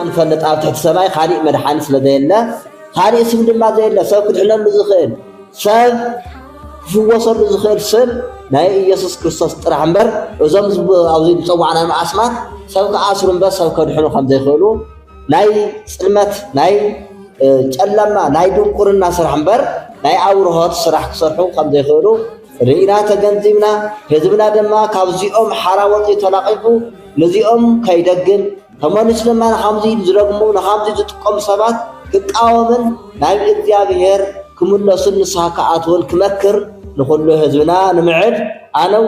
نفلت أو تحت سماي خالي مدحان سلدينا خالي اسم دم ما زينا سب كدحنا لزخيل سب شو وصل لزخيل سب ناي يسوع كريستوس ترحمبر وزم أوزين صوّعنا مع أسماء سب كعصرهم بس سب كدحنا خمسة يخلو ناي سلمت ناي جلما ناي دون قرنا سرحمبر ناي أورهات سرح سرحو خمسة يخلو رئينا تجنزمنا هزبنا دما كابزيهم حراوتي تلاقيفو نزيهم كيدقن كمان إسلام خمسين زرقمون خمسين تقوم سبات كتقاومن نايم إديابير كمنا سن ساكعات والكمكر نقول له هزبنا نمعد أنا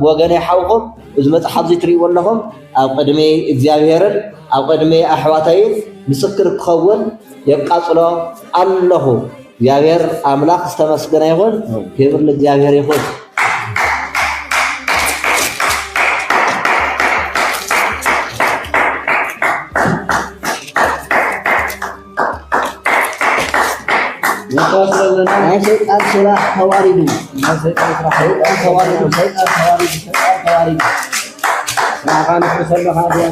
بوجن حوهم إذا ما تحضي تري ولهم أو قدمي إديابيرن أو قدمي أحواتين مسكر كخون يبقى صلا الله إديابير أملاك استمسكنا يهون كبر الإديابير يهون ما شيطان سلاح خوارج ما شيطان خوارج شيطان خوارج شيطان خوارج ما كان يسمى هذا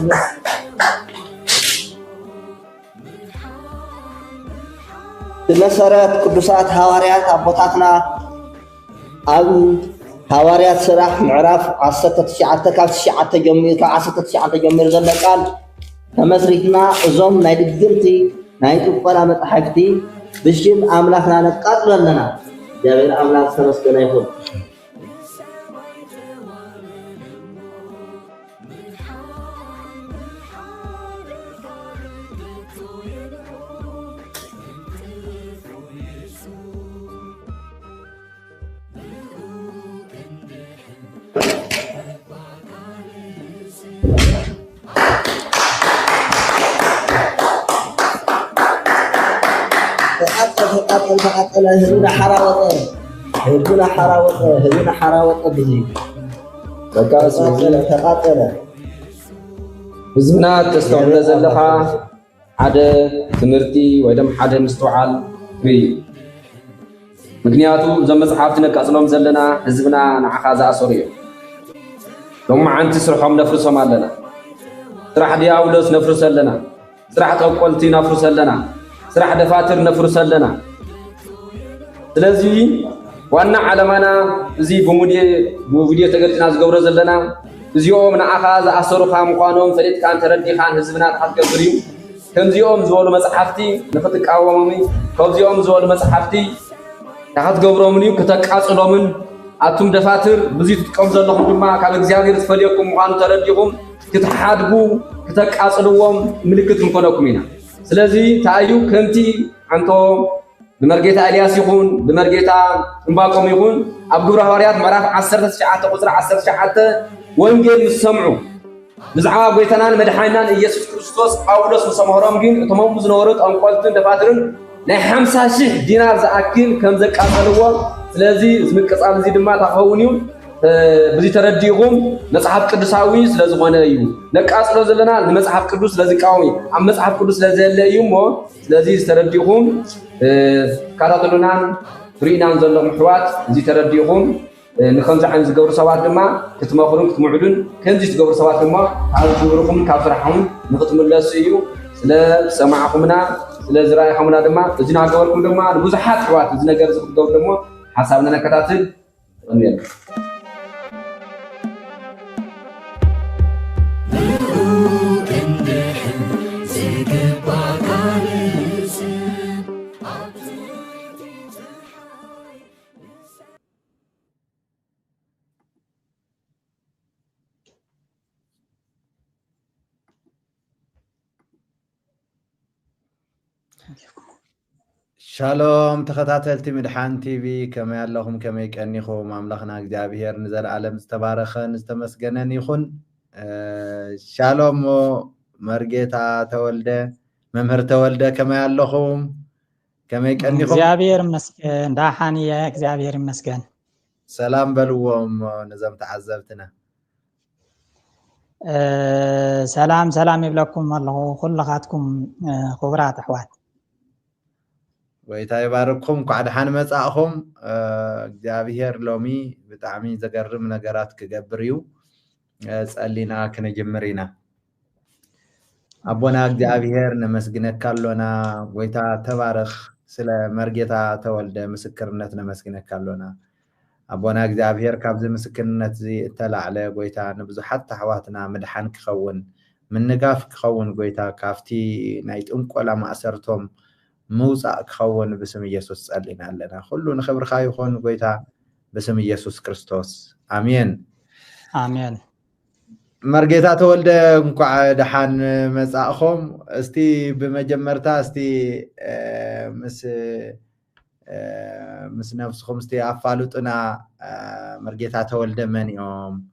بس تمسرت قدسات حواريات أبوتاتنا أو حواريات سلاح معرف عصتة تشعة كاف تشعة جميل كعصتة تشعة جميل زل قال تمسرتنا زوم نايد جرتي نايد قرامة حفتي بشيم أملاكنا نقاتل لنا جابر أملاك سمسكنا يقول تقاتل هذونا حراوة بزي تقاتل بزمنا تستوعب زلها عدا تمرتي ويدم حدا مستوعل بي مكنياتو زمز حافتنا كأصلهم زلنا حزبنا نعخازا سوريا لما عنتي سرحهم نفرسهم علينا سرح دياولوس نفرس لنا سرح قولتي نفرس لنا سرح دفاتر نفرس لنا ስለዚህ ዋና ዓላማና እዚ በቪዲዮ ተገልጽና ዝገብሮ ዘለና እዚኦም ንኣኻ ዝኣሰሩኻ ምዃኖም ፈሊጥካን ተረዲኻን ህዝብና ተሓትገብር እዩ ከምዚኦም ዝበሉ መጽሓፍቲ ንኽትቃወሞም ከምዚኦም ዝበሉ መጽሓፍቲ ተሓትገብሮም እዩ ከተቃጽሎምን ኣቱም ደፋትር ብዙይ ትጥቀሙ ዘለኹም ድማ ካብ እግዚአብሔር ዝፈልየኩም ምዃኑ ተረዲኹም ክትሓድጉ ከተቃጽልዎም ምልክት ምኮነኩም ኢና ስለዚ ታዩ ከምቲ አንቶ بمرجيتا إلياس يكون بمرجيتا مباقم يكون أبو رهواريات مراف 19 قصر 19 وانجيل يسمعوا نزعا بيتنا مدحينا يسوع كريستوس أولس مسمهرام جين تمام مزنورت أم قلتن دفاترن لا 50,000 دينار زأكل كم زك أصلوا لذي زمك أصل زي دم تخونيون بزي ترديهم مصحف قدساوي ስለዚህ ሆነ እዩ ነቃጽሎ ዘለና ለመጽሐፍ ቅዱስ ስለዚህ ቃውሚ አም መጽሐፍ ቅዱስ ስለዘለ እዩሞ ስለዚህ ተረዲኹም ካታተሉናን ፍሪናን ዘሎም ሕዋት እዚ ተረዲኹም ንከምዚ ዓይን ዝገብሩ ሰባት ድማ ክትመኽሩን ክትምዕዱን ከምዚ ዝገብሩ ሰባት ድማ ኣብ ክብርኩም ካብ ስራሕኩም ንክትምለሱ እዩ ስለ ሰማዕኹምና ስለ ዝራእኹምና ድማ እዚ ናገበርኩም ድማ ብዙሓት ሕዋት እዚ ነገር ዝገብሩ ደግሞ ሓሳብና ነከታትል እንየል شالوم تخطاتلتي مدحان تي في كما ياللهم كما يكأنيخم أملاخنا እግዚአብሔር نزل عالم استبارخن استمسገነን ይኹን شالوم مرجيتا تولده ممهر تولده كما ياللهم كما يكأنيخم እግዚአብሔር ይመስገን ዳሓንየ እግዚአብሔር ይመስገን سلام بلوم نزم تعذبتنا سلام يبلكم الله كلخاتكم خبرات احوال ويتا يبارككم قعد حان مصاخم እግዚአብሔር ሎሚ بጣعمي زغرم ነገራት ክገብርዩ ጸሊና ከነጀምሪና አቦና እግዚአብሔር ነመስግነካ አሎና ጎይታ ተባረኽ ስለ መርጌታ ተወልደ ምስክርነት ነመስግነካ አሎና አቦና እግዚአብሔር ካብዚ ምስክርነት እዚ ተላዕለ ጎይታ ንብዙሓት ኣሕዋትና ምድሓን ክኸውን ምንጋፍ ክኸውን ጎይታ ካፍቲ ናይ ጥንቆላ ማእሰርቶም موسى كخون باسم يسوع صلينا لنا كله نخبر خايخون قويتا باسم يسوع كريستوس امين امين مرغيتا تولد انكع دحان مساخهم استي بمجمرتا استي مس نفسكم استي افالوطنا مرغيتا تولد من يوم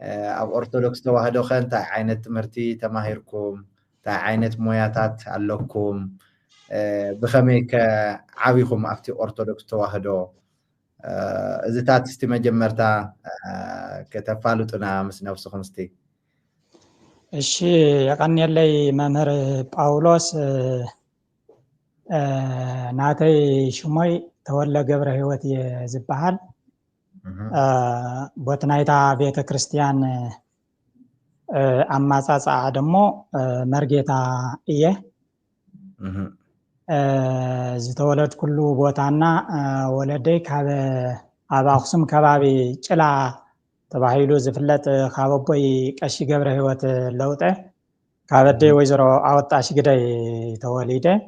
اب ارثوذكس توحدو خنت عينت تمرتي تماهيركم تا عينت موياتات علوكم بخمي كعابيكم افتي أرثوذكس توحدو إذا تاتستي مجمرتا كتفالوتنا مس نفسكم استي الشي يقني لي ممر باولوس ناتي شمي تولى قبر هيوت يزبحال بوتنايتا بيت كريستيان أما ساسا دمو مرجيتا إيه زتولد كله بوتانا ولدي كهذا أبا أقسم كبابي جلا تباهيلو زفلت خابوي كشي قبره هوت لوته كابدي ويزرو أوت أشي كده توليده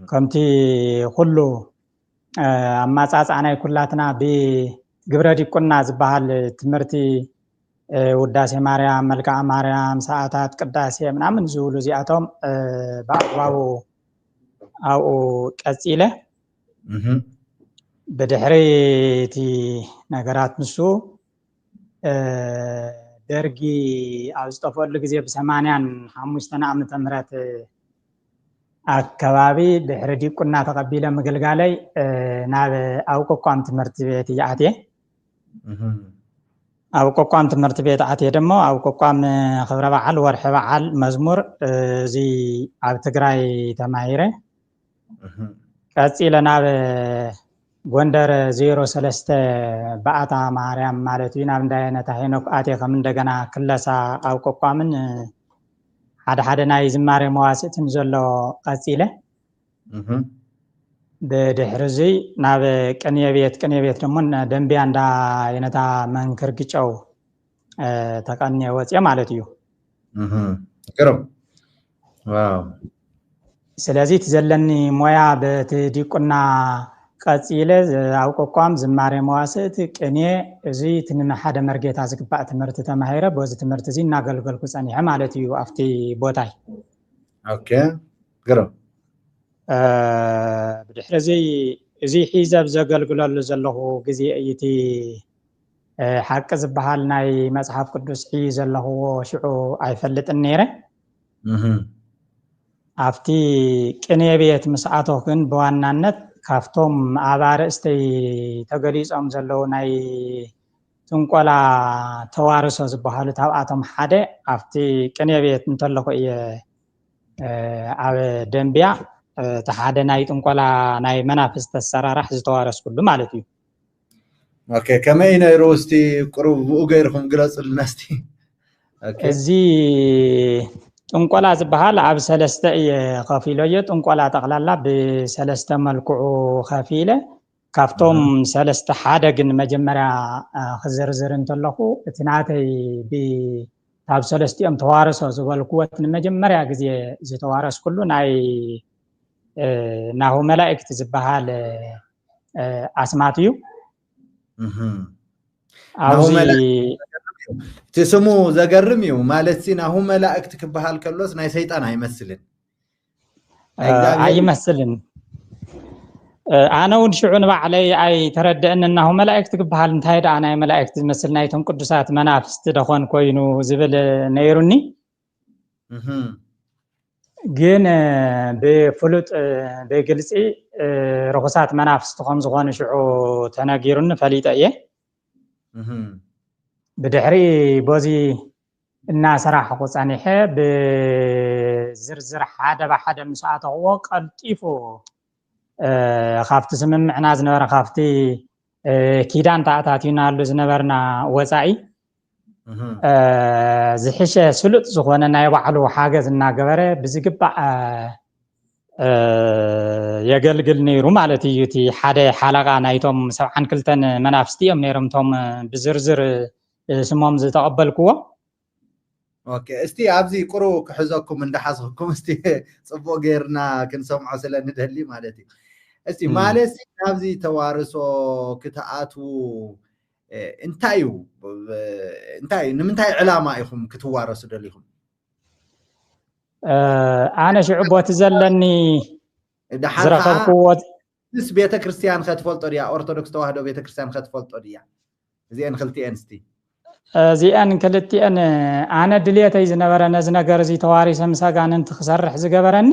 كمتي كله أما أساس أنا كلاتنا بقبره دي كنا زبال تمرتي وداسي مريم ملكة مريم ساعات قداسي من أمن زولو زياتهم بأقواه أو كأسئلة بدحريتي نقرات نسو درجي أو استفاد لك زي بسمانيان حموستنا عم تمرات أكبابي بحردي كنا تقبيلا مقلقالي ناب أو كوكوام تمرتبيتي عاتيه أو كوكوام تمرتبيت عاتيه دمو أو كوكوام خبر بعل ورح بعل مزمور زي أو تقراي تماهيره كأسئلة ناب ጎንደር 03 በአታ ማርያም ማለት ይናም እንዳይነ ታሄኖክ አቴ ከምን እንደገና ክለሳ አውቆቋምን ሓደ ናይ ዝማሬ መዋስእትን ዘሎ ቀጺለ በድሕርዚ ናብ ቅንየ ቤት ደሞ ደንቢያ እንዳ የነታ መንክር ግጨው ተቀንየ ወጽየ ማለት እዩ ቅርብ ዋው ስለዚህ ትዘለኒ ሞያ በትዲቁና قصيله او قوام زماري مواسط قنيه ازي تنم حدا مرغيتا زغبا تمرت تماهيره بوز تمرت زي ناغلغلكو صنيحه معناتي افتي بوتاي اوكي غرو بدحر زي حزب زغلغلل زلهو غزي ايتي حق زبحال ناي مصحف قدس حي زلهو شعو ايفلط نيره افتي قنيه بيت مسعاتو كن بوانانت ካፍቶም አባርእስቲ ተገሊጾም ዘለው ናይ ጥንቆላ ተዋርሶ ዝበሃሉ ታብኣቶም ሓደ ኣብቲ ቅኔ ቤት እንተለኹ እየ ኣብ ደንቢያ ተሓደ ናይ ጥንቆላ ናይ መናፍስት ተሰራራሕ ዝተዋረስ ኩሉ ማለት እዩ ኦኬ ከመይ ነይሩ እስቲ ቁሩብ ገይርኩም ግለጽልና እስቲ ኦኬ እዚ ጥንቆላ ዝበሃል ኣብ ሰለስተ ከፊሎ የ ጥንቆላ ጠቅላላ በሰለስተ መልክዑ ከፊለ ካፍቶም ሰለስተ ሓደ ግን መጀመርያ ክዝርዝር እንተለኹ እቲ ናተይ ኣብ ሰለስቲኦም ተዋረሶ ዝበልክዎት ንመጀመርያ ግዜ ዝተዋረስ ኩሉ ናይ ናሁ መላእክት ዝበሃል ኣስማት እዩ ኣብዚ تسمو زغرميو مالتين هو ملائكه كبحال كلوس ناي شيطان ايمسلن ايمسلن انا ونشعون بعلي اي تردئن انه ملائكه كبحال انتايد انا ملائكه تمثل نايتهم قدسات منافست دخون كوينو زبل نيروني جن بفلوت بجلسي رخصات منافست خمس غون شعو تناغيرن فليطيه بدحري بوزي الناس راح قصانيحه بزرزر حدا بحدا مساعته وقلطيفو خافت سممعنا زنبر خافتي كيدان تاعتاتينا لو زنبرنا وصاي ዝሕሸ ስሉጥ ዝኾነ ናይ ባዕሉ ሓገዝ እናገበረ ብዝግባእ የገልግል ነይሩ ማለት እዩ። እቲ ሓደ ሓለቓ ናይቶም 72 መናፍስቲ እዮም ነይሮም እቶም ብዝርዝር ስሞም ዝተቐበልክዎ። ኦኬ እስቲ ኣብዚ ቁሩ ክሕዘኩም እንዳሓስኩም እስቲ ጽቡቕ ጌርና ክንሰምዖ ስለንደሊ ማለት እዩ። እስቲ ማለት ናብዚ ተዋርሶ ክትኣቱ እንታይ ንምንታይ ዕላማ ኢኹም ክትዋረሱ ደሊኹም? ኣነ ሽዑ ቦት ዘለኒ ዝረኸብክዎ ምስ ቤተ ክርስቲያን ከትፈልጦ ድያ ኦርቶዶክስ ተዋህዶ ቤተ ክርስቲያን ከትፈልጦ ድያ? እዚአን ክልቲአን እስቲ እዚአን ክልቲአን ኣነ ድልየተይ ዝነበረ ነዚ ነገር እዚ ተዋሪሰ ምስ ኣጋንንቲ ክሰርሕ ዝገበረኒ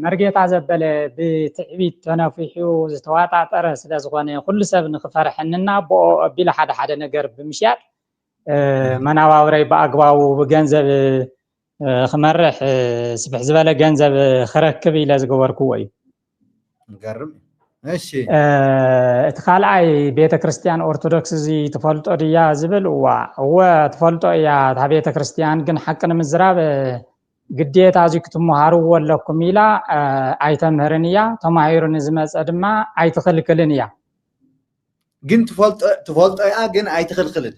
መርጌታ ዘበለ ብትዕቢት ተነፊሑ ዝተዋጣጠረ ስለ ዝኾነ ኩሉ ሰብ ንክፈርሐንና ብኦ ኣቢለ ሓደ ሓደ ነገር ብምሽያጥ መናባብረይ ብኣግባቡ ብገንዘብ ክመርሕ ስፍሕ ዝበለ ገንዘብ ክረክብ ኢለ ዝገበርክዎ እዩ። ገርም እሺ እቲ ካልኣይ ቤተ ክርስቲያን ኦርቶዶክስ እዚ ትፈልጦ ድያ ዝብል እወ ትፈልጦ እያ እታ ቤተ ክርስቲያን ግን ሓቂ ንምዝራብ ግዴታ እዚ ክትመሃርዎ ኣለኩም ኢላ ኣይተምህርን እያ ተማሂሩ ንዝመፀ ድማ ኣይትኽልክልን እያ። ግን ትፈልጦ እያ ግን ኣይትኽልክልን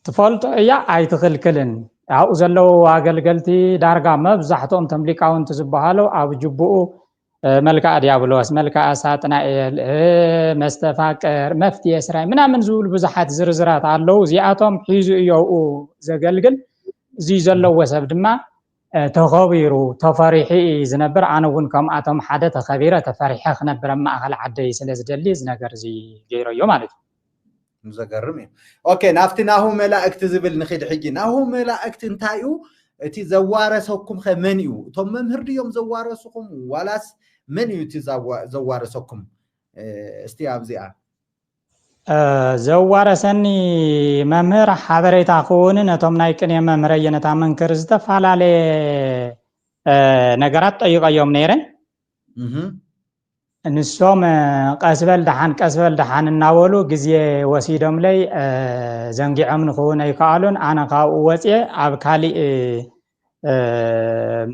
ትፈልጦ እያ ኣይትኽልክልን። ኣብኡ ዘለው ኣገልገልቲ ዳርጋ መብዛሕትኦም ቶም ሊቃውንቲ ዝበሃሉ ኣብ ጅቡኡ መልክዓ ዲያብሎስ መልክዓ ሳጥናኤል መስተፋቅር መፍትየ ስራይ ምናምን ዝብሉ ብዙሓት ዝርዝራት ኣለው። እዚኣቶም ሒዙ እዩ ኣብኡ ዘገልግል እዚ ዘለዎ ሰብ ድማ ተኸቢሩ ተፈሪሒ ዝነብር። ኣነ እውን ከምኣቶም ሓደ ተኸቢረ ተፈሪሐ ክነብር ኣብ ማእኸል ዓደይ ስለ ዝደሊ እዚ ነገር እዚ ገይረዮ ማለት እዩ። ዘገርም እዩ። ኦኬ ናብቲ ናሁ መላእክቲ ዝብል ንኺድ ሕጂ ናሁ መላእክቲ እንታይ እዩ? እቲ ዘዋረሰኩም ኸ መን እዩ? እቶም መምህር ድዮም ዘዋረስኩም ዋላስ መን እዩ እቲ ዘዋረሰኩም? እስቲ ኣብዚኣ ዘዋረሰኒ መምህር ሓበሬታ ክውን ነቶም ናይ ቅኔ መምህረ የነታ መንክር ዝተፈላለየ ነገራት ጠይቀዮም ነይረ። ንሶም ቀስበል ደሓን እናበሉ ግዜ ወሲዶም ለይ ዘንጊዖም ንክውን ኣይከኣሉን። ኣነ ካብኡ ወፅየ ኣብ ካሊእ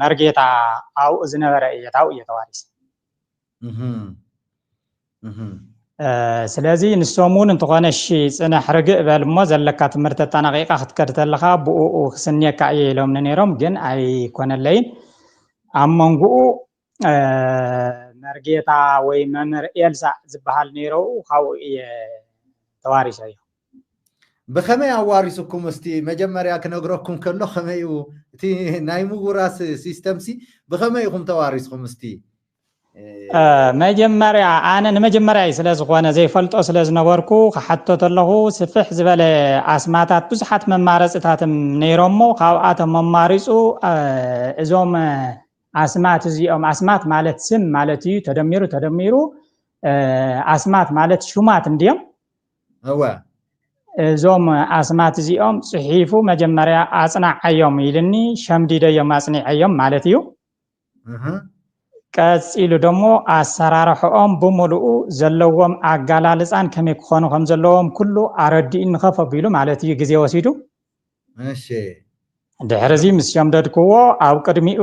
መርጌታ ኣብኡ ዝነበረ እየ ታብኡ እየ ተዋሪሰ። ስለዚ ንሶም እውን እንተኾነ እሺ ፅንሕ ርግእ በል እሞ ዘለካ ትምህርቲ ተጠናቂqa ክትከድ ተለካ ብኡኡ ክስንየካ እየ ኢሎምኒ ነይሮም። ግን ኣይኮነለይን። ኣብ መንጉኡ መርጌታ ወይ መምህር ኤልሳዕ ዝበሃል ነይረው ካብኡ እየ ተዋሪሰ እዩ። ብኸመይ ኣዋሪሱኩም? እስቲ መጀመርያ ክነግረኩም ከሎ ከመይ እዩ እቲ ናይ ምጉራስ ሲስተምሲ ብኸመይ ኢኹም ተዋሪስኩም? እስቲ መጀመርያ ኣነ ንመጀመርያ ስለ ዝኾነ ዘይፈልጦ ስለ ዝነበርኩ ክሓተት ኣለኹ ስፍሕ ዝበለ ኣስማታት ብዙሓት መማረፅታት ነይሮሞ ካብኣቶም መማሪፁ እዞም ኣስማት እዚኦም ኣስማት ማለት ስም ማለት እዩ ተደሚሩ ኣስማት ማለት ሹማት እንድዮም እወ እዞም ኣስማት እዚኦም ፅሒፉ መጀመርያ ኣፅናዓዮም ኢልኒ ሸምዲደዮም ኣፅኒዐዮም ማለት እዩ። ቀፂሉ ደሞ ኣሰራርሕኦም ብምሉኡ ዘለዎም ኣጋላልፃን ከመይ ክኾኑ ከም ዘለዎም ኩሉ ኣረዲኡኒ ከፍ ኣቢሉ ማለት እዩ ግዜ ወሲዱ። እሺ ድሕሪ እዚ ምስ ሸምደድክዎ ኣብ ቅድሚኡ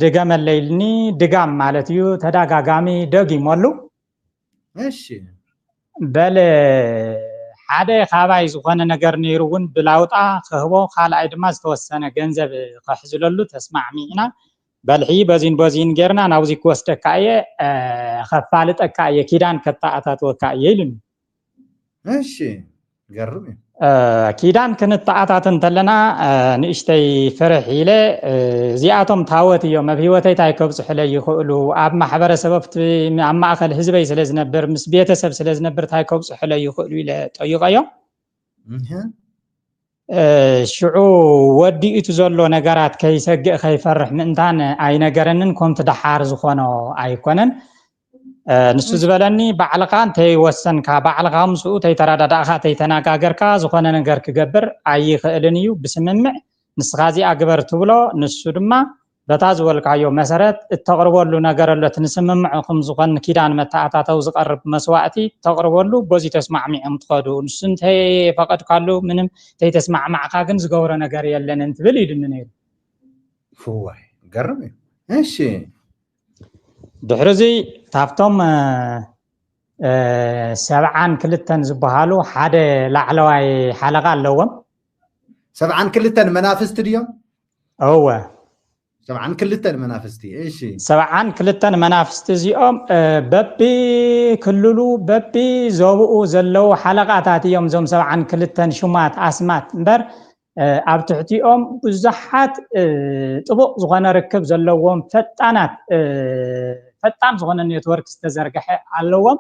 ድገመለይ ኢልኒ ድጋም ማለት እዩ ተደጋጋሚ ደጊሞሉ። እሺ በለ ሓደ ካባይ ዝኾነ ነገር ነይሩ እውን ብላውጣ ክህቦ ካልኣይ ድማ ዝተወሰነ ገንዘብ ከሕዝለሉ ተስማዕሚዕና በልሒ በዚን ጌርና ናብዚ ክወስደካ እየ ከፋልጠካ እየ ኪዳን ከተኣታትወካ እየ ኢሉኒ። እሺ ገርም እዩ። ኪዳን ክንተኣታት እንተለና ንእሽተይ ፍርሕ ኢለ እዚኣቶም ታወት እዮም ኣብ ሂወተይ እንታይ ከብፅሑለይ ይኽእሉ ኣብ ማሕበረሰብ ኣብ ማእኸል ህዝበይ ስለ ዝነብር ምስ ቤተሰብ ስለ ዝነብር እንታይ ከብፅሑለይ ይኽእሉ ኢለ ጠይቀዮም። ሽዑ ወዲእቱ ዘሎ ነገራት ከይሰግእ ከይፈርሕ ምእንታን ኣይነገረንን ከምቲ ደሓር ዝኾኖ ኣይኮነን። ንሱ ዝበለኒ ባዕልካ እንተይወሰንካ ባዕልካ ምስኡ ተይተረዳዳእካ ተይተነጋገርካ ዝኾነ ነገር ክገብር ኣይኽእልን እዩ ብስምምዕ ንስኻ እዚኣ ግበር ትብሎ ንሱ ድማ بتاز والكايو مسرت تقربوا له نجار اللي تنسمعكم زخن كيدان متاعتاتو زقرب مسواتي تقربوا له بزي تسمع معهم تقادو نسنت هي فقط قالوا منهم تي تسمع معك كن زغوره نجار يلن انت بليد منين فواي قربي ماشي دحرزي تافتم سبعان كلتن زبهالو حدا لعلواي حلقه اللوم سبعان كلتن منافست اليوم هو سبعان كلتن منافستي ايش سبعان كلتن منافست زيوم ببي كللو ببي زوبو زلو حلقات يوم زوم سبعان كلتن شمات اسمات امبر اب تحتيهم بزحات طبق زغنا ركب زلوهم فطان زغنا نيتورك استزرقح علوهم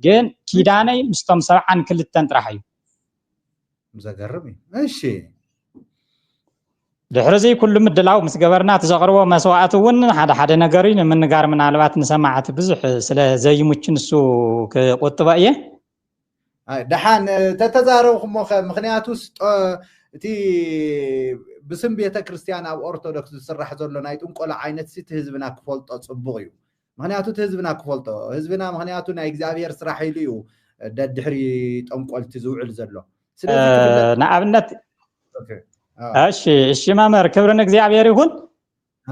جن كيداني مستم سبعان كلتن طرحيو مزغربي ماشي دحرزي كل مدلاو مس جبرنا تزقربو مسواعت ون حدا نغرين من نغار من علبات نسمعت بزح سلا زي مچنسو كقطبايه دحان تتزارو مخنياتوس تي بسم بيت كريستيان او اورثودوكس سرح زلو ناي طنقول عينت سيت حزبنا كفلطو صبغيو مخنياتو حزبنا كفلطو حزبنا مخنياتو ناي اغزابير سراح يليو ددحري طنقول تزوعل زلو سلازي نابنت اوكي እሺ ማመር ክብርን እግዚአብሔር ይሁን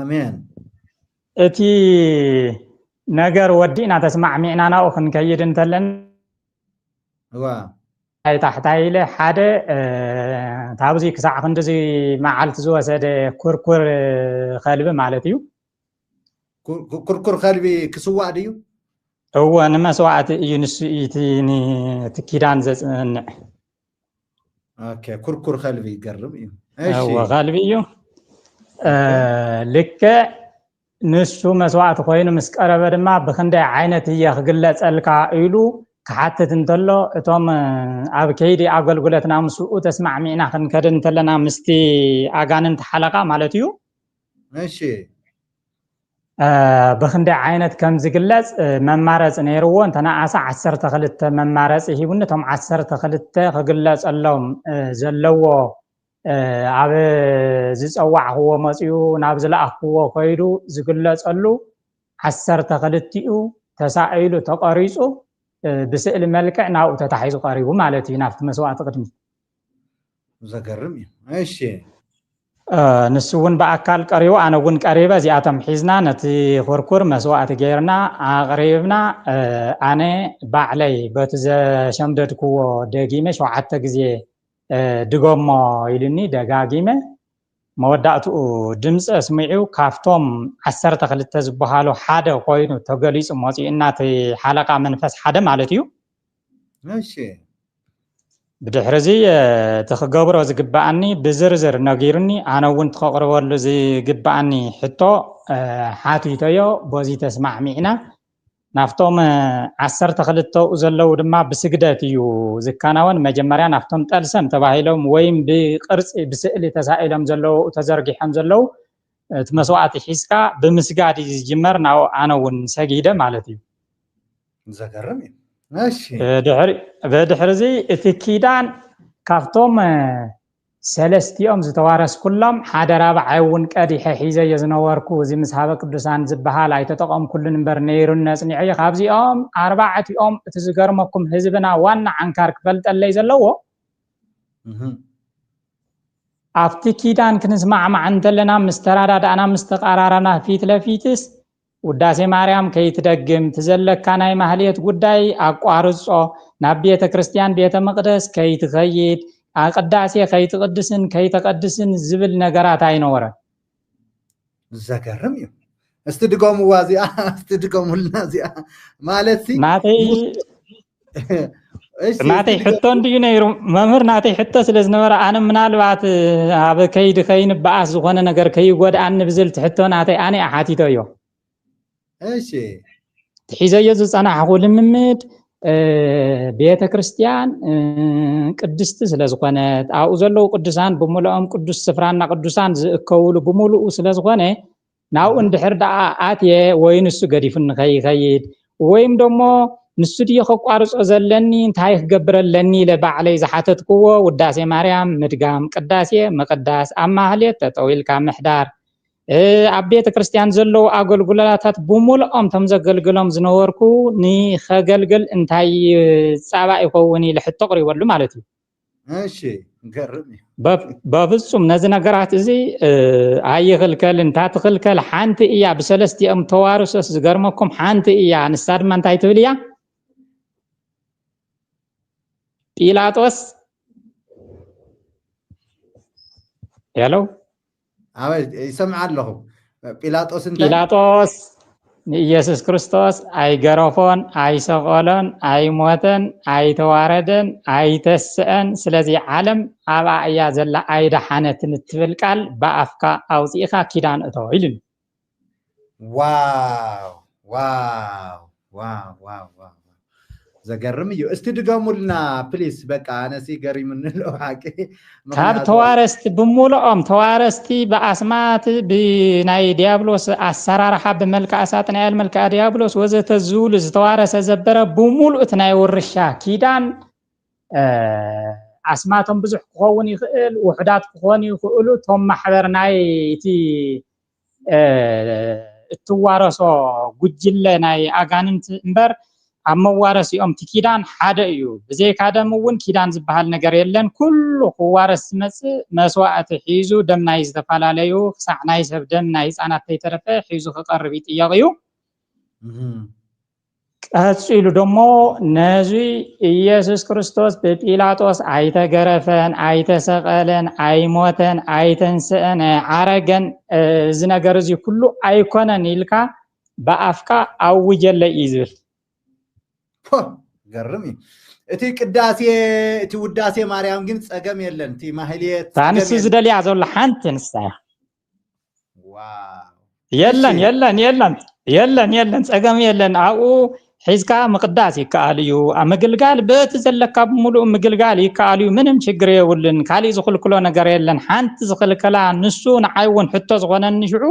አሜን እቲ ነገር ወዲና ተስማዕሚዕና ናው ክንከይድ እንተለን ዋ አይ ታሕታይለ ሓደ ታብዚ ክሳዕ ክንዲዚ መዓልቲ ዝወሰደ ኩርኩር ከልቢ ማለት እዩ ኩርኩር ከልቢ ክስዋዕ ድዩ እወ ንመስዋዕቲ እዩ ንሱ እቲ ኪዳን ዘፅንዕ اوكي كركر خلبي يقرب هو غالبيو لك نسو مسواعت خوين مسقربه دما بخنده عينت هي خغلصلكا ايلو كحتت انتلو اتوم اب كيدي اغلغلتنا مسو تسمع مينا خنكد انتلنا مستي اغاننت حلقه مالتيو ماشي بخنده عينت كم زغلص ممارص نيرو انتنا عسى 10 خلت ممارص هيبنتهم 10 خلت خغلص اللهم زلو اب زصواع هو مصيو ناب زلاخو خيدو زغلصلو 10 خلتيو تساعيلو تقريصو بسئل ملكع ناو تتحيز قريبو مالتي نافت مسواعت قدمي زغرم ماشي نسون بأكل قريبو أنا ون قريبة زياتم حزنا نتي خوركور مسواعت غيرنا قريبنا أنا بعلي بتز شمدتكو دقيمة شو حتى غزي دقوم يلني دقاقيمة مودعتو دمس اسمعيو كافتوم 10 تخلت زبحالو حدا قوينو تقليس موسي إناتي حلقة منفس حدا مالتيو ماشي بدحرزي تخقبرو زقبعني بزرزر نغيرني انا ونت تخقربولو زقبعني حتو حاتيتيو بوزي تسمع مينا نافتوم 10 تخلتو زلو دما بسجداتيو زكاناون مجمريا نافتوم طلسم تباهيلوم ويم بقرص بسئل تسائلم زلو تزرغيحم زلو تمسواعت حسكا بمسغاد يجمر ناو انا ون سجيده مالتي زغرمي ماشي بدحرزي اتكيدان كافتوم سلستيوم زتوارس كلهم حدا رابع عون قدي حيزه يزنوركو زي مسحاب قدسان زبحال ايتطقم كل نمبر نيرو نصنيعي خابزيوم 4 يوم تزغرمكم حزبنا وانا عنكار كفلطلي زلو افتكيدان كنسمع مع انتلنا مستراداد انا مستقرارنا فيت لفيتس وداسي ماريام كيتدغم تزلك ناي مهليت غداي اقوارصو نابيته كريستيان بيته مقدس كيتخيد اقداسي كيتقدسن كيتقدسن زبل نغرات اينوره زكرم استدقوم وازي استدقوم النازي مالتي ناتي حتى اندي نيرو ممر ناتي حتى سلازنور انا منالبات اب كيد خين باس زغونه نغر كيغود ان بزلت حتى ناتي اني احاتيتيو ايشي تحيزه يزصنا حقول ممد بيته كريستيان قدست سلازغونه او زلو قدسان بمولኦም قدس سفرانا قدسان زكولو بمولو سلازغونه ناو اندحر دا اتيه وينس غديفن خيخيد ويم دمو نسدي خقارص زلني انتاي خغبرلني لبعلي زحاتتكو وداسي مريم مدغام قداسي مقداس اماهلت تطويل كمحدار አቤተ ክርስቲያን ዘለው አገልግሎታት ብሙሉኦም ተም ዘገልግሎም ዝነበርኩ ንኸገልግል እንታይ ጻባ ይኸውን ይልሕቶ ቅሪበሉ ማለት እዩ እሺ ገርም በፍጹም ነዚ ነገራት እዚ ኣይኽልከል እንታትኽልከል ሓንቲ እያ ብሰለስቲኦም ተዋርሶስ ዝገርመኩም ሓንቲ እያ ንሳ ድማ እንታይ ትብል እያ ጲላጦስ ያለው አበይ ይሰምዓ ኣለኹ ጲላጦስ ኢየሱስ ክርስቶስ ኣይገረፎን ኣይሰቀሎን ኣይሞተን ኣይተዋረደን ኣይተስአን ስለዚ ዓለም ኣብ እያ ዘላ ኣይደሓነትን ትብል ቃል ብኣፍካ ኣውፂኢኻ ኪዳን እቶ ኢሉን ዋው ዋው ዋው ዋው ዋው ዘገርም እዩ እስቲ ድገሙልና ፕሊስ በቃ አነሲ ገሪም እንለው ሓቂ ካብ ተዋረስቲ ብሙሉኦም ተዋረስቲ በኣስማት ብናይ ዲያብሎስ ኣሰራርሓ ብመልክዕ ሳጥናኤል መልክዕ ዲያብሎስ ወዘተ ዝውሉ ዝተዋረሰ ዘበረ ብሙሉእ እቲ ናይ ውርሻ ኪዳን ኣስማቶም ብዙሕ ክኸውን ይኽእል ውሕዳት ክኾኑ ይኽእሉ ቶም ማሕበር ናይ እቲ እትዋረሶ ጉጅለ ናይ ኣጋንንት እምበር ኣብ መዋረሲኦም እቲ ኪዳን ሓደ እዩ ብዘይካ ደም እውን ኪዳን ዝበሃል ነገር የለን ኩሉ ክዋረስ ዝመፅእ መስዋዕቲ ሒዙ ደም ናይ ዝተፈላለዩ ክሳዕ ናይ ሰብ ደም ናይ ህፃናት ተይተረፈ ሒዙ ክቐርብ ይጥየቕ እዩ ቀፂሉ ደሞ ነዚ ኢየሱስ ክርስቶስ ብጲላጦስ ኣይተገረፈን ኣይተሰቐለን ኣይሞተን ኣይተንስአን ዓረገን እዚ ነገር እዚ ኩሉ ኣይኮነን ኢልካ ብኣፍካ ኣውጀለ እዩ ዝብል ገርም እቲ ቅዳሴ እቲ ውዳሴ ማርያም ግን ፀገም የለን እቲ ማህሌት ታንስ ዝደልያ ዘሎ ሓንቲ ንሳ ዋው የለን የለን የለን የለን የለን ፀገም የለን ኣብኡ ሒዝካ ምቅዳስ ይከኣል እዩ ምግልጋል በቲ ዘለካ ብሙሉእ ምግልጋል ይከኣል እዩ ምንም ችግር የብሉን ካሊእ ዝኽልክሎ ነገር የለን ሓንቲ ዝኽልከላ ንሱ ንዓይ እውን ሕቶ ዝኾነኒ ሽዑ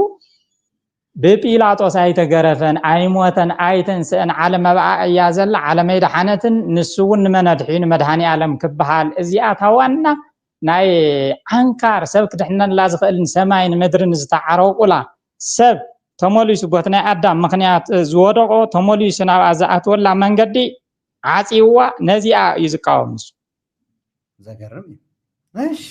ብጲላጦስ ኣይተገረፈን ኣይሞተን ኣይተንስአን ዓለም ኣብኣ እያ ዘላ ዓለመይ ደሓነትን ንሱ እውን ንመነድሒኑ መድሃኒ ዓለም ክበሃል እዚኣ ታዋና ናይ ዓንካር ሰብ ክድሕነላ ዝኽእልን ሰማይን ምድርን ዝተዓረቁላ ሰብ ተመሊሱ ቦት ናይ ኣዳም ምክንያት ዝወደቆ ተመሊሱ ናብኣ ዝኣትወላ መንገዲ ዓፂዋ ነዚኣ እዩ ዝቃወም ንሱ ዘገርም እሺ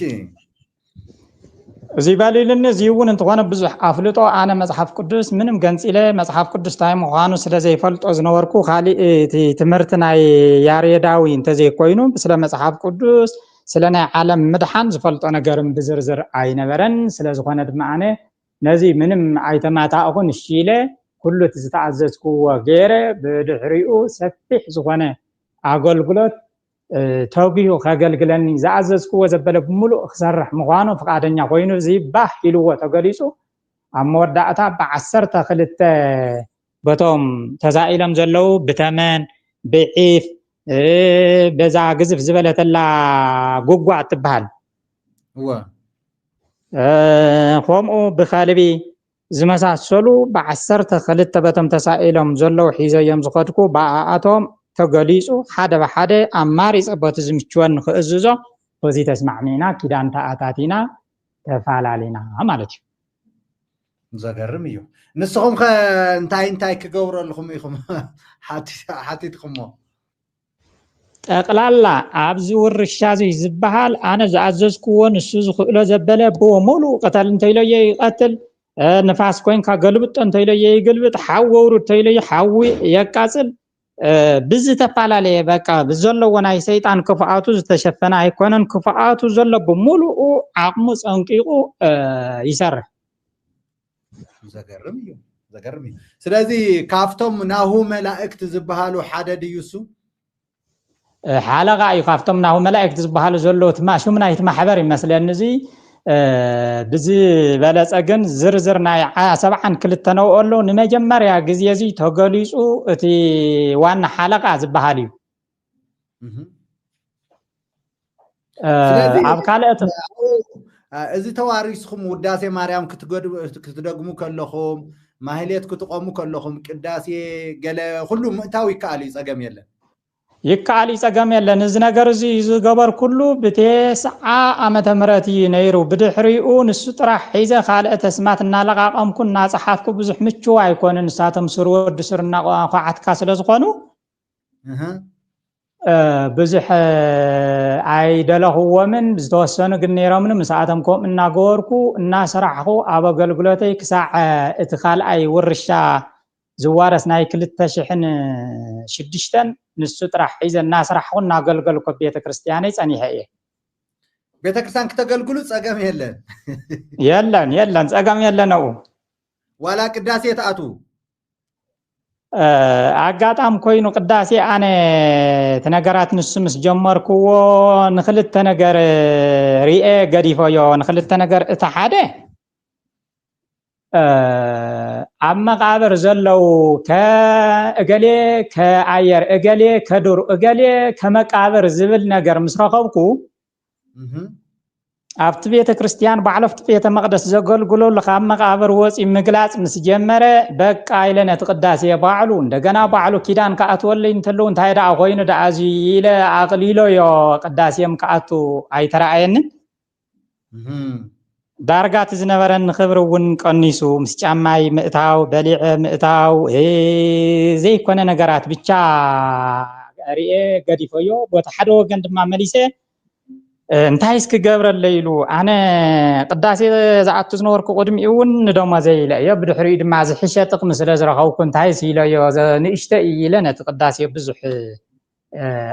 እዚ ባሊልን እዚ እውን እንትኾነ ብዙሕ ኣፍልጦ ኣነ መጽሓፍ ቅዱስ ምንም ገንፂለ መጽሓፍ ቅዱስ ታይ ምዃኑ ስለ ዘይፈልጦ ዝነበርኩ ካሊእ እቲ ትምህርቲ ናይ ያሬዳዊ እንተዘይኮይኑ ስለ መጽሓፍ ቅዱስ ስለ ናይ ዓለም ምድሓን ዝፈልጦ ነገርን ብዝርዝር ኣይነበረን ስለ ዝኾነ ድማ ኣነ ነዚ ምንም ኣይተማታእኹን እሺ ኢለ ኩሉ እቲ ዝተኣዘዝክዎ ገይረ ብድሕሪኡ ሰፊሕ ዝኾነ ኣገልግሎት ተውጊሁ ከገልግለኒ ዝኣዘዝክዎ ዘበለ ብሙሉእ ክሰርሕ ምዃኑ ፍቃደኛ ኮይኑ እዚ ባህ ኢልዎ ተገሊፁ ኣብ መወዳእታ ብ12 በቶም ተዛኢሎም ዘለው ብተመን ብዒፍ በዛ ግዝፍ ዝበለተላ ጉጓዕ ትበሃል ከምኡ ብኸልቢ ዝመሳሰሉ ብ12 በቶም ተሳኢሎም ዘለው ሒዘዮም ዝኸድኩ ብኣቶም ተገሊፁ ሓደ ብሓደ ኣማሪፀ ቦት ዝምችወን ክእዝዞ በዚ ተስማዕሚና ኪዳን ተኣታቲና ተፈላለና ማለት እዩ ዘገርም እዩ ንስኹም ከ እንታይ እንታይ ክገብሩ ኣለኹም ኢኹም ሓቲትኩሞ ጠቅላላ ኣብዚ ውርሻ እዚ ዝበሃል ኣነ ዝኣዘዝክዎ ንሱ ዝኽእሎ ዘበለ ብሙሉእ ቅተል እንተይለየ ይቐትል ንፋስ ኮይንካ ገልብጦ እንተይለየ ይገልብጥ ሓዊ ውሩድ እንተይለየ ሓዊ የቃፅል ብዝተፈላለየ በቃ ዘለዎ ናይ ሰይጣን ክፍኣቱ ዝተሸፈነ ኣይኮነን ክፍኣቱ ዘሎ ብሙሉኡ ዓቕሙ ፀንቂቑ ይሰርሕ ዘገርም እዩ ዘገርም እዩ ስለዚ ካብቶም ናሁ መላእክት ዝበሃሉ ሓደ ድዩሱ ሓለቃ እዩ ካብቶም ናሁ መላእክት ዝበሃሉ ዘለዉ ሽሙ ናይቲ ማሕበር ይመስለኒ እዚ ብዝበለፀ ግን ዝርዝር ናይ 72 ነውኦ ኣሎ ንመጀመርያ ግዜ እዚ ተገሊፁ እቲ ዋና ሓለቃ ዝበሃል እዩ ኣብ ካልኦት እዚ ተዋሪስኩም ውዳሴ ማርያም ክትደግሙ ከለኹም ማህሌት ክትቆሙ ከለኹም ቅዳሴ ገለ ኩሉ ምእታው ይከኣል እዩ ፀገም የለን ይካል ይጸገም የለን እዚ ነገር እዚ ዝገበር ኩሉ ብተስዓ ዓመተ ምህረት ነይሩ ብድሕሪኡ ንሱ ጥራሕ ሒዘ ካልእ ተስማት እናለቃቀምኩ እናፀሓፍኩ ብዙሕ ምቹው ኣይኮነን ንሳቶም ስር ወዲ ስር እናቋዓትካ ስለ ዝኾኑ ብዙሕ ኣይደለኽዎምን ዝተወሰኑ ግን ነይሮምን ምስኣቶም ከምኡ እናገበርኩ እናሰራሕኩ ኣብ ኣገልግሎተይ ክሳዕ እቲ ካልኣይ ውርሻ ዝዋረስ ናይ 2006 ንሱ ጥራሕ ሒዘ እናሰራሕኩ እናገልገልኩ ቤተክርስትያነይ ፀኒሐ እየ ቤተክርስትያን ክተገልግሉ ፀገም የለን የለን ፀገም የለን ነው ዋላ ቅዳሴ ተኣቱ ኣጋጣም ኮይኑ ቅዳሴ ኣነ ተነገራት ንሱ ምስ ጀመርኩዎ ንክልተ ነገር ሪኤ ገዲፎዮ ንክልተ ነገር እቲ ሓደ ኣብ መቃብር ዘለው ከእገሌ ከኣየር እገሌ ከዱር እገሌ ከመቃብር ዝብል ነገር ምስ ረኸብኩ ኣብቲ ቤተክርስትያን ባዕለፍቲ ቤተ መቅደስ ዘገልግሉ ካብ መቃብር ወፂ ምግላጽ ምስ ጀመረ በቃ ኢለ ነቲ ቅዳሴ ባዕሉ እንደገና ባዕሉ ኪዳን ከኣትወለይ እንተለው እንታይ ደኣ ኮይኑ ደኣ እዚ ኢለ ኣቕሊሎዮ ቅዳሴም ከኣቱ ኣይተረኣየንን ዳርጋት ዝነበረን ክብሪ እውን ቀኒሱ ምስ ጫማይ ምእታው በሊዕ ምእታው ዘይኮነ ነገራት ብቻ ሪኤ ገዲፎዮ ቦታ ሓደ ወገን ድማ መሊሰ እንታይ እስክገብረለይ ኢሉ ኣነ ቅዳሴ ዝኣቱ ዝነበርኩ ቅድሚኡ እውን ንደሞ ዘይለ እየ ብድሕሪኡ ድማ ዝሕሸ ጥቕሚ ስለ ዝረኸብኩ እንታይ ሲኢለዮ ንእሽተ ኢለ ነቲ ቅዳሴ ብዙሕ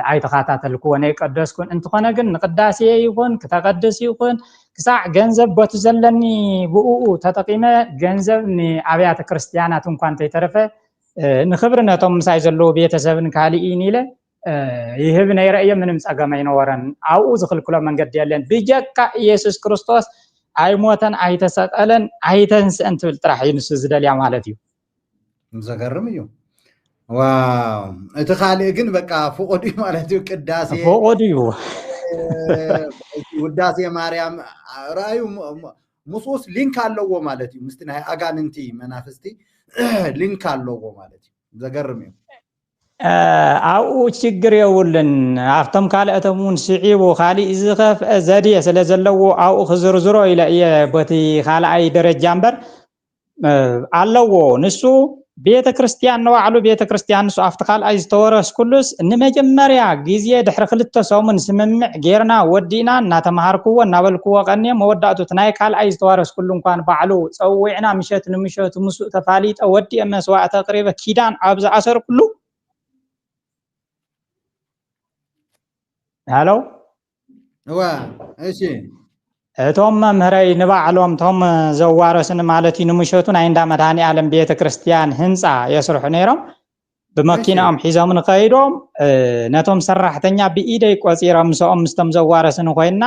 ኣይተኸታተልክዎን ኣይቀደስኩን እንትኾነ ግን ንቅዳሴ ይኹን ክተቀድስ ይኹን ክሳዕ ገንዘብ ቦቱ ዘለኒ ብኡኡ ተጠቂመ ገንዘብ ንኣብያተ ክርስቲያናት እንኳን እንተይተረፈ ንክብሪ ነቶም ምሳይ ዘለዉ ቤተሰብን ካልኢን ኢለ ይህብ ነይረ እየ ምንም ፀገም ኣይነበረን ኣብኡ ዝኽልክሎ መንገዲ የለን ብጀካ ኢየሱስ ክርስቶስ ኣይሞተን ኣይተሰቀለን ኣይተንስአን ትብል ጥራሕ እዩ ንሱ ዝደልያ ማለት እዩ ዘገርም እዩ ዋው እቲ ካልእ ግን በቃ ፍቁድ እዩ ማለት እዩ ቅዳሴ ፍቁድ እዩ ውዳሴ ማርያም ራእዩ ሙሱስ ሊንክ ኣለዎ ማለት እዩ ምስቲ ናይ ኣጋንንቲ መናፍስቲ ሊንክ ኣለዎ ማለት እዩ ዘገርም እዩ ኣብኡ ችግር የብሉን ኣብቶም ካልኦቶም እውን ስዒቡ ካሊእ ዝኸፍአ ዘድየ ስለ ዘለዎ ኣብኡ ክዝርዝሮ ኢለ እየ በቲ ካልኣይ ደረጃ እምበር ኣለዎ ንሱ ቤተ ክርስቲያን ንባዕሉ ቤተ ክርስቲያን ንሱ ኣብቲ ካልኣይ ዝተወረስ ኩሉስ ንመጀመርያ ግዜ ድሕሪ 2 ሰሙን ስምምዕ ጌርና ወዲና እናተማሃርክዎ እናበልክዎ ቀኒየ መወዳእቱ እቲ ናይ ካልኣይ ዝተወረስ ኩሉ እንኳን ባዕሉ ፀዊዕና ምሸት ንምሸቱ ምስኡ ተፋሊጠ ወዲአ መስዋዕተ ኣቅሪበ ኪዳን ኣብ ዝኣሰር ኩሉ ሃሎ እሺ እቶም መምህረይ ንባዕሎም ቶም ዘዋረስን ማለት እዩ ንምሸቱ ናይ እንዳ መድሃኒ ዓለም ቤተ ክርስቲያን ህንፃ የስርሑ ነይሮም ብመኪናኦም ሒዞም ንኸይዶም ነቶም ሰራሕተኛ ብኢደይ ቆፂሮም ምስኦም ምስቶም ዘዋረስን ኮይና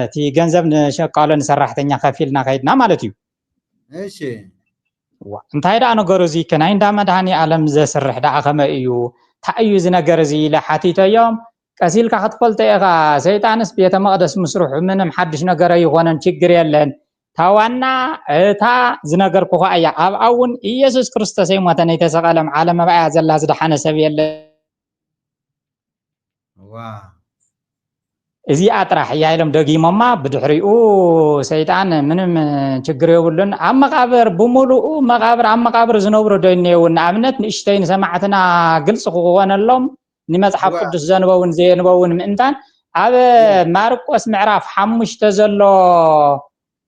እቲ ገንዘብ ንሸቃሎ ንሰራሕተኛ ከፊልና ከይድና ማለት እዩ እሺ እንታይ ደኣ ነገሩ እዚ ከናይ እንዳ መድሃኒ ዓለም ዘስርሕ ደኣ ከመይ እዩ እንታይ እዩ እዚ ነገር እዚ ኢለ ሓቲተዮም ቀሲልካ ክትፈልጦ ኢኻ ሰይጣንስ ቤተ መቅደስ ምስርሑ ምንም ሓድሽ ነገር ኣይኮነን ችግር የለን ታዋና እታ ዝነገርኩ ከዓ እያ ኣብኣ እውን ኢየሱስ ክርስቶስ ኣይሞተን ኣይተሰቐለም ዓለም ኣብኣ ዘላ ዝደሓነ ሰብ የለን እዚኣ ጥራሕ እያ ኢሎም ደጊሞማ ብድሕሪኡ ሰይጣን ምንም ችግር የብሉን ኣብ መቃብር ብምሉኡ መቃብር ኣብ መቃብር ዝነብሩ ዶ እኒአው ንኣብነት ንእሽተይ ንሰማዕትና ግልፂ ክኾነሎም ንመጽሓፍ ቅዱስ ዘንበውን ዘየንበውን ምእንታን ኣብ ማርቆስ ምዕራፍ 5 ዘሎ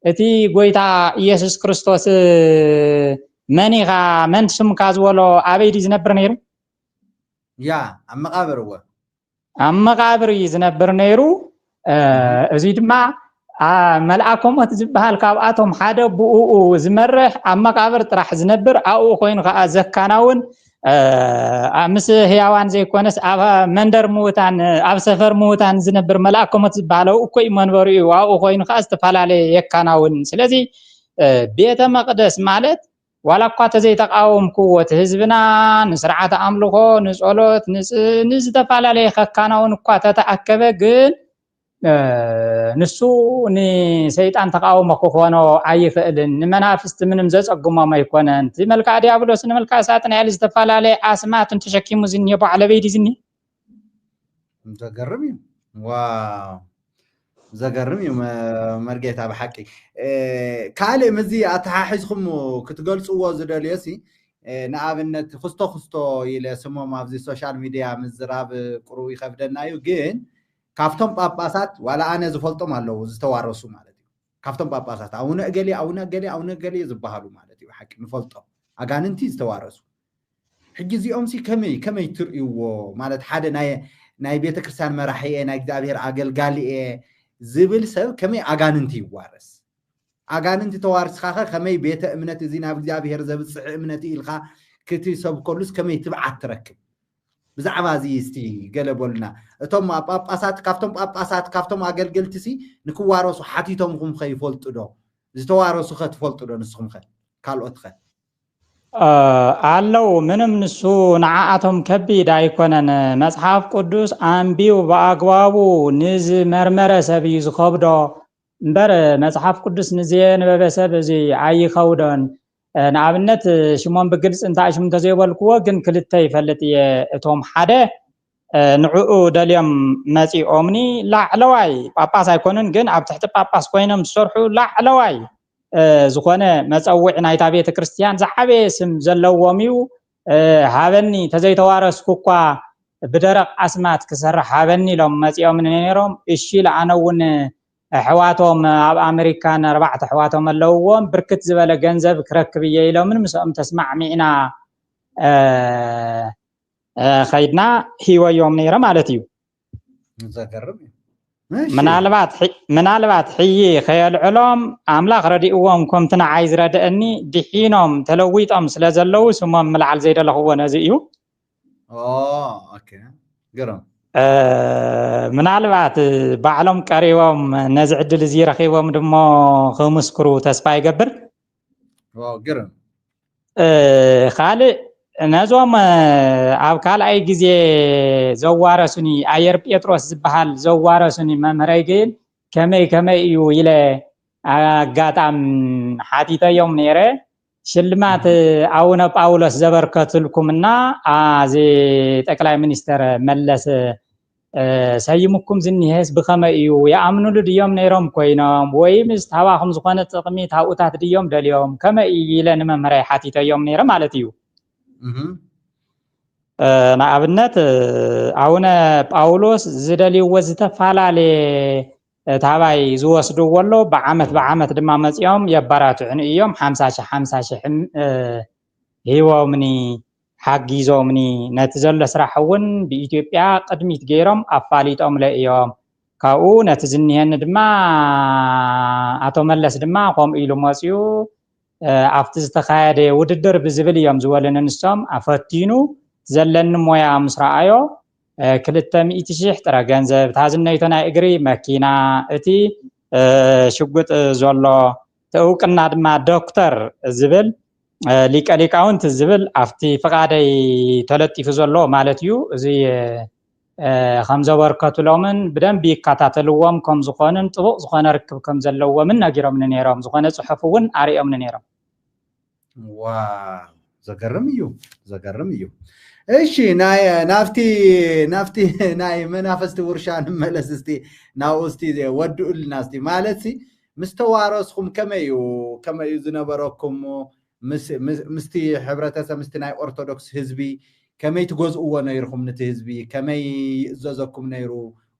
እቲ ጎይታ ኢየሱስ ክርስቶስ መኒኻ መን ስምካ ዝበሎ ኣበይ ዲ ዝነብር ነይሩ ያ ኣብ መቃብር እወ ኣብ መቃብር ዝነብር ነይሩ እዚ ድማ መልአከ ሞት ዝበሃል ካብኣቶም ሓደ ብኡኡ ዝመርሕ ኣብ መቃብር ጥራሕ ዝነብር ኣብኡ ኮይኑ ከዓ ዘካናውን ምስ ህያዋን ዘይኮነስ ኣብ መንደር ምውታን ኣብ ሰፈር ምውታን ዝነብር መልአከ ሞት ዝበሃል እኮ እዩ መንበሩ እዩ ኣብኡ ኮይኑ ከዓ ዝተፈላለየ የካናውን ስለዚ ቤተ መቅደስ ማለት ዋላ እኳ ተዘይተቃወምክዎ እቲ ህዝብና ንስርዓተ ኣምልኾ ንፀሎት ንዝተፈላለየ ከካናውን እኳ ተተኣከበ ግን ንሱ ንሰይጣን ተቃውሞ ክኾኖ ኣይኽእልን ንመናፍስቲ ምንም ዘፀግሞም ኣይኮነን እቲ መልክዕ ዲያብሎስ ንመልክዕ ሳጥናኤል ዝተፈላለየ ኣስማትን ተሸኪሙ ዝኒሄ ባዕለበይ ዲ ዝኒሄ زقرمي واو زقرمي مرقيتها بحقي كالي مزي أتحاحزكم كتقلصوا زداليسي نعابنت خستو إلى سمو ما في السوشيال ميديا مزراب قروي خفدنا يوجين كافتم باباسات ولا أنا زفلتم الله زتوارثوا مالتي كافتم باباسات أو نقلي زبهالو مالتي بحق نفلتم أجاننتي زتوارثوا حجزي أمسي كمي تريو مالت حدا ناي بيت كريستيان مرحيه ناي እግዚአብሔር አገልጋሊ ዝብል ሰብ ከመይ አጋንንቲ ይዋረስ አጋንንቲ ተዋርስ ካኸ ከመይ ቤተ እምነት እዚ ናብ እግዚአብሔር ዘብጽሕ እምነት ኢልካ ክትሰብ ኮሉስ ከመይ ትብዓት ትረክብ ብዛዕባ እዚ እስቲ ገለቦልና እቶም ጳጳሳት ካፍቶም አገልገልቲሲ ንክዋረሱ ሓቲቶምኩም ከይፈልጡ ዶ ዝተዋረሱ ከትፈልጡ ዶ ንስኩም ከ ካልኦት ከ አለው ምንም ንሱ ንዓአቶም ከቢድ አይኮነን መጽሐፍ ቅዱስ አንቢው በአግባቡ ንዝ መርመረ ሰብ ይዝኸብዶ እምበር መጽሐፍ ቅዱስ ንዘነበበ ሰብ እዚ አይኸውዶን ንኣብነት ሽሞን ብግልጽ እንታይ ሽም ተዘይበልክዎ ግን ክልተ ይፈልጥ እቶም ሓደ ንዕኡ ደልዮም መጺኦምኒ ላዕለዋይ ጳጳስ አይኮነን ግን ኣብ ትሕቲ ጳጳስ ኮይኖም ዝሰርሑ ላዕለዋይ ዝኾነ መጸውዕ ናይታ ቤተ ክርስቲያን ዝዓበ ስም ዘለዎም እዩ ሃበኒ ተዘይተዋረስኩ እኳ ብደረቕ ኣስማት ክሰርሕ ሃበኒ ኢሎም መጺኦም ነይሮም እሺ ለኣነውን ሕዋቶም ኣብ ኣሜሪካን 4 ሕዋቶም ኣለውዎም ብርክት ዝበለ ገንዘብ ክረክብ እየ ኢሎምን ምስኦም ተስማዕሚዕና ኸይድና ሂወዮም ነይረ ማለት እዩ ዘገርም ምናልባት ሕይ ኸየልዕሎም ኣምላኽ ረዲእዎም ከምትና ዓይዝ ረድአኒ ድሒኖም ተለዊጦም ስለ ዘለው ስሞም ምልዓል ዘይደለኽዎ ነዚ እዩ ኦኬ ገረም ምናልባት ባዕሎም ቀሪቦም ነዚ ዕድል እዚ ረኺቦም ድሞ ክምስክሩ ተስፋ ይገብር ገረም ካልእ ነዞም ኣብ ካልኣይ ግዜ ዘዋረሱኒ ኣየር ጴጥሮስ ዝበሃል ዘዋረሱኒ መምህረይ ግን ከመይ እዩ ኢለ ኣጋጣም ሓቲተዮም ነይረ ሽልማት ኣቡነ ጳውሎስ ዘበርከትልኩምና ኣዚ ጠቅላይ ሚኒስተር መለስ ሰይሙኩም ዝኒሄስ ብኸመይ እዩ ይኣምኑሉ ድዮም ነይሮም ኮይኖም ወይ ምስ ታባኹም ዝኾነ ጥቕሚ ታብኡታት ድዮም ደልዮም ከመይ ኢለ ንመምህረይ ሓቲተዮም ነይረ ማለት እዩ ንኣብነት ኣቡነ ጳውሎስ ዝደልይዎ ዝተፈላለየ ታባይ ዝወስድዎ ኣሎ ብዓመት ድማ መጺኦም የባራትዑን እዮም 50,000 ሂቦምኒ ሓጊዞምኒ ነቲ ዘሎ ስራሕ እውን ብኢትዮጵያ ቅድሚት ገይሮም ኣፋሊጦም ለእዮም ካብኡ ነቲ ዝኒሄኒ ድማ ኣቶ መለስ ድማ ከምኡ ኢሉ መጺኡ ኣብቲ ዝተኻየደ ውድድር ብዝብል እዮም ዝበሉን ንሶም ኣፈቲኑ ዘለኒ ሞያ ምስ ረኣዮ 200,000 ጥረ ገንዘብ ታዝነይቶ ናይ እግሪ መኪና እቲ ሽጉጥ ዘሎ ተውቅና ድማ ዶክተር ዝብል ሊቀ ሊቃውንት ዝብል ኣብቲ ፍቃደይ ተለጢፉ ዘሎ ማለት እዩ እዚ ከም ዘበርከትሎምን ብደንቢ ይከታተልዎም ከም ዝኾነን ጥቡቅ ዝኾነ ርክብ ከም ዘለዎምን ነጊሮምን ነይሮም ዝኾነ ጽሑፍ እውን ኣርዮም ነይሮም ዋው ዘገርም እዩ እሺ ናፍቲ ናይ መናፈስቲ ውርሻን መለስስቲ ናውስቲ ወድኡልና እስቲ ማለት ምስተዋረስኩም ከመይ ዝነበረኩም ምስቲ ሕብረተሰብ ምስቲ ናይ ኦርቶዶክስ ህዝቢ ከመይ ትገዝእዎ ነይርኩም ነቲ ህዝቢ ከመይ ይእዘዘኩም ነይሩ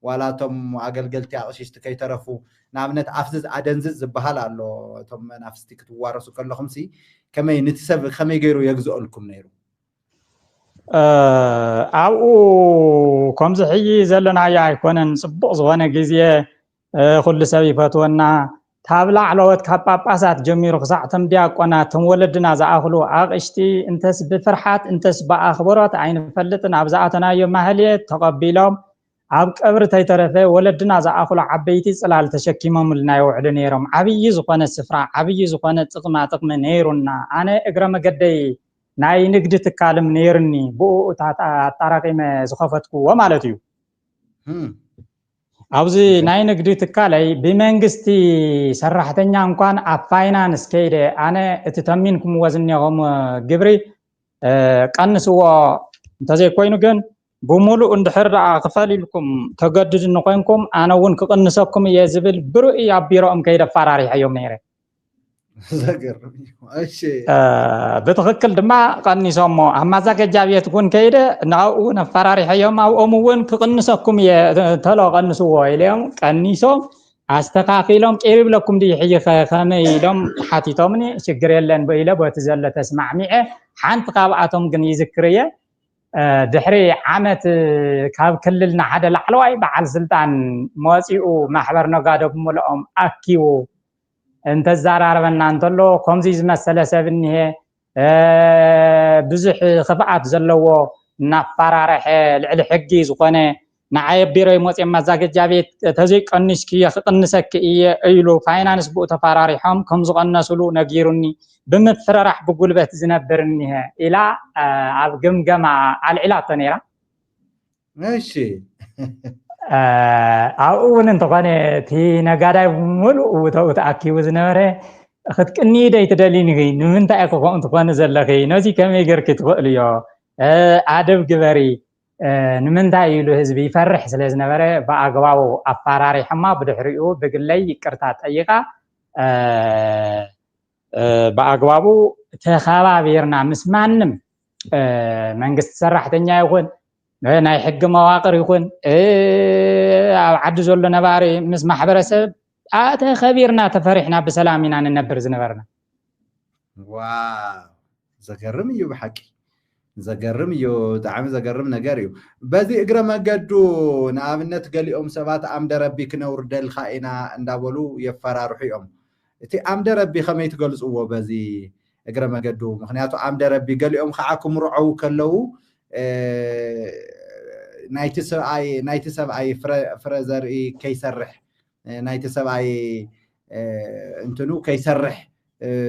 ዋላቶም ኣገልገልቲ ኣቕሽሽቲ ከይተረፉ ንኣብነት ኣፍዝዝ ኣደንዝዝ ዝበሃል ኣሎ እቶም መናፍስቲ ክትዋረሱ ከለኹምሲ ከመይ ነቲ ሰብ ከመይ ገይሩ የግዝአልኩም ነይሩ ኣብኡ ከምዚ ሕጂ ዘለናዮ ኣይኮነን ጽቡቕ ዝኾነ ግዜ ኩሉ ሰብ ይፈትወና ካብ ላዕለዎት ካብ ጳጳሳት ጀሚሩ ክሳዕቶም ዲያቆናት ወለድና ዝኣኽሉ ኣቕሽቲ እንተስ ብፍርሓት እንተስ ብኣኽብሮት ኣይንፈልጥን ኣብ ዝኣተናዮ ማህልየት ተቐቢሎም ኣብ ቀብሪ ተይተረፈ ወለድና ዝኣኽሉ ዓበይቲ ጽላል ተሸኪሞምልና ይውዕሉ ነይሮም ዓብይ ዝኾነ ስፍራ ዓብይ ዝኾነ ጥቕሚ ነይሩና ኣነ እግረ መገደይ ናይ ንግዲ ትካልም ነይርኒ ብኡ ኣጣራቂመ ዝኸፈትኩዎ ማለት እዩ ኣብዚ ናይ ንግዲ ትካለይ ብመንግስቲ ሰራሕተኛ እንኳን ኣብ ፋይናንስ ከይደ ኣነ እቲ ተሚንኩምዎ ዝኒኹም ግብሪ ቀንስዎ እንተዘይኮይኑ ግን بملو اندحر خفالي لكم تجدد نقينكم أنا ون كقنسكم يزبل برؤي عبيرهم كيدا فراري حيوم نيري زقرم أشي بتغكل دما قنسهم أما زاك جابيت كون كيدا ناو نفراري حيوم أو أمون كقنسكم تلا قنسوا إليهم قنسهم أستقاقيلهم قريب لكم دي حي خامي لهم حاتيتومني شجر يلن بإله بتزل تسمع معه حنت قابعتهم جن يذكريه دحري عامت كاب كللنا حدا لحلواي بعد سلطان مواسيو محبرنا قادو بملؤهم أكيو انت الزراربنا انتلو كمزيز مسألة سبنيه بزح خفعات زلو نفرارح الحقي زقنه نعيب بيري موسي مزاج جابيت تزيق انشكي خطنسك ايلو فاينانس بو تفرارحهم كم زقنسلو نغيرني بمفررح بقلبت زنبرنيه الى اب جمجمه على العلاقه نيرا ماشي اون انت قاني تي نغادا مولو وتاكيو زنبره خدكني دايت داليني نمنتا اكو انت قاني زلخي نوزي كمي غيرك تقوليو ادب جبري نمنتا يلو حزبي يفرح سلاز نبره باغواو افراري حما بدحريو بغلي يقرتا طيقا باغواو تخابيرنا مسمانم منግስት ሰራሕተኛ ይኹን ናይ ሕግ መዋቅር ይኹን ኣብ ዓዲ ዘሎ ነባሪ ምስ ማሕበረሰብ ኣተ خبيرنا ተፈሪሕና በሰላም ኢና ነበር ዝነበርና ዋው ዘገርም እዩ በሐቂ زجرم يو دعم زجرم نجاريو بذي إجرام جدو نعملت قاليهم سبات عمد ربي كنور دل خائنا ندابلو يفرار حيهم تي عمد ربي خميت جلس هو بذي إجرام جدو مخنياتو عمد ربي قاليهم خاكم رعو كلو نايتسب أي فرزر كيسرح نايتسب أي انتنو كيسرح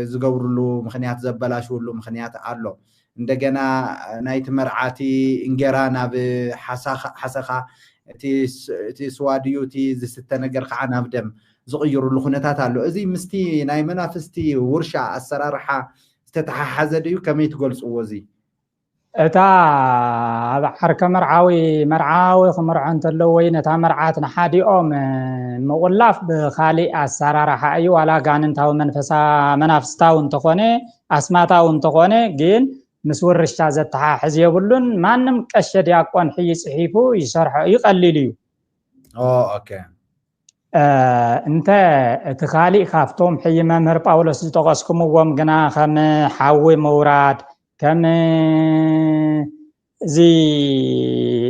زجور له مخنيات زبلاش له مخنيات عرلو እንደገና ናይት መርዓቲ እንገራና በሐሰኻ እቲ ስዋድዩ እቲ ዝስተ ነገር ከዓ ናብ ደም ዝቕይሩሉ ኩነታት ኣሎ እዚ ምስቲ ናይ መናፍስቲ ውርሻ ኣሰራርሓ ዝተተሓሓዘ ድዩ ከመይ ትገልጽዎ እዚ እታ ኣብ ሓርከ መርዓዊ ክምርዖ እንተለዉ ወይ ነታ መርዓት ንሓዲኦም ምቁላፍ ብኻሊእ ኣሰራርሓ እዩ ዋላ ጋንንታዊ መናፍስታዊ እንተኾነ ኣስማታዊ እንተኾነ ግን مسور الشازة تحاحز يقولون ما نم كشد يكون حي صحيفه يشرح يقلل يو اوكي انت تخالي خافتهم حي ممر باولوس تقاسكم وم جنا خم حاوي موراد كم زي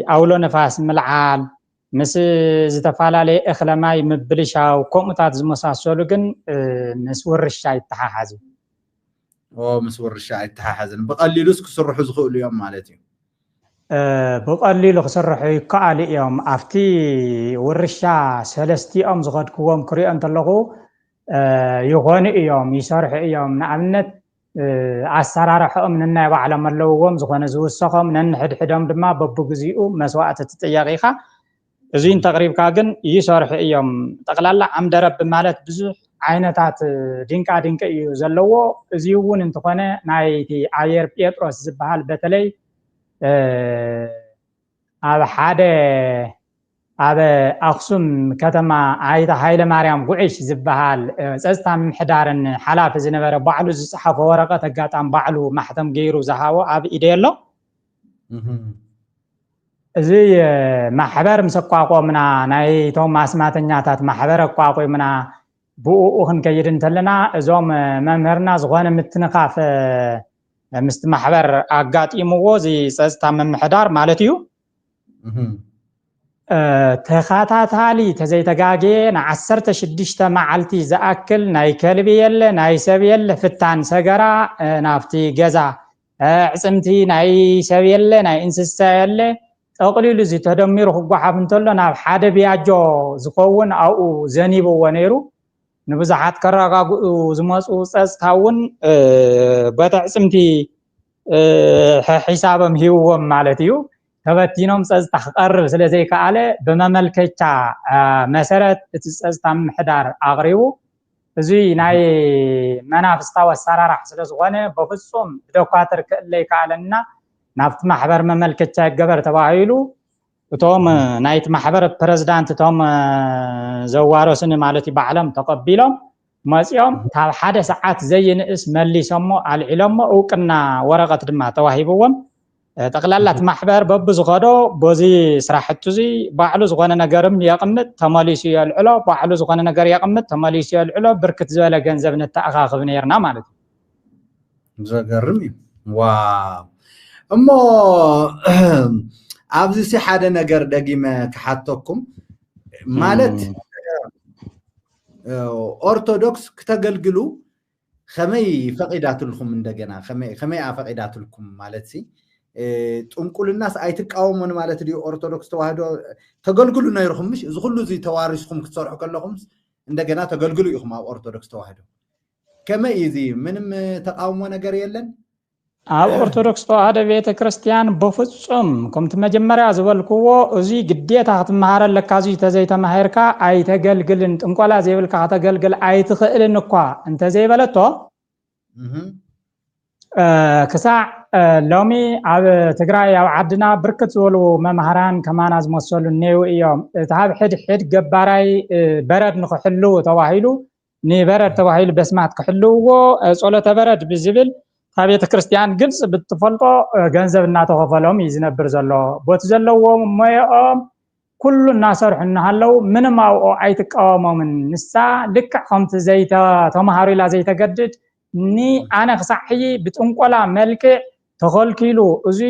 اولو نفاس ملعال مس زتفالالي اخلماي مبلشاو كومتات زمساسولو جن مسور الشاي تحاحز مسور الشاي تحاحزن بقليلوس كسرحو زخولو يوم مالتي بقليلو كسرحو يقال يوم افتي ورشا سلستي ام زغدكوم كريان تلغو يغون يوم يشرح يوم نعمنت اسرارحهم ننا بعلم اللوهم زغون زوسخهم ننحد حدهم دما ببغزيو مسواعت تطياقيخا ازين تقريب كاغن يشرح يوم تقلالا عمد رب مالت بزح عينتات دينكا يو زلو ازيون انتخونه نايتي اير بيتروس زبحال بتلي على حدا على اقسم كتما عيدا هايله مريم قعيش زبحال صستام حدارن حلاف زنبره بعلو صحف ورقه تقاطم بعلو محتم غيرو زهاو اب ايديلو زي محبر مسقاقومنا ناي توماس ماتنياتات محبر قاقومنا بو خن كيدن تلنا ازوم ممرنا زغونه متنقاف مست محبر اقاطيمو زي صستا ممحدار مالتيو تخاتاتالي تزيتغاغي نعسرت شدشت معلتي زاكل ناي كلبي يله ناي سب يله فتان سغرا نافتي غزا عصمتي ناي سب يله ناي انسسا يله تقليل زي تدمير خغحاب انتلو ناب حدا بياجو زخون او زنيبو ونيرو نبزحات كراغاغو زمصو صصتاون بتعصمتي حسابم هيوم مالتيو تبتينوم صصتا قرب سلازي كاله بمملكتا مسرت تصصتا محدار اغريو زي ناي منافستا وسرارح سلازغونه بفصوم دوكاتر كلي كالنا نافت محبر مملكة جبر تباعيلو توم نايت محبر بريزيدنت توم زوارسن مالتي بعلم تقبلهم ماسيوم تاع حدا ساعات زي نقص ملي سمو على العلم وقنا ورقه دما توهيبوم تقلالات محبر ببز غدو بوزي سراحتو زي باعلو زغونه نغرم يقمت تماليسي العلو باعلو زغونه نغر يقمت تماليسي العلو بركت زوله غنزب نتاخاخب نيرنا مالتي زغرمي واو امو ابزي سي حدا نغر دغيمه كحاتكم مالت ኦርቶዶክስ ከተገልግሉ ከመይ ፈቂዳትልኩም እንደገና ከመይ አፈቂዳትልኩም ማለት ሲ ጥንቁልናስ አይትቃወሙን ማለት ዲ ኦርቶዶክስ ተዋህዶ ተገልግሉ ነይርኩምሽ እዚ ሁሉ እዚ ተዋሪስኩም ክትሰርሑ ከለኩም እንደገና ተገልግሉ ይኹም ኦርቶዶክስ ተዋህዶ ከመይ እዚ ምንም ተቃውሞ ነገር የለን ኣብ ኦርቶዶክስ ተዋህዶ ቤተ ክርስቲያን በፍጹም ከምት መጀመሪያ ዝበልኩዎ እዚ ግዴታ ክትመሃረለካ እዚ ተዘይተማሂርካ ኣይተገልግልን ጥንቆላ ዘይብልካ ከተገልግል ኣይትኽእልን እኳ እንተ ዘይበለቶ ክሳዕ ሎሚ ኣብ ትግራይ ኣብ ዓድና ብርክት ዝበሉ መምሃራን ከማና ዝመሰሉ እኔው እዮም እቲ ኣብ ሕድሕድ ገባራይ በረድ ንክሕልው ተባሂሉ ንበረድ ተባሂሉ በስማት ክሕልውዎ ጸሎተ በረድ ብዝብል ታቤተ ክርስቲያን ግልጽ ብትፈልጦ ገንዘብ እናተኸፈሎም ይዝነብር ዘሎ ቦት ዘለዎ ሞያኦም ኩሉ እናሰርሑ እናሃለው ምንም ኣውኦ ኣይትቃወሞምን ንሳ ልክዕ ከምቲ ዘይተማሃሩ ኢላ ዘይተገድድ ኒ ኣነ ክሳሕይ ብጥንቆላ መልክዕ ተኸልኪሉ እዚ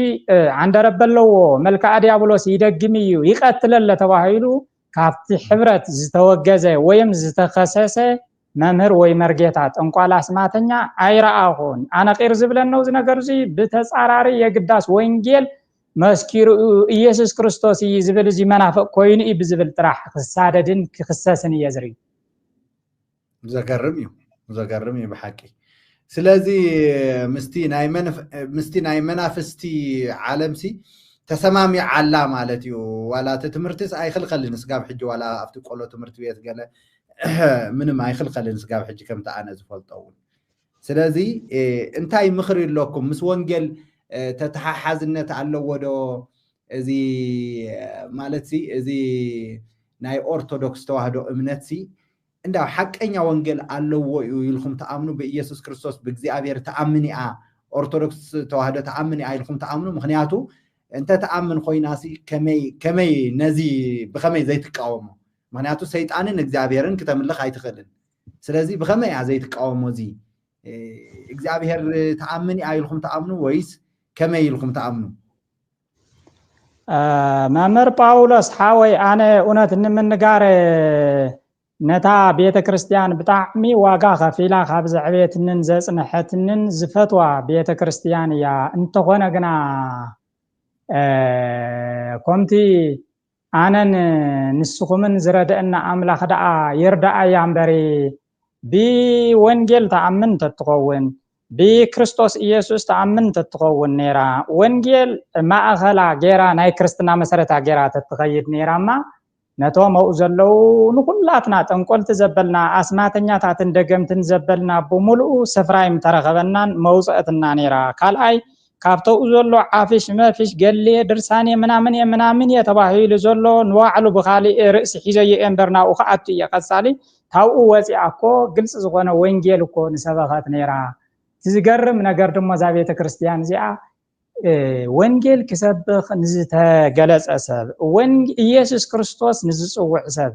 ዓንደረበለዎ መልክዓ ዲያብሎስ ይደግም እዩ ይቀትለለ ተባሂሉ ካብቲ ሕብረት ዝተወገዘ ወይም ዝተኸሰሰ መምህር ወይ መርጌታ ጥንቆላ ስማተኛ አይራአሁን አነ ቂር ዝብለነው ዝነገር እዚ በተጻራሪ የግዳስ ወንጌል መስኪሩ ኢየሱስ ክርስቶስ ይዝብል እዚ መናፍቅ ኮይኑ ይብዝብል ጥራህ ክሳደድን ክክሰስን ይዝሪ ዘገርም ይብሐቂ ስለዚህ ምስቲ ናይ መናፍስቲ ዓለምሲ ተሰማሚ ዓላ ማለት እዩ ዋላ ትምህርትስ ኣይኽልኸልን ስጋብ ሕጂ ዋላ ኣብቲ ቆሎ ትምህርት ቤት ገለ ምንም ኣይኽልኸልን ስጋብ ሕጂ ከምታ ኣነ ዝፈልጠው ስለዚህ እንታይ ምኽሪ ኣለኩም ምስ ወንጌል ተተሓሓዝነት ኣለዎ ዶ እዚ ማለት ሲ እዚ ናይ ኦርቶዶክስ ተዋህዶ እምነት ሲ እንዳው ሐቀኛ ወንጌል ኣለዎ ይልኩም ተኣምኑ በኢየሱስ ክርስቶስ በእግዚአብሔር ተኣምኒኣ ኦርቶዶክስ ተዋህዶ ተኣምኒኣ ይልኩም ተኣምኑ ምክንያቱ እንተ ተኣምን ኮይናሲ ከመይ ነዚ ብከመይ ዘይትቃወሙ ምክንያቱ ሰይጣንን እግዚአብሔርን ከተምልኽ ኣይትኽእልን ስለዚህ ብከመይ ዘይትቃወሙ እዚ እግዚአብሔር ተኣምኒኣ ይልኩም ተኣምኑ ወይስ ከመይ ይልኩም ተኣምኑ መምህር ጳውሎስ ሓወይ ኣነ እውነት ንምንጋር ነታ ቤተ ክርስቲያን ብጣዕሚ ዋጋ ከፊላ ካብ ዝዕቤትንን ዘጽንሐትንን ዝፈትዋ ቤተ ክርስቲያን እያ እንተኾነ ግና ከምቲ ኣነን ንስኹምን ዝረድአና ኣምላኽ ደኣ ይርዳኣ እያ እምበሪ ብወንጌል ተኣምን ተትኸውን بكريستوس ኢየሱስ ተኣምን ተትኸውን ነራ ወንጌል ማእኸላ ጌራ ናይ ክርስትና መሰረታ ጌራ ተትኸይድ ነራማ ነቶም ኣው ዘለው ንኩላትና ጠንቆልቲ ዘበልና ኣስማተኛታትን ደገምትን ዘበልና ብሙሉኡ ስፍራይም ተረኸበናን መውጽአትና ነራ ካልኣይ ካብተው ዘሎ ዓፊሽ መፊሽ ገሌ ድርሳኔ ምናምን የተባሂሉ ዘሎ ንዋዕሉ በኻሊ ርእስ ሒዘየ እምበርናኡ ከኣቱ ይቀጻሊ ታው ወፂኣኮ ግልጽ ዝኾነ ወንጌል እኮ ንሰበኻት ነራ ዝገርም ነገር ደሞ ዛ ቤተ ክርስቲያን እዚኣ ወንጌል ክሰብኽ ንዝተገለጸ ሰብ ኢየሱስ ክርስቶስ ንዝጽውዕ ሰብ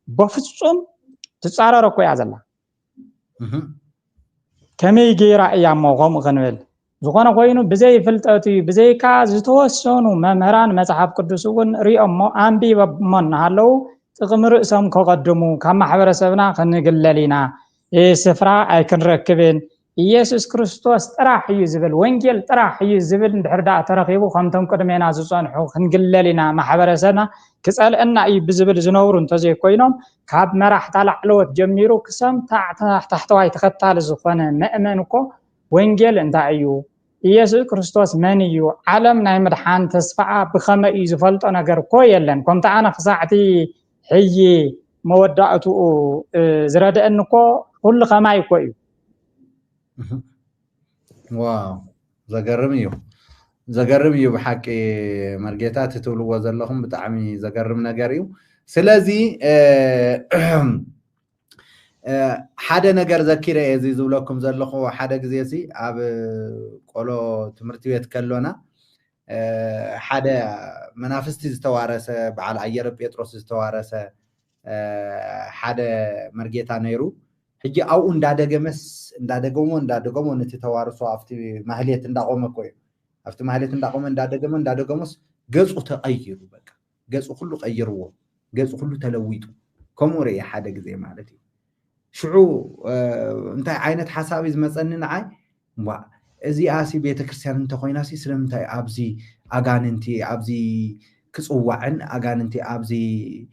በፍጹም ትጻረረ እኮ ያዘላ ከመይ ጌራ እያሞ ከምኡ ክንብል ዝኾነ ኮይኑ ብዘይ ፍልጠቱ ብዘይካ ዝተወሰኑ መምህራን መጽሓፍ ቅዱስ እውን ሪኦሞ ኣንቢቦሞ እናሃለው ጥቕሚ ርእሶም ከቀድሙ ካብ ማሕበረሰብና ክንግለሊና ስፍራ ኣይክንረክብን ኢየሱስ ክርስቶስ ጥራሕ እዩ ዝብል ወንጌል ጥራሕ እዩ ዝብል እንድሕር ዳኣ ተረኺቡ ከምቶም ቅድሜና ዝጸንሑ ክንግለሊና ማሕበረሰብና ክጸልአና እዩ ብዝብል ዝነብሩ እንተዘይ ኮይኖም ካብ መራሕታ ላዕለወት ጀሚሩ ክሰም ታሕተዋይ ተኸታሊ ዝኾነ ምእመን እኮ ወንጌል እንታይ እዩ ኢየሱስ ክርስቶስ መን እዩ ዓለም ናይ ምድሓን ተስፋዓ ብኸመይ እዩ ዝፈልጦ ነገር እኮ የለን ከምቲ ኣነ ክሳዕቲ ሕጂ መወዳእትኡ ዝረድአኒ እኮ ኩሉ ከማይ እኮ እዩ ዋው ዘገርም እዩ زقرب يو بحكي مرجيتات تقولوا وزلهم بتعمي زقرب نجاريو سلازي حدا نجار ذكيرة يزيد لكم زلخو حدا جزيسي أب قالوا تمرتيت كلونا حدا منافستي استوارسه بعد عير بيتروس استوارسه حدا مرجيتا نيرو حجي أو اندادقمو نتتوارسو أفتي مهلية انداقوم كوي أفتي مهلية اندادقموس جزء تغيروا بقى جزء كله غيروه جزء كله تلويتو كموري حدا جزي مالتي شعو انت عينت حسابي زمصنن عاي ازي اسي بيت كريستيان انت خويناسي سلمتاي ابزي اغاننتي ابزي كصوعن اغاننتي ابزي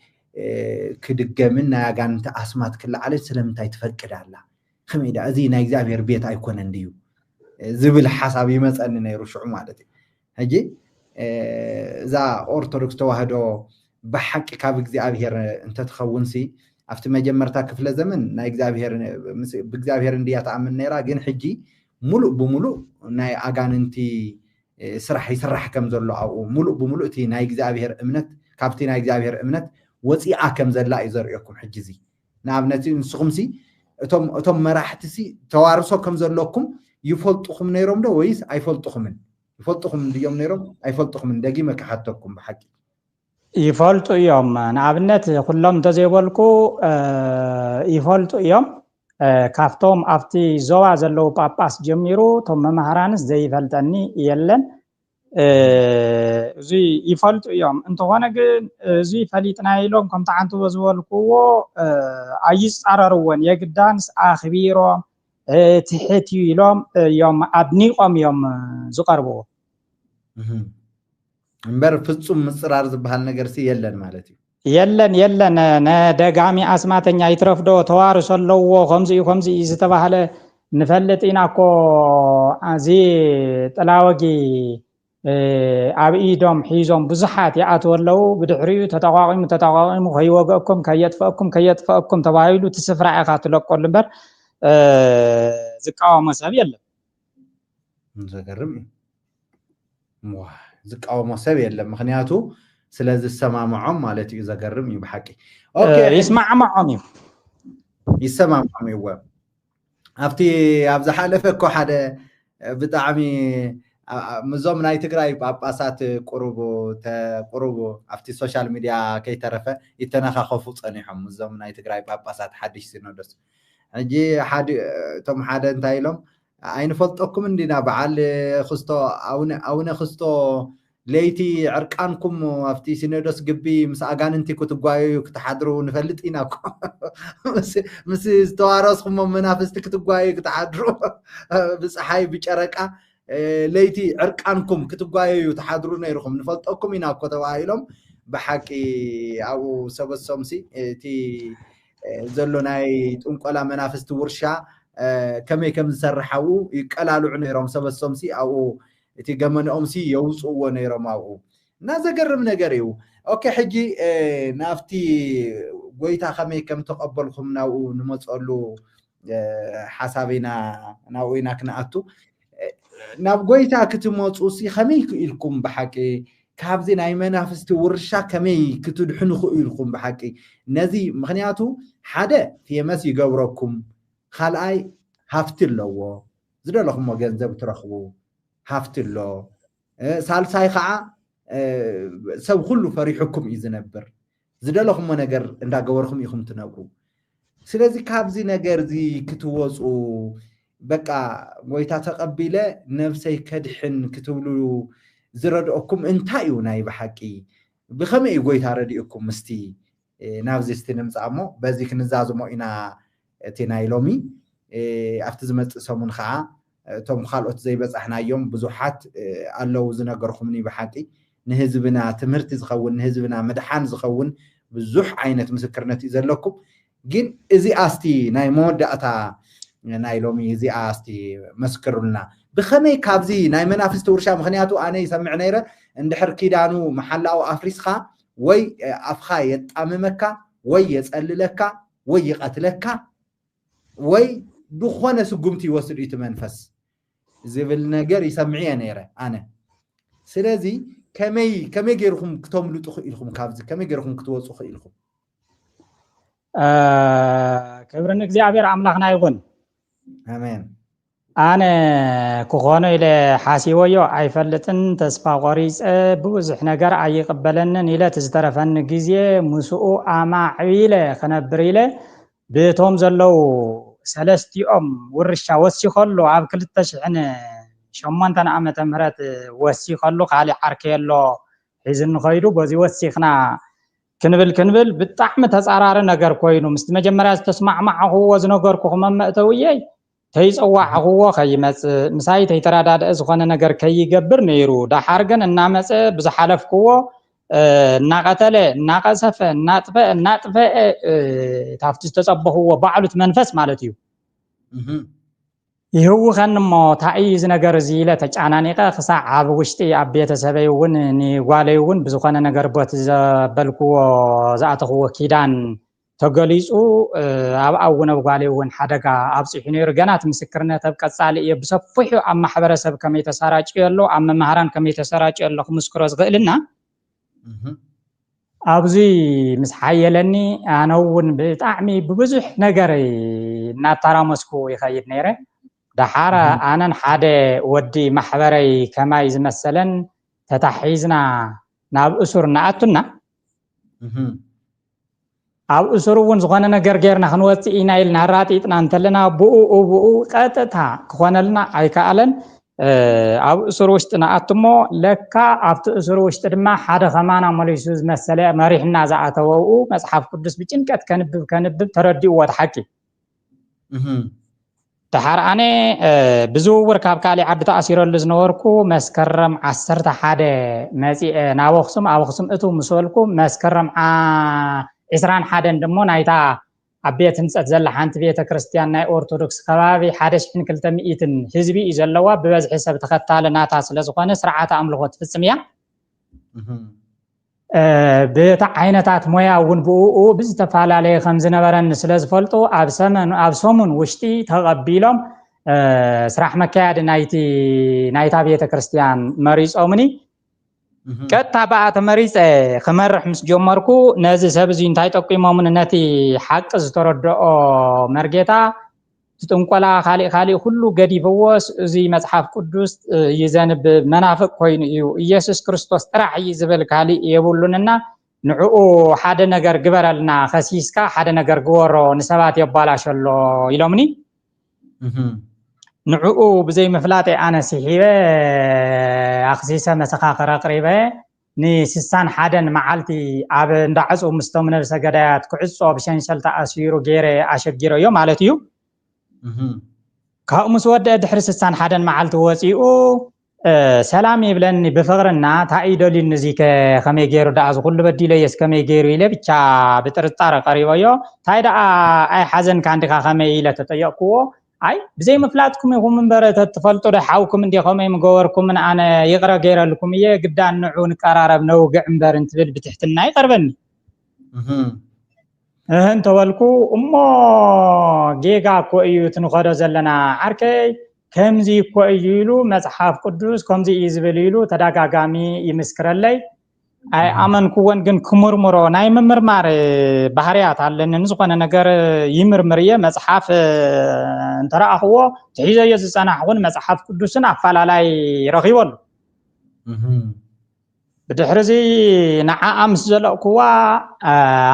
كدغمن اغاننت اسمات كل على سلمتاي تفقدالا خميدا ازي ناي እግዚአብሔር ቤት አይኮን እንዲዩ ዝብል حساب يمصنن نيرو شعو مالتي هجي ዛ ኦርቶዶክስ ተዋህዶ بحق ካብ እግዚአብሔር انت تخونسي أفت مجمرتا كفل زمن نا بإግዚአብሔር انديا تأمن نيرا جن حجي ملؤ بملؤ ناي أغاننتي يسرح كم زلو أو ملؤ بملؤ تي نا እግዚአብሔር أمنت كابتي نا እግዚአብሔር أمنت وصيعة كم زلا يزرعكم حجزي نابنتي نسخمسي أتم مراحتسي توارثو كم زلوكم يفلطخم نيروم ده ويس أيفلطخمن يفلطخم اليوم نيروم أيفلطخم دقي ما كحتكم بحكي يفولتو يوم نابنت كلهم تزيبولكو يفولتو يوم كافتوم افتي زوا زلو باباس جميرو توم مهرانس زي فلتني يلن زي يفولتو يوم انتو هنا زي فليتنا يلوم كم تعنتو بزولكو ايس عررون يقدانس اخبيرو تحتي يلوم يوم ابنيقوم يوم زقربو امبر ፍጹም ምጽራር ዝበሃል ነገር ሲ የለን ማለት እዩ የለን ነደጋሚ አስማተኛ ይትረፍዶ ተዋርሰለዎ ከምዚ ዝተባሃለ ንፈልጥናኮ አዚ ጥላወጊ አብኢዶም ሒዞም ብዙሓት ያአተወለው ብድሕሪኡ ተጠቋቂሙ ከይወገእኩም ከየጥፈአኩም ተባሂሉ ትስፍራ ኢኻ ትለቆል እምበር ዝቃወሞ ሰብ የለን ዘገርም ዋ ዝቃወሞ ሰብ የለም ምክንያቱ ስለዚህ ሰማማዖም ማለት እዩ ዘገርም እዩ በሐቂ ኦኬ ይስማዓማዖም እዩ ይሰማማዖም እዩ አፍቲ ኣብዛ ሓለፈ እኮ ሓደ ብጣዕሚ ምዞም ናይ ትግራይ ጳጳሳት ቁሩቡ ኣብቲ ሶሻል ሚዲያ ከይተረፈ ይተነኻኸፉ ፀኒሖም ምዞም ናይ ትግራይ ጳጳሳት ሓድሽ ሲኖዶስ ሕጂ እቶም ሓደ እንታይ ኢሎም ኣይንፈልጠኩም እንዲና በዓል ክስቶ ኣውነ ክስቶ ለይቲ ዕርቃንኩም ኣብቲ ሲኖዶስ ግቢ ምስ ኣጋንንቲ ክትጓዩ ክትሓድሩ ንፈልጥ ኢና እኮ ምስ ዝተዋረስኩም መናፍስቲ ክትጓዩ ክትሓድሩ ብፀሓይ ብጨረቃ ለይቲ ዕርቃንኩም ክትጓዩ ትሓድሩ ነይርኩም ንፈልጠኩም ኢና እኮ ተባሂሎም ብሓቂ ኣብኡ ሰበሶምሲ እቲ ዘሎ ናይ ጥንቆላ መናፍስቲ ውርሻ كمي كم زرحو يقلالو نيرم سبسومسي او تي غمنኦምሲ يوصو نيرم او نازغرم نغريو اوكي حجي نافتي ጎይታ كمي كم تقبلكم ناو نمصلو حسابينا ناوينا كناتو ناب ጎይታ ክትመጹሲ كمي كيلكم بحقي ካብዚ ናይ መናፍስቲ ውርሻ كمي ክትድሕኑ ክኢልኩም بحقي ነዚ ምክንያቱ ሓደ ፊመስ ይገብረኩም خالعي هافتلو زدلكم ገንዘብ ትረኽቡ هافتلو ሳልሳይ ከዓ ሰብ ሁሉ ፈሪሕኩም ይዝነብር ዝደለኩም ነገር እንዳገበርኩም ይኹም ትነብሩ ስለዚ ካብዚ ነገር ዚ ክትወጹ በቃ ጎይታ ተቀቢለ ነፍሰይ ከድሕን ክትብሉ ዝረድኦኩም እንታይ እዩ ናይ በሐቂ ብኸመይ ጎይታ ረዲእኩም ምስቲ ናብዚ ስትንምጻሞ በዚ ክንዛዝሞ ኢና تنايلومي أفتز متصمون خاء توم خالوت زي بس إحنا يوم بزوحات الله وزنقرخمني بحكي نهزبنا تمرت زخون نهزبنا مدحان زخون بزوح عينة مسكرنة إذا لكم جين إزي أستي ناي مود أتا نايلومي إزي أستي مسكرنا بخمي كابزي ناي منافس تورشا مخنياتو أنا يسمع نيرة عند حركي دانو محل أو أفريسخا وي أفخايت أمامك وي يسأل لك وي يقتلك وي بخونه سقمتي وصل يتمنفس زي بالنجار يسمعيه نيره أنا سلازي كمي غيركم كتملو تخيلكم كابز كمي غيركم كتوصو خيلكم كبرن እግዚአብሔር አምላክና ይሁን አሜን አነ ኮኾነ ኢለ ሓሲቦዮ ኣይፈልጥን ተስፋ ቆሪፀ ብዙሕ ነገር ኣይቅበለንን ኢለ ተዝተረፈን ግዜ ምስኡ ኣማዕቢለ ከነብር ኢለ ቤቶም ዘለው ሰለስቲኦም ውርሻ ወሲኸሉ ኣብ 2008 ዓመተ ምህረት ወሲኸሉ ካሊ ዓርከየሎ ሒዝን ኸይዱ በዚ ወሲኽና ክንብል ብጣዕሚ ተጻራሪ ነገር ኮይኑ ምስ መጀመርያ ዝተስማዕማዕኽዎ ዝነገርኩኹም መእተውዬ ተይፀዋዕኽዎ ከይመጽ ምሳይ ተይተራዳድአ ዝኾነ ነገር ከይገብር ነይሩ ዳሓር ግን እናመጸ ብዝሓለፍክዎ እናቀተለ እናቀሰፈ እናጥፈ ታፍቲ ዝተጸበኽዎ ባዕሉት መንፈስ ማለት እዩ ይህውኸን እሞ ታኢ እዚ ነገር እዚ ኢለ ተጫናኒቐ ክሳዕ ኣብ ውሽጢ ኣብ ቤተሰበይ እውን ንጓለይ እውን ብዝኾነ ነገር ቦት ዘበልክዎ ዝኣተኽዎ ኪዳን ተገሊጹ ኣብ ኣውነ ጓለይ እውን ሓደጋ ኣብፅሑ ነይሩ ገና እቲ ምስክርነት ኣብ ቀጻሊ እየ ብሰፊሑ ኣብ ማሕበረሰብ ከመይ ተሰራጭዮ ኣሎ ኣብ መምሃራን ከመይ ተሰራጭዮ ኣሎ ክምስክሮ ዝኽእልና ኣብዚ ምስ ሓየለኒ ኣነ እውን ብጣዕሚ ብብዙሕ ነገር እናተራመስኩ ይኸይድ ነይረ دحار أنا حدا ودي محبري كما مثلا تتحيزنا ناب أسرنا أتنا أو أسرون زغنا نجرجرنا خنوات إينايل نهرات إتنا أنتلنا بو قطتها خوانا لنا أي كألن أو أسروشتنا أتمو لكا أبت أسروشتنا حدا خمانا مليسوز مثلا مريحنا زعته وو مصحف قدس بيجن كانب تردي وضحكي دحار أنا بزور كاب كالي عبد تأثير اللزنوركو مسكرم عصرت حدا مزي ناوخسم أوخسم أتو مسولكو مسكرم إسران حدا دمو نايتا أبيت نسأت زل حانت بيت كريستيان ناي أورتودوكس خبابي حدش حين كلتا مئتن حزبي إزلوا بوزع حساب تخطال ناتا سلازقوان سرعات أملغوت في السمية بتاع عينتات مويا ونبوء بزتفعل عليه خمس نبرن سلاز فلتو أبسمن وشتي تقبلهم سرح مكاد نايتا بيت كريستيان مريض أمني كتابعت مريض خمرح مس جمركو نازل سبزين تايتو قيمة من نتي حق زترد مرجتا تنقلا خالي كله قدي فوس زي مصحف قدوس يزانب منافق كوين يسوع كريستوس ترى يزبل خالي يقولوننا نعو حدا نجر جبرلنا خسيسكا حدا نجر جورو نسبات يبالاشلو يلومني نعو بزي مفلاتي أنا سحيبة أخسيسة مسخا قريبة ني سيسان حدا معالتي عب ندعس ومستمن السجدات كعصو بشان شلتا أسيرو جيري أشجيرو يوم علتيو كأمس ود دحر سسان حدا معلت وصيو سلام يبلني بفقرنا تايدو لنزيك خمي غيرو داز كل بدي ليس كمي غيرو يله بچا بترطار قريبايو تايدا اي حزن كاندك خمي يله تطيقو اي بزي مفلاتكم يقوم منبر تفلطو دحاوكم اندي خمي مغوركم من انا يقرا غير لكم يه قدان نعون قرارب نوقع منبر انتبل بتحتنا يقربني انت والكو امو جيغا كويو تنخدو زلنا عركي كمزي كويلو مصحف قدوس كمزي يزبليلو تداغاغامي يمسكرلي اي امنكو ون ግን ክምርምሮ ናይ ምምርማር ባህሪያት አለን ንዝኾነ ነገር ይምርምርየ መጽሐፍ እንተራኽዎ ትሒዘየ ዝጸናሕውን መጽሐፍ ቅዱስን አፋላላይ ረኺቦሉ بدحرزي نعاء مسجلقوا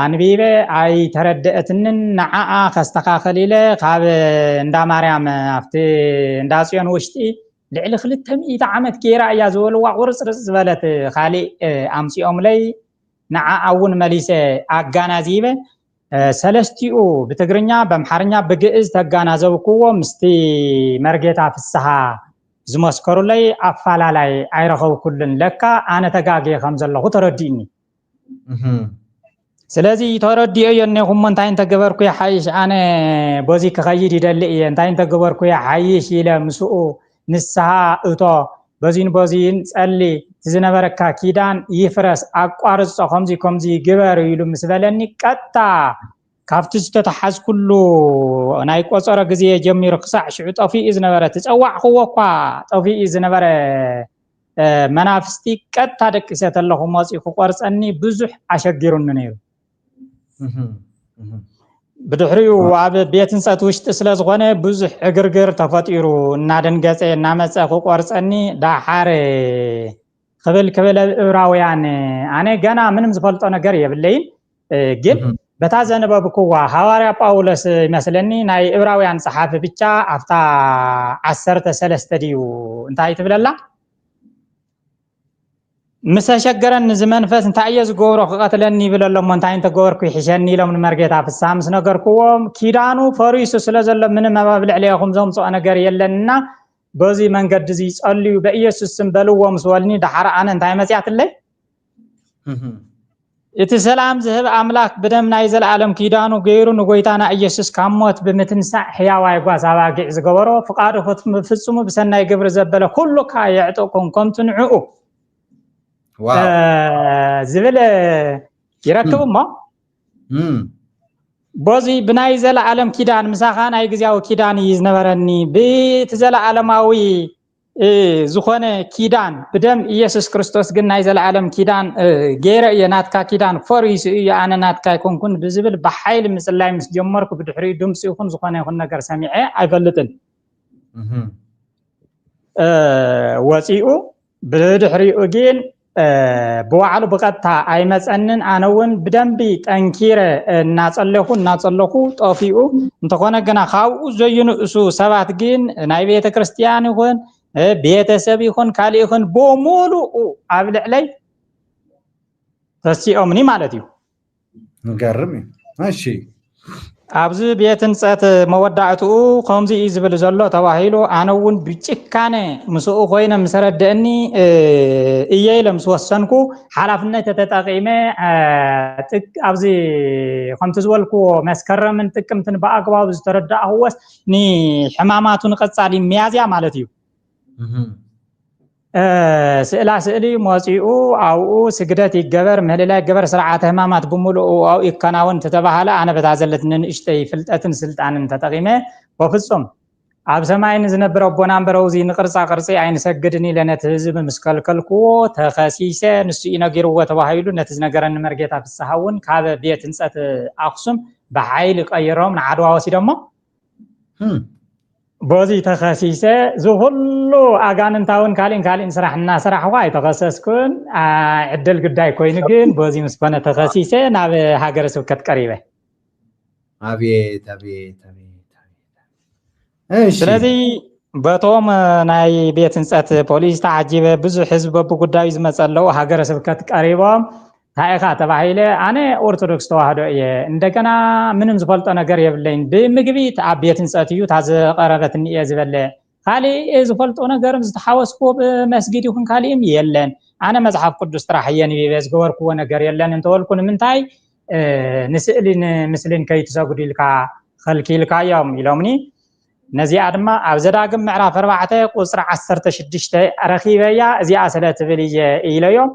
أنبيبه أي تردأتن نعاء خستخاخليله خاب ندا مريم أفتي نداسيون وشتي لعل خلتهم يتعمد كيرا يزول وعرس رز بلت خالي أمسي أملي نعاء أون مليسة أجانازيبه سلستيو بتجرنيا بمحرنيا بجئز تجانازوكوا مستي مرجتا في السها زمسكرو لي أفعالاي أيرخو كلن لكا أنا تجاجي خمس الله ترديني سلازي تردي أينهم من تاين تجبركو يا حيش أنا بوزي كخيري دلئي تاين تجبركو يا حيش إلى مسؤول نسها أطا بوزين سألي تزنا بركة كيدان يفرس أقارص خمسي جبر يلو مسبلني كتا كافتش تتحز كله أنا يقصر جزية جميل قصع شعوت أو في إذن برا تسوع هو قا أو في إذن برا منافستي قد تدقسه الله موصي قرصني بزح اشغيرن نيرو بدحريو واب بيتنصات وشت سلازغونه بزح اغرغر تفطيرو نادنغصه نامصه قرصني دحار كبل ابراويان انا غنا منم زفلطو ነገር يبلين ግን በታዘነበብኩዋ ሐዋርያ ጳውሎስ ይመስለኒ ናይ ዕብራውያን ጸሐፊ ብቻ አፍታ 13 ዲዩ እንታይ ትብለላ ምሰሸገረን ዝመንፈስ እንታይ ዝገብሮ ከቀትለኒ ብለሎም እንታይ ተገበርኩ ይሕሸኒ ኢሎም ንመርጌታ ፍሳምስ ነገርኩዎም ኪዳኑ ፈሪሱ ስለዘለ ምንም ማብልዕለይኩም ዘምጽኦ ነገር የለንና በዚ መንገድ እዚ ጸልዩ በኢየሱስ ስም በልዎም ስወልኒ ዳሐራ አነ እንታይ መጽያትለይ እቲ ሰላም ዝህብ አምላክ በደም ናይ ዘላለም ኪዳኑ ገይሩ ንጎይታና ኢየሱስ ካሞት ብምትንሳዕ ሕያዋይ ጓሳባጊዕ ዝገበሮ ፍቃዱ ፍጹም ብሰናይ ግብር ዘበለ ኩሉ ካ ይዕጥቁም ከምትንዑ ዝብል ይረክብሞ ቦዚ ብናይ ዘላለም ኪዳን ምሳኻ ናይ ግዝያው ኪዳን ይዝነበረኒ ብትዘላዓለማዊ ዝኾነ ኪዳን በደም ኢየሱስ ክርስቶስ ግን ናይ ዘላለም ኪዳን ገይረ የናትካ ኪዳን ፈሪስ ያአነናትካ ይኮንኩን ብዝብል በኃይል ምስላይ ምስ ጀመርኩ ብድሕሪ ድምጽ ይኹን ዝኾነ ይኹን ነገር ሰሚዐ አይፈልጥን ወጪኡ ብድሕሪኡ ግን በዋዕሉ በቀጥታ አይመጸንን አነውን በደንቢ ጠንኪረ እናጸለኹ ጦፊኡ እንተኾነ ገና ካብኡ ዘይንእሱ ሰባት ግን ናይ ቤተ ክርስቲያን ይኹን ቤተሰብ ይኹን ካሊ ይኹን በሙሉ አብልዕለይ ተሲኦምኒ ማለት እዩ ንገርም እሺ አብዚ ቤትንጸት መወዳዕቱ ከምዚ ዝብል ዘሎ ተዋሂሉ አነውን ብጭካነ ምስኡ ኮይነ መሰረደኒ እየለም ስወሰንኩ ሓላፍነት ተጠቂመ ጥቅ አብዚ ከምቲ ዝበልኩ መስከረምን ጥቅምትን በአግባቡ ዝተረዳእሁወስ ኒ ሕማማቱን ቀጻሊ ሚያዝያ ማለት እዩ ስእላ ስእሊ ሞጺኡ አውኡ ስግደት ይገበር ምህለላይ ገበር ስርዓተ ህማማት በሙሉ አው ይከናወን ተተባሃለ አነ በታዘለትን ንእሽተይ ፍልጠትን ስልጣንን ተጠቂመ በፍጹም አብ ሰማይን ዝነበረው ቦናምበረው ዚ ንቅርጻ ቅርጺ አይን ሰግድኒ ለነት ህዝብ መስከልከልኩ ተኸሲሰ ንሱ ይነገርዎ ተባሂሉ ነት ዝነገረን መርጌታ ፍሳሐውን ካብ ቤት እንጸት አክሱም በኃይል ቀይሮም ንዓድዋ ወሲደሞ ቦዚ ተኸሲሰ ዝሁሉ አጋንንታውን ካሊን ስራሕና ስራሕዋ አይተኸሰስኩን ዕድል ግዳይ ኮይኑ ግን ቦዚ መስፈነ ተኸሲሰ ናብ ሃገረ ስብከት ቀሪበ አቤት እሺ ስለዚህ በቶም ናይ ቤት እንጸት ፖሊስ ተዓጂበ ብዙ ህዝብ በጉዳዩ ዝመጸለው ሃገረ ስብከት ቀሪቦም ታይኻ ተባሂለ አነ ኦርቶዶክስ ተዋህዶ እንደገና ምንም ዝፈልጦ ነገር የብለኝ ብምግቢ ተአቤት እንጸትዩ ታዘቀረበትኒ የዝበለ ካሊ ዝፈልጦ ነገር ዝተሐወስኩ በመስጊድ ይሁን ካሊም የለን አነ መጽሐፍ ቅዱስ ጥራሕየን ቢበዝ ገበርኩ ነገር የለን እንተወልኩን ምንታይ ንስእልን ምስልን ከይትሰጉድልካ خلكيልካ ዮም ኢሎምኒ ነዚኣ ድማ ኣብ ዘዳግም ምዕራፍ 4 ቁጽር 16 ረኺበያ እዚኣ ስለ ትብል ኢለዮም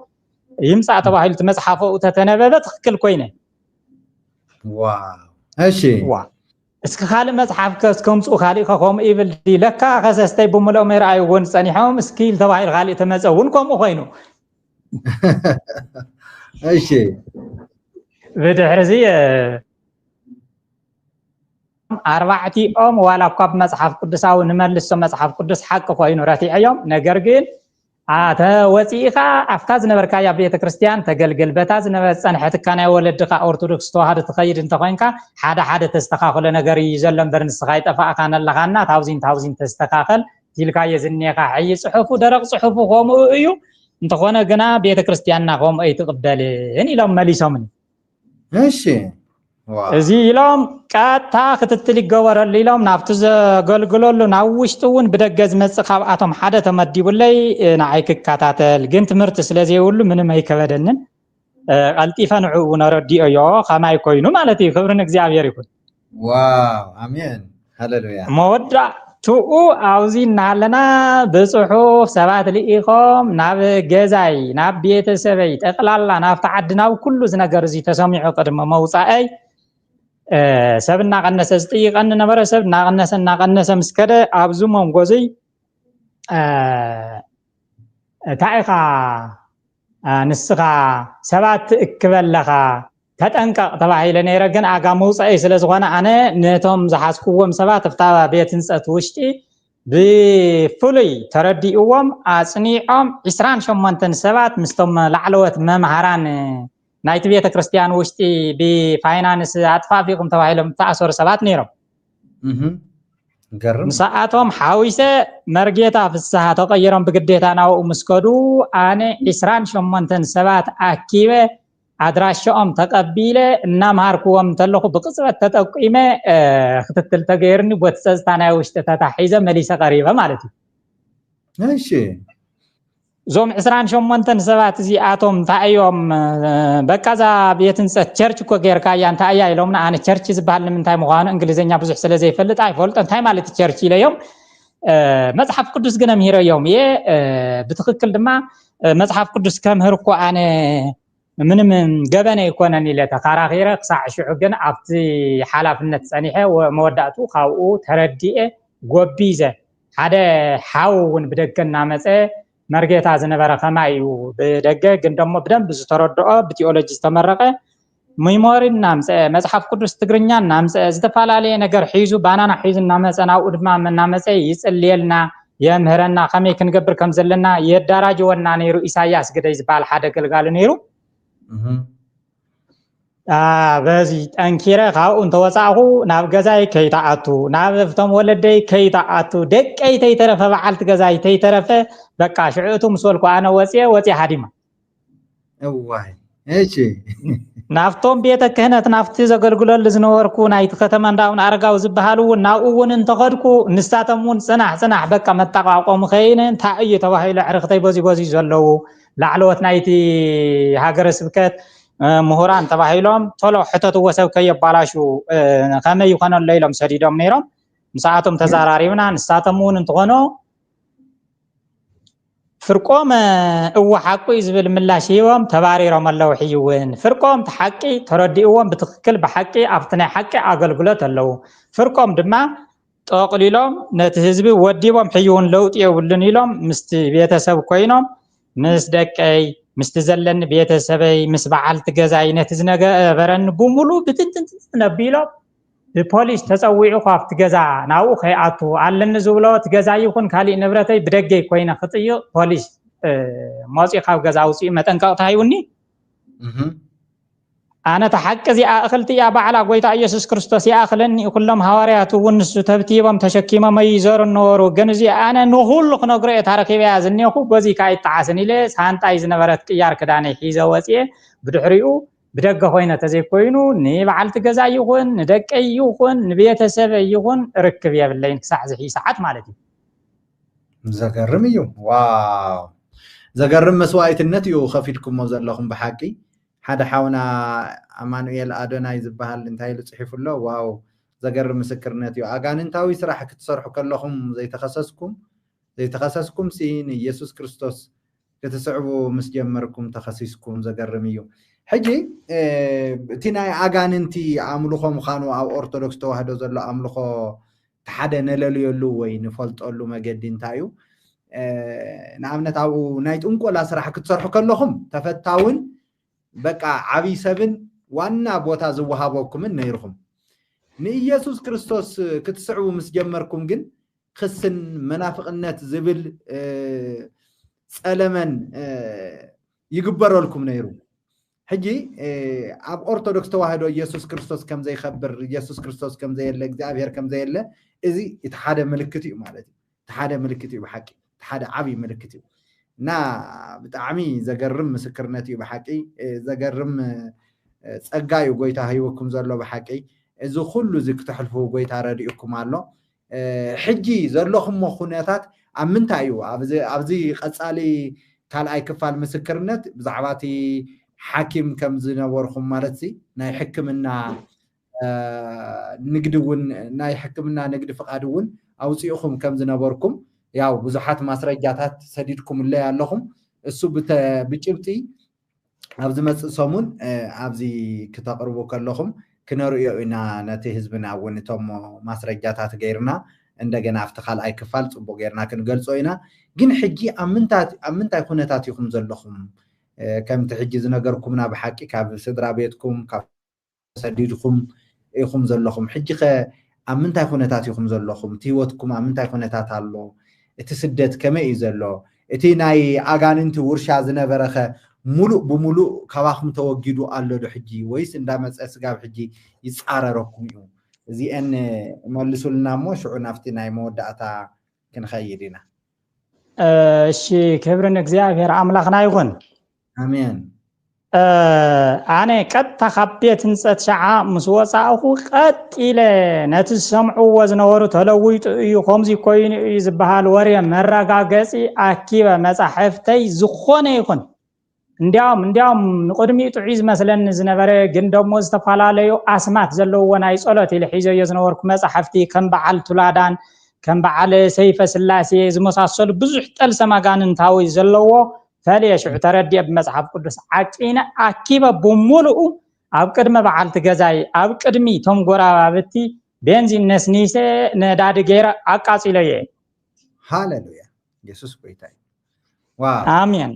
يمصع تباهيل تمصحفو تتنببه تخكل كوينه واو እሺ ዋ እስከ ካለ መጽሐፍ ከስከምጽኡ ካሊ ከቆም ኢብል ዲ ለካ ከሰስተይ በመለው መራይ ወን ጸኒሖም ስኪል ተባሂል ካሊ ተመጸውን ቆም ኮይኑ እሺ በድሕርዚ አርባዕቲ ኦም ዋላ ኳብ መጽሐፍ ቅዱሳው ንመልሶ መጽሐፍ ቅዱስ ሐቅ ኮይኑ ረቲዕዮም ነገር ግን አተ ወጪኻ አፍታዝ ነበርካ ያ ቤተ ክርስቲያን ተገልገል በታዝ ነበር ጸንሐትካ ናይ ወለድካ ኦርቶዶክስ ተዋህዶ ተኸይድ እንተኾንካ ሓደ ተስተኻኸለ ነገር ይዘለም በርንስኻ ይጠፋእካ ነለኻና ታውዚን ተስተኻኸል ቲልካ የዝኔኻ ሕይ ጽሑፉ ደረቅ ጽሑፉ ቆም እዩ እንተኾነ ግና ቤተ ክርስቲያንና ቆም አይትቀበልን ኢሎም መሊሶምን እሺ እዚ ኢሎም ቃታ ክትትል ይገበረል ኢሎም ናብቲ ዘገልግለሉ ናብ ውሽጡን ብደገዝ መጽኻብ አቶም ሓደ ተመዲቡለይ ንዓይ ክካታተል ግን ትምህርት ስለዚህ ሁሉ ምንም አይከበደንን ቀልጢፈንዑ ነረዲዮ ከማይ ኮይኑ ማለት እዩ ክብርን እግዚአብሔር ይሁን ዋው አሜን ሃሌሉያ ሞዳ ቱኡ አውዚ ናለና በጽሑፍ ሰባት ልኢኾም ናብ ገዛይ ናብ ቤተሰበይ ጠቅላላ ናብ ተዓድናው ኩሉ ዝነገር እዚ ተሰሚዑ ቀድመ መውጻአይ ሰብና ቀነሰ ዝጥይቀን ነበረ ሰብና ቀነሰ መስከደ አብዙ መንጎዚ ታይኻ ንስኻ ሰባት እክበለኻ ተጠንቀቕ ተባሂለ ነይረ ግን ኣጋ መውፅአይ ስለ ዝኾነ ኣነ ነቶም ዝሓዝክዎም ሰባት ኣብታ ቤት ህንፀት ውሽጢ ብፍሉይ ተረዲእዎም ኣፅኒዖም 28 ሰባት ምስቶም ላዕለወት መምሃራን ናይቲ ቤተ ክርስቲያን ውሽጢ ብፋይናንስ ኣጥፋፊቁም ተባሂሎም ተኣሰሩ ሰባት ነይሮም مساعتهم حاويسة مرجيتا في الساعة تغيرهم بقديتا ناو مسكدو أنا 28 سبات أكيبة أدراشهم تقبيله نماركوهم تلقوا بقصة تتقيمة ختتل تغيرني بوتسازتانا وشتتتحيزة مليسة قريبة مالتي ماشي زوم 28 سبات زي آتوم تايوم بكذا بيتنسى تشرش كو غير كايان تايا يلومنا أنا تشرش زبال من تاي مغانو إنجليزية بزح سلا زي فلت أي فولت تاي مالت تشرش اليوم مصحف قدس قنا مهيرو يوم بتخكل دما مصحف قدس كم هركو أنا من قبنا يكونني لتقارا غيره قصع شعوقنا أبتي حالافنة صنيحة وموداتو خاوو تردئة قوبيزة هذا حاون بدقنا مثلا مرجيتا زنبرة خمايو بدقة قندمو بدن بزتردقه بتيولوجي استمرقه ميموري نامس مصحف قدس تقرنيا نامس زتفالالي نجر حيزو بانانا حيز نامس أنا أودما من نامس يسأليلنا يمهرنا خمي كنقبر كم زلنا يدراج ونا نيرو إساياس قد يزبال حدا قالوا نيرو بزي أنكيرا خاو أنت وصاهو ناب جزاي كي تعطو ناب فتم ولدي كي تعطو دك أي تيترف بعلت جزاي تيترف بقى شعوتهم سولكو أنا وصي حديمة واحد إيشي نافتهم بيتك هنا تنافتي زقلقلو لزنوركو نايت ختمان داون أرقاو زبهالو ناوون انتقدكو نستاتمون سنح بقى متقاقوم خينين تاعي تواهي لعرقتي بوزي زلو لعلوت نايتي هاجر سبكت مهوران تباهيلهم طلعوا حتى توسوا كي يبالاشوا خامي يكونوا الليلهم سديدهم نيرهم مساعتهم تزاراريونا نستاتمون انتغنو فرقوم هو حقو يزبل ملاشيهم تباريرهم اللوحيون فرقوم تحقي ترديهم بتخكل بحقي أفتنا حقي أقلقلت اللو فرقوم دما تقليلهم نتهزبي وديهم حيون لوت يولنيلهم مستي بيتسب كوينهم مسدكي مستزلن بيتسبي مسبعل تجزاي نتزنجا برن بمولو بتنتن نبيلو البوليس تسويعو خافت جزا ناو خياتو علن زولو تجزا يكون خالي نبرتي بدقي كوينه خطيو بوليس موسي خاف جزا وسي متنقط هايوني أنا تحقق زي أخلتي يا بعلا قويتا يسوع كريستوس يا أخلني كلهم هواريات ونس تبتيبهم تشكيما ما يزور النور وجنزي أنا نقول لك نقرأ تاريخي بيازني أخو بزي كاي تعسني ليه سانتا إذا نبرت كيار كداني حيزة وسيه بدحريو بدقة خوينة تزي كوينو ني بعلت جزا يخون ندق أي يخون نبيت سبع يخون ركب يا بالله ساعة زي ساعات مالتي زقرميو واو زقرم مسوايت النتيو خفيتكم موزر لكم بحكي هذا حاونا أمانويل أدوناي زبهال انتهي لصحيف الله واو زقر مسكرناتيو أغان انتاوي صراحة كتصرحوا كلهم زي تخصصكم سين يسوع كريستوس كتسعبوا مسجمركم تخصيصكم زقرميو حجي تيناي أغان انتي عملوخو مخانو أو أرثوذكس توحدو زلو عملوخو تحدا نلليو لو وين فلطولو مجد انتايو نعمنا تاو نايت انكو لا صراحة كتصرحوا كلهم تفتاون بقى عبي سبن وانا بوتا زوهابوكم نيرهم ني يسوع كريستوس كتسعو مسجمركم جن خسن منافقنات زبل سلمن يقبروا لكم نيرو حجي اب أرثوذكس توحدو يسوع كريستوس كم زي خبر يسوع كريستوس كم زي الله እግዚአብሔር كم زي الله ازي يتحاده ملكتي معناتي تحاده ملكتي بحقي تحاده عبي ملكتي نا بتعمي زقرم مسكرنتي بحقي زقرم صقايو قويتا هيوكم زلو بحقي اذا كله زك تحلفو قويتا راديوكم الله حجي زلوخم مخونياتات امنتايو ابزي قصالي كالاي كفال مسكرنت بزعباتي حاكم كم زنورخم مالتي ناي حكمنا نقدون ناي حكمنا نقد فقادون اوصيكم كم زنوركم ያው ብዙሓት ማስረጃታት ሰዲድኩም ላይ ያለኹም እሱ ብጭብጢ ኣብዚ መጽእ ሰሙን ኣብዚ ከተቅርቡ ከለኹም ክነርዩ ኢና ነቲ ህዝብና ወንቶም ማስረጃታት ገይርና እንደገና አፍተኻል አይከፋል ጽቦ ገርና ክንገልጾ ኢና ግን ሕጂ አምንታይ ኩነታት ይኹም ዘለኹም ከምቲ ሕጂ ዝነገርኩምና ብሓቂ ካብ ስድራ ቤትኩም ካብ ሰዲድኩም ይኹም ዘለኹም ሕጂ አምንታይ ኩነታት ይኹም ዘለኹም ህይወትኩም አምንታይ ኩነታት አሎ እቲ ስደት ከመይ እዩ ዘሎ እቲ ናይ አጋንንቲ ውርሻ ዝነበረኸ ሙሉእ ብሙሉእ ካባኹም ተወጊዱ ኣሎ ዶ ሕጂ ወይስ እንዳመፀ ስጋብ ሕጂ ይጻረረኩም እዩ እዚአን መልሱልና ሞ ሽዑ ናፍቲ ናይ መወዳእታ ክንኸይድ ኢና እሺ ክብርን እግዚአብሔር አምላኽና ይኹን አሜን አነ ቀጥታ ካብቤት ህንፀት ሸዓ ምስ ወፃእኹ ቀጢለ ነቲ ሰምዕዎ ዝነበሩ ተለዊጡ እዩ ከምዚ ኮይኑ እዩ ዝበሃል ወሬ መረጋገፂ አኪበ መጻሕፍተይ ዝኾነ ይኹን እንዲያውም ንቅድሚኡ ጥዑይ ዝመስለኒ ዝነበረ ግን ደሞ ዝተፈላለዩ አስማት ዘለዎ ናይ ጸሎት ኢለ ሒዘዮ ዝነበርኩ መጻሕፍቲ ከም በዓል ቱላዳን ከም በዓል ሰይፈ ስላሴ ዝመሳሰሉ ብዙሕ ጠልሰ መጋንንታዊ ዘለዎ ፈለሽዑ ተረድየ ብመጽሐፍ ቅዱስ ዓቂነ አኪበ ብሙሉኡ ኣብ ቅድመ በዓልቲ ገዛይ ኣብ ቅድሚ ቶም ጎራባብቲ ቤንዚን ነስኒሰ ነዳዲ ገይረ አቃጺለየ ሃሌሉያ ኢየሱስ ጎይታይ ዋው አሜን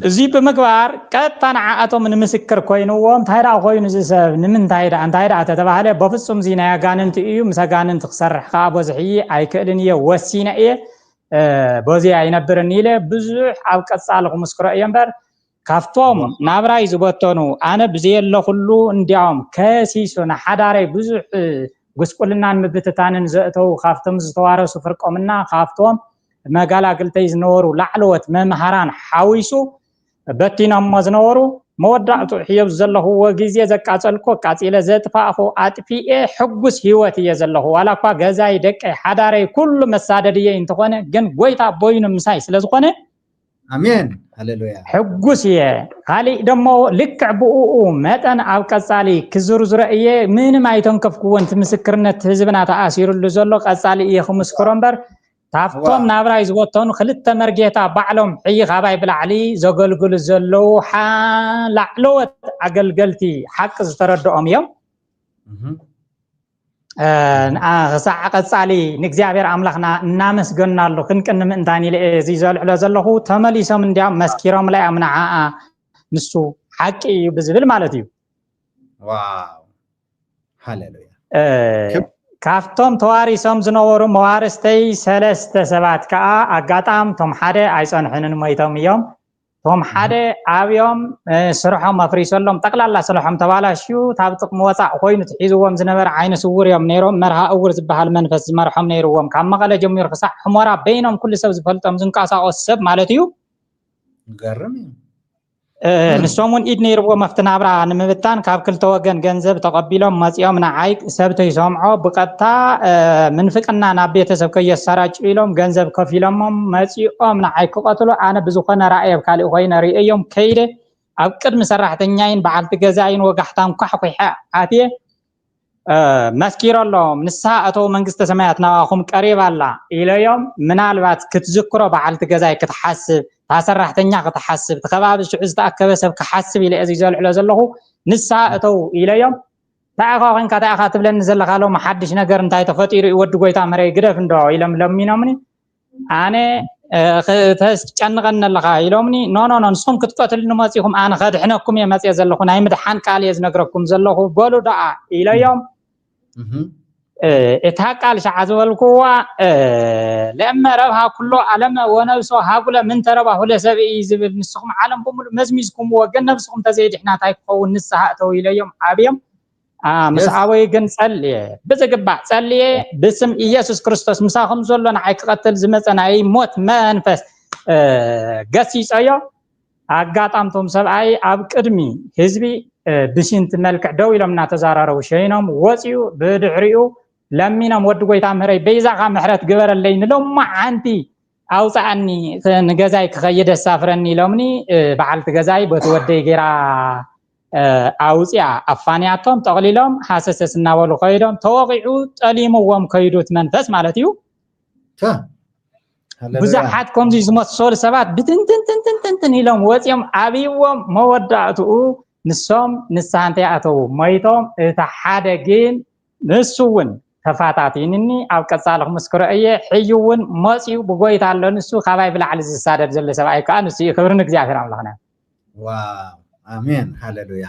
እዚ ብምግባር ቀጥታ ንዓኣቶም ንምስክር ኮይኑዎም ታይዳ ኮይኑ ዝሰብ ንምንታይ ዳ ተተባሃለ በፍጹም ዚ ናይ አጋንንቲ እዩ ምስ አጋንንቲ ክሰርሕ ከዓ በዝሕይ ኣይክእልን እየ ወሲነ እየ በዚ ኣይነብርን ኢለ ብዙሕ ኣብ ቀጻሊ ክምስክሮ እየ እምበር ካፍቶም ናብራይ ዝበተኑ ኣነ ብዘየለ ኩሉ እንዲያውም ከሲሱ ንሓዳረይ ብዙሕ ጉስቁልናን ምብትታንን ዘእተው ካፍቶም ዝተዋረሱ ፍርቆምና ካፍቶም መጋላግልተይ ዝነበሩ ላዕለወት መምሃራን ሓዊሱ በቲኖም ዝነበሩ መወዳእቱ ሕየብ ዘለኹዎ ግዜ ዘቃጸልኮ ቃጺለ ዘጥፋእኹ አጥፊኤ ሕጉስ ህይወት እየ ዘለኹ ዋላ እኳ ገዛይ ደቀይ ሓዳረይ ኩሉ መሳደድየ እንትኾነ ግን ጎይታ ቦይኑ ምሳይ ስለ ዝኾነ አሜን ሃሌሉያ ሕጉስ እየ ካሊእ ደሞ ልክዕ ብኡኡ መጠን ኣብ ቀጻሊ ክዝርዝረ እየ ምንም ኣይተንከፍክዎን እቲ ምስክርነት ህዝብና ተኣሲሩሉ ዘሎ ቀጻሊ እየ ክምስክሮ እምበር ታፍቶም ናብራይ ዝበተኑ ክልተ መርጌታ ባዕሎም ሕይ ካባይ ብላዕሊ ዘገልግሉ ዘለው ላዕለወት አገልገልቲ ሓቂ ዝተረድኦም እዮም ክሳዕ ቀጻሊ ንእግዚአብሔር አምላኽና እናመስገናሉ ክንቅን ምእንታን ኢለ እዚ ዘልዕሎ ዘለኹ ተመሊሶም እንዲያም መስኪሮም ላይ ኣምናዓ ንሱ ሓቂ እዩ ብዝብል ማለት እዩ ዋው ሃሌሉያ ካፍቶም ተዋሪሶም ዝነበሩ መዋርስተይ ሰለስተ ሰባት ከዓ አጋጣም ቶም ሓደ ኣይጸንሕንን ሞይቶም እዮም ቶም ሓደ ኣብዮም ስርሖም ኣፍሪሰሎም ጠቅላላ ስርሖም ተባላሽዩ ታብ ጥቅሚ ወፃእ ኮይኑ ትሒዝዎም ዝነበረ ዓይነ ስውር እዮም ነይሮም መርሃ እውር ዝበሃል መንፈስ ዝመርሖም ነይርዎም ካብ መቐለ ጀሚሩ ክሳዕ ሕሞራ በይኖም ኩሉ ሰብ ዝፈልጦም ዝንቀሳቀስ ሰብ ማለት እዩ ገርም ንሶሙን ኢድ ነይርዎም ኣብቲ ናብራ ንምብታን ካብ ክልተ ወገን ገንዘብ ተቀቢሎም መጽኦም ንዓይ ሰብተይ ሰምዖ ብቀጥታ ምንፍቅና ናብ ቤተሰብ ከየሰራጭ ኢሎም ገንዘብ ከፊሎም መጽኦም ንዓይ ክቀትሉ ኣነ ብዝኾነ ራእይ ካልእ ኮይነ ርእዮም ከይደ ኣብ ቅድሚ ሰራሕተኛይን በዓልቲ ገዛይን ወጋሕታን ኳሕኩሕ ኣትየ መስኪሮሎም ንሳ ኣተው መንግስተ ሰማያት ናባኹም ቀሪባላ ኢለዮም ምናልባት ክትዝክሮ በዓልቲ ገዛይ ክትሓስብ ታሰራሕተኛ ክትሓስብ ተኸባቢ ሽዑ ዝተኣከበ ሰብ ክሓስብ ኢለ እዚ ዘልዕሎ ዘለኹ ንሳ ኣተው ኢለዮም ታዕኻ ኮንካ ታዕኻ ትብለኒ ዘለኻሎም ሓድሽ ነገር እንታይ ተፈጢሩ ይወዲ ጎይታ መረይ ግደፍ እንዶ ኢሎም ለሚኖምኒ ኣነ ተስጨንቀን ኣለኻ ኢሎምኒ ኖ ንስኹም ክትቀትሉ ንመፂኹም ኣነ ከድሕነኩም እየ መፅየ ዘለኹ ናይ ምድሓን ቃል እየ ዝነግረኩም ዘለኹ በሉ ደኣ ኢለዮም እታ ቃል ሸዓ ዝበልኩዋ ለእመ ረብሃ ኩሎ ዓለም ወነብሶ ሃጉለ ምን ተረባሁ ለሰብኢ ዝብል ንስኹም ዓለም ብምሉ መዝሚዝኩምዎ ግን ነብስኹም ተዘይድሕና እንታይ ክኸውን ንስሓ እተው ኢለዮም ኣብዮም ምስ ኣበይ ግን ጸልየ ብዝግባእ ጸልየ ብስም ኢየሱስ ክርስቶስ ምሳኹም ዘሎ ንዓይ ክቐትል ዝመፀ ናይ ሞት መንፈስ ገሲፀዮ ኣጋጣምቶም ሰብኣይ ኣብ ቅድሚ ህዝቢ ብሽንት መልክዕ ደው ኢሎም እናተዛራረቡ ሸይኖም ወፂኡ ብድሕሪኡ ለሚኖም ወዲ ጎይታ ምህረይ በይዛኻ ምሕረት ግበረለይ ንሎማ ሓንቲ ኣውፃኣኒ ንገዛይ ክኸይድ ኣሳፍረኒ ኢሎምኒ በዓልቲ ገዛይ በቲ ወደይ ጌራ ኣውፅያ ኣፋንያቶም ጠቕሊሎም ሓሰሰስ እናበሉ ከይዶም ተወቂዑ ጠሊምዎም ከይዱት መንፈስ ማለት እዩ ብዙሓት ከምዚ ዝመሰሉ ሰባት ብትንትንትንትንትን ኢሎም ወፂኦም ኣብይዎም መወዳእትኡ ንሶም ንስሓ እንታይ ኣተው ሞይቶም እቲ ሓደ ግን ንሱ እውን ተፋታቲንኒ ኣብ ቀጻልኹ መስክሮ እየ ሕዩውን መጺኡ ብጎይታ ኣሎ ንሱ ካባይ ብላዕሊ ዝሳደድ ዘሎ ሰብኣይ ከዓ ንሱ ክብርን እግዚአብሔር ኣምላኽና ዋው አሜን ሃሌሉያ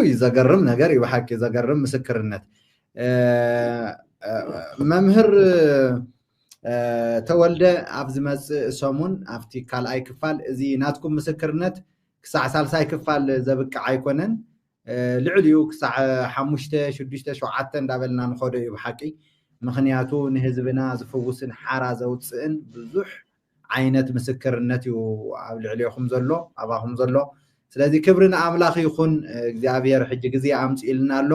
ይዘገርም ነገር ይባሐቅ ይዘገርም ምስክርነት መምህር ተወልደ ኣብዝ መጽ ሰሙን ኣብቲ ካልኣይ ክፋል እዚ ናትኩም ምስክርነት ክሳዕ ሳልሳይ ክፋል ዘብቅ ኣይኮነን ልዕልዩ ክሳዕ 5 6 7 እንዳበልና ንኾደ እዩ ብሓቂ ምኽንያቱ ንህዝብና ዝፍውስን ሓራ ዘውፅእን ብዙሕ ዓይነት ምስክርነት እዩ ኣብ ልዕልዩኹም ዘሎ ኣባኹም ዘሎ ስለዚ ክብርን ኣምላኽ ይኹን እግዚአብሔር ሕጂ ግዜ ኣምጽኢልና ኣሎ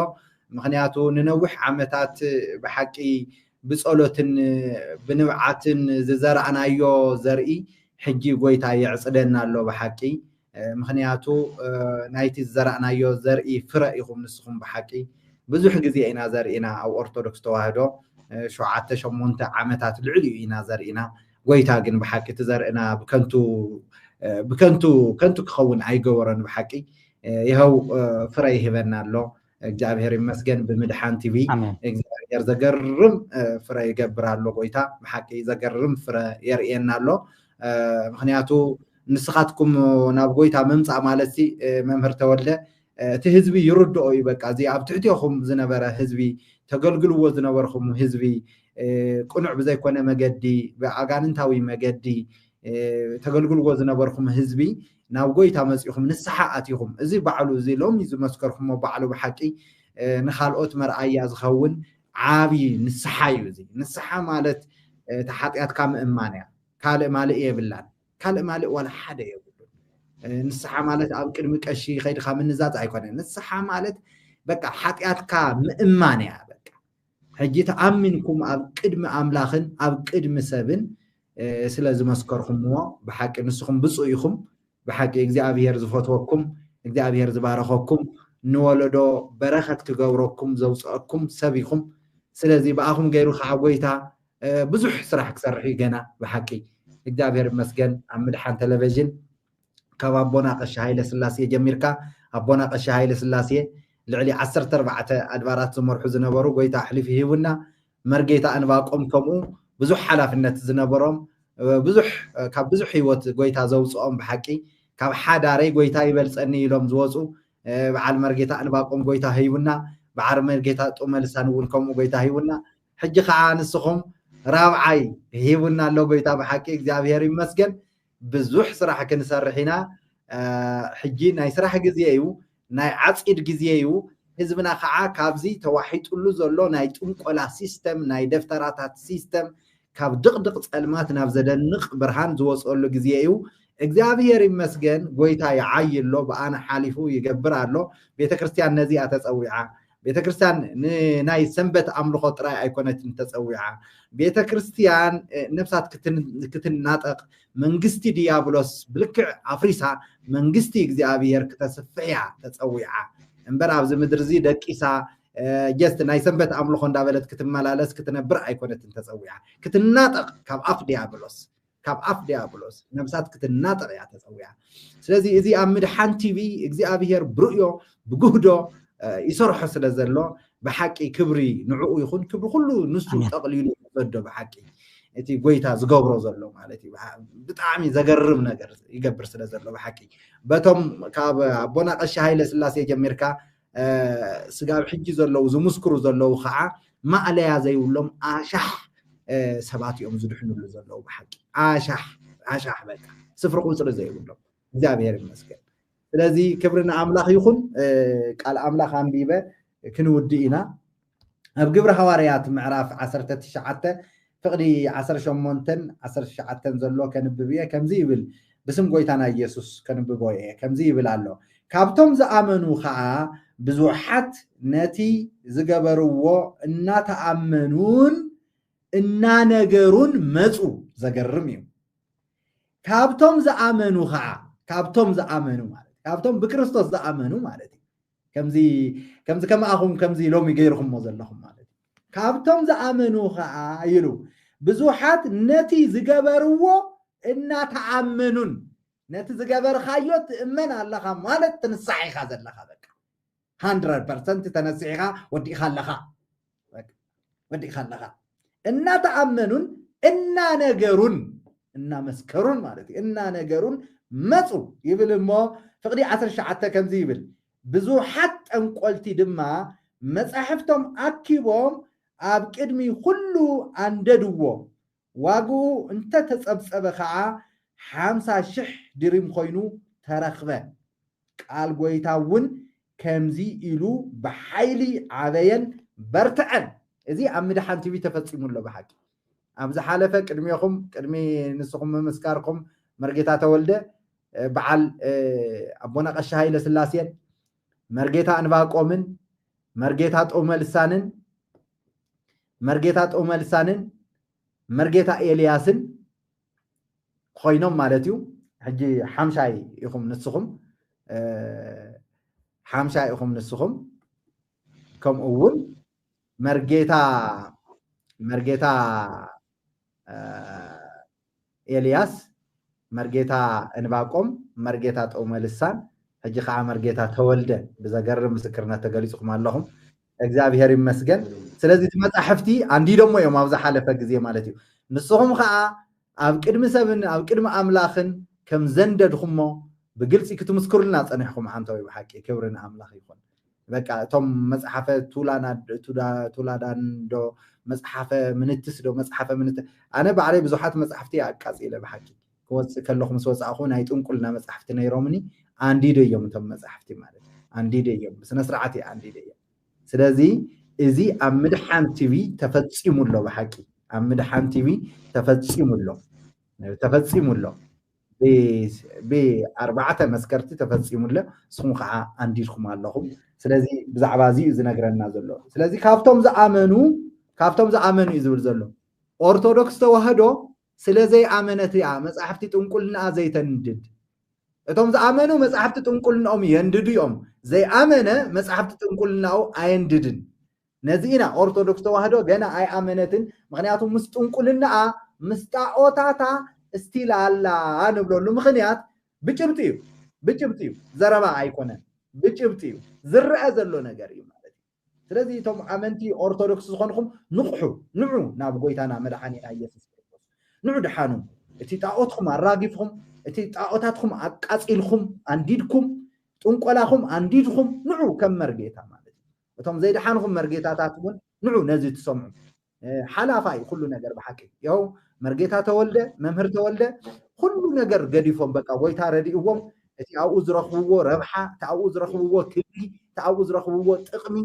ምኽንያቱ ንነዊሕ ዓመታት ብሓቂ ብጸሎትን ብንብዓትን ዝዘርኣናዮ ዘርኢ ሕጂ ጎይታ ይዕጽደና ኣሎ ብሓቂ ምኽንያቱ ናይቲ ዝዘርኣናዮ ዘርኢ ፍረ ኢኹም ንስኹም ብሓቂ ብዙሕ ግዜ ኢና ዘርኢና ኣብ ኦርቶዶክስ ተዋህዶ 7-8 ዓመታት ልዕልዩ ኢና ዘርኢና ጎይታ ግን ብሓቂ ትዘርእና ብከንቱ ክኸውን ኣይገበረን ብሓቂ ይኸው ፍረ ይህበና ኣሎ እግዚአብሔር ይመስገን ብምድሓን ቲቪ እግዚአብሔር ዘገርም ፍረ ይገብር ኣሎ ጎይታ ብሓቂ ዘገርም ፍረ የርእየና ኣሎ ምኽንያቱ ንስኻትኩም ናብ ጎይታ መምጻእ ማለት መምህር ተወልደ እቲ ህዝቢ ይርድኦ እዩ በቃ እዚ ኣብ ትሕቲኹም ዝነበረ ህዝቢ ተገልግልዎ ዝነበርኩም ህዝቢ ቁኑዕ ብዘይኮነ መገዲ ብኣጋንንታዊ መገዲ ተገልግልዎ ዝነበርኩም ህዝቢ ናብ ጎይታ መጽኢኹም ንስሓ ኣትይኹም እዚ ባዕሉ እዚ ሎሚ ዝመስከርኩሞ ባዕሉ ብሓቂ ንኻልኦት መርኣያ ዝኸውን ዓብዪ ንስሓ እዩ እዚ ንስሓ ማለት ተሓጢኣትካ ምእማን እያ ካልእ ማልእ የብላን ካልእ ማልእ ዋላ ሓደ የብሉን ንስሓ ማለት ኣብ ቅድሚ ቀሺ ከይድኻ ምንዛዝ ኣይኮነን ንስሓ ማለት በቃ ሓጢኣትካ ምእማን እያ በቃ ሕጂ ተኣሚንኩም ኣብ ቅድሚ ኣምላኽን ኣብ ቅድሚ ሰብን ስለ ዝመስከርኩምዎ ብሓቂ ንስኹም ብፁዕ ኢኹም ብሓቂ እግዚአብሔር ዝፈትወኩም እግዚአብሔር ዝባረኸኩም ንወለዶ በረኸት ክገብረኩም ዘውፅአኩም ሰብ ኢኹም ስለዚ ብኣኹም ገይሩ ከዓ ጎይታ ብዙሕ ስራሕ ክሰርሕ እዩ ገና ብሓቂ እግዚአብሔር ይመስገን ኣብ ምድሓን ቴሌቪዥን ካብ ኣቦና ቀሺ ሃይለ ስላሴ ጀሚርካ ኣቦና ቀሺ ሃይለ ስላሴ ልዕሊ 14 ኣድባራት ዝመርሑ ዝነበሩ ጎይታ ኣሕሊፍ ይህቡና መርጌታ እንባቆም ከምኡ ብዙሕ ሓላፍነት ዝነበሮም ካብ ብዙሕ ህይወት ጎይታ ዘውፅኦም ብሓቂ ካብ ሓዳረይ ጎይታ ይበልፀኒ ኢሎም ዝወፁ በዓል መርጌታ እንባቆም ጎይታ ህይቡና በዓል መርጌታ ጡመልሳን እውን ከምኡ ጎይታ ህይቡና ሕጂ ከዓ ንስኹም ራብዓይ ህይቡና ኣሎ ጎይታ ብሓቂ እግዚአብሔር ይመስገን ብዙሕ ስራሕ ክንሰርሕ ኢና ሕጂ ናይ ስራሕ ግዜ እዩ ናይ ዓፂድ ግዜ እዩ ህዝብና ከዓ ካብዚ ተዋሒጡሉ ዘሎ ናይ ጥንቆላ ሲስተም ናይ ደፍተራታት ሲስተም ካብ ድቕድቕ ጸልማት ናብ ዘደንቕ ብርሃን ዝወፅሉ ግዜ እዩ እግዚአብሔር ይመስገን ጎይታ ይዓይሎ በኣና ሓሊፉ ይገብር ኣሎ ቤተክርስቲያን ነዚኣ ተጸዊዓ ቤተክርስቲያን ናይ ሰንበት ኣምልኾ ጥራይ ኣይኮነትን ተጸዊዓ ቤተክርስቲያን ነፍሳት ክትናጠቕ መንግስቲ ዲያብሎስ ብልክዕ ኣፍሪሳ መንግስቲ እግዚአብሔር ክተስፍያ ተጸዊዓ እምበር ኣብዚ ምድሪ እዚ ደቂሳ ጀስት ናይ ሰንበት ኣምልኾ እንዳበለት ክትመላለስ ክትነብር ኣይኮነትን ተጸዊዓ ክትናጠቕ ካብ ኣፍ ዲያብሎስ ነፍሳት ክትናጠቕ እያ ተጸዊዓ ስለዚ እዚ ኣብ ምድሓን ቲቪ እግዚአብሔር ብርዮ ብጉህዶ ይሰርሖ ስለ ዘሎ ብሓቂ ክብሪ ንዕኡ ይኹን ክብሪ ኩሉ ንሱ ጠቕሊሉ ይወዶ ብሓቂ እቲ ጎይታ ዝገብሮ ዘሎ ማለት እዩ ብጣዕሚ ዘገርም ነገር ይገብር ስለ ዘሎ ብሓቂ በቶም ካብ ኣቦና ቀሺ ሃይለ ስላሴ ጀሚርካ ስጋብ ሕጂ ዘለው ዝምስክሩ ዘለው ከዓ ማዕለያ ዘይብሎም ኣሻሕ ሰባት እዮም ዝድሕንሉ ዘለው ብሓቂ ኣሻሕ በቃ ስፍሪ ቁፅሪ ዘይብሎም እግዚአብሔር ይመስገን ስለዚ ክብርና ኣምላኽ ይኹን ቃል ኣምላኽ ኣንቢበ ክንውዲ ኢና ኣብ ግብረ ሐዋርያት ምዕራፍ 19 ፍቕዲ 18-19 ዘሎ ከንብብ እየ ከምዚ ይብል ብስም ጎይታና ኢየሱስ ከንብቦ እየ ከምዚ ይብል ኣሎ ካብቶም ዝኣመኑ ከዓ ብዙሓት ነቲ ዝገበርዎ እናተኣመኑን እናነገሩን መፁ ዘገርም እዩ ካብቶም ዝኣመኑ ከዓ ካብቶም ዝኣመኑ ማለት ካብቶም ብክርስቶስ ዝኣመኑ ማለት ከምዚ ከማኹም ከምዚ ሎሚ ገይርኹምሞ ዘለኹም ማለት ካብቶም ዝኣመኑ ከዓ ይሉ ብዙሓት ነቲ ዝገበርዎ እናተኣመኑን ነቲ ዝገበርካዮ ትእመን ኣለኻ ማለት ትንሳሕ ኢኻ ዘለኻ በቃ 100% ተነሲሕኻ ወዲእኻ ኣለኻ ودي خلقها إن تأمنون إن نجرون إن مسكرون مالتي إن نجرون مصو يبل ما فقدي 10 شعات كم زيبل بزوحات أنقلتي دما مصحفتهم أكيبهم أبقدمي كله عنددوه واجو أنت تتصبصب خا 50,000 درهم خوينو ترخبه قال قويتاون كمزي إلو بحيلي عبين برتعن إذي عمد حان تيفي تفتصيمون له بحكي أمز حالفة كرميكم كرمي نسخم مسكاركم مرقيتا تولده بعل أبونا قشهاي لسلاسين مرقيتا أنباقومن مرقيتا أملسانن مرقيتا أملسانن مرقيتا إلياسن خوينهم مالتيو حجي حمشاي يخم نسخم حمشاي يخم نسخم كم أول مرقيتا إلياس مرقيتا انباقوم مرقيتا أملسان حجي خا مرقيتا تولده بزاقر مسكرنا تقليسكم اللهم እግዚአብሔር ይመስገን ስለዚህ መጻሕፍቲ አንዲ ደሞ የማ ኣብዛ ሓለፈ ግዜ ማለት እዩ ንስኹም ከዓ ኣብ ቅድሚ ሰብን ኣብ ቅድሚ ኣምላኽን ከም ዘንደድኹሞ ብግልፂ ክትምስክሩልና ጸኒሕኩም ሓንተው ብሓቂ ክብርን ኣምላኽ ይኹን በቃ ቶም መጽሐፈ ቱላዳን ዶ መጽሐፈ ምንትስ ዶ መጽሐፈ ምንት ኣነ ባዕለይ ብዙሓት መጽሐፍቲ ኣቃጺለ ብሓቂ ክወጽእ ከለኹም ስወጻእኹ ናይ ጥንቁልና መጽሐፍቲ ነይሮምኒ አንዲደ እዮም ቶም መጽሐፍቲ ማለት አንዲደ እዮም ስነ ስርዓት አንዲደ እዮም ስለዚህ እዚ ኣብ ምድሓን ቲቪ ተፈጺሙሎ ብሓቂ ኣብ ምድሓን ቲቪ ተፈጺሙሎ ب4 መስከርቲ ተፈጺሙሎ ስኹም ከዓ አንዲድኩም ኣለኹም ስለዚህ ብዛዕባ እዚ ዝነግረና ዘሎ ስለዚህ ካብቶም ዝኣመኑ ይዝብል ዘሎ ኦርቶዶክስ ተዋህዶ ስለዘይ ኣመነት ያ መጽሐፍቲ ጥንቁልና ዘይተንድድ እቶም ዝኣመኑ መጽሐፍቲ ጥንቁልናኦም የንድዱ እዮም ዘይኣመነ መጽሐፍቲ ጥንቁልናው ኣየንድድን ነዚና ኦርቶዶክስ ተዋህዶ ገና ኣይ ኣመነትን ምክንያቱም ምስ ጥንቁልና ምስ ጣዖታታ እስቲል ኣላ ንብለሉ ምክንያት ብጭብጢ እዩ ዘረባ ኣይኮነን ብጭብጢ እዩ ዝርአ ዘሎ ነገር እዩ ማለት ስለዚህ እቶም ኣመንቲ ኦርቶዶክስ ዝኾንኩም ንዑ ናብ ጎይታና መድሓኒና ኢየሱስ ክርስቶስ ንዑ ድሓኑ እቲ ጣዖትኩም ኣራጊፍኩም እቲ ጣዖታትኩም ኣቃጺልኩም አንዲድኩም ጥንቆላኩም አንዲድኩም ንዑ ከም መርጌታ ማለት እቶም ዘይድሓንኩም መርጌታታት እውን ንዑ ነዚ ትሰምዑ ሓላፋይ ኩሉ ነገር ብሓቂ ያው መርጌታ ተወልደ መምህር ተወልደ ኩሉ ነገር ገዲፎም በቃ ጎይታ ረዲእዎም እቲ ኣብኡ ዝረኽብዎ ረብሓ እቲ ኣብኡ ዝረኽብዎ ክብሪ እቲ ኣብኡ ዝረኽብዎ ጥቕሚ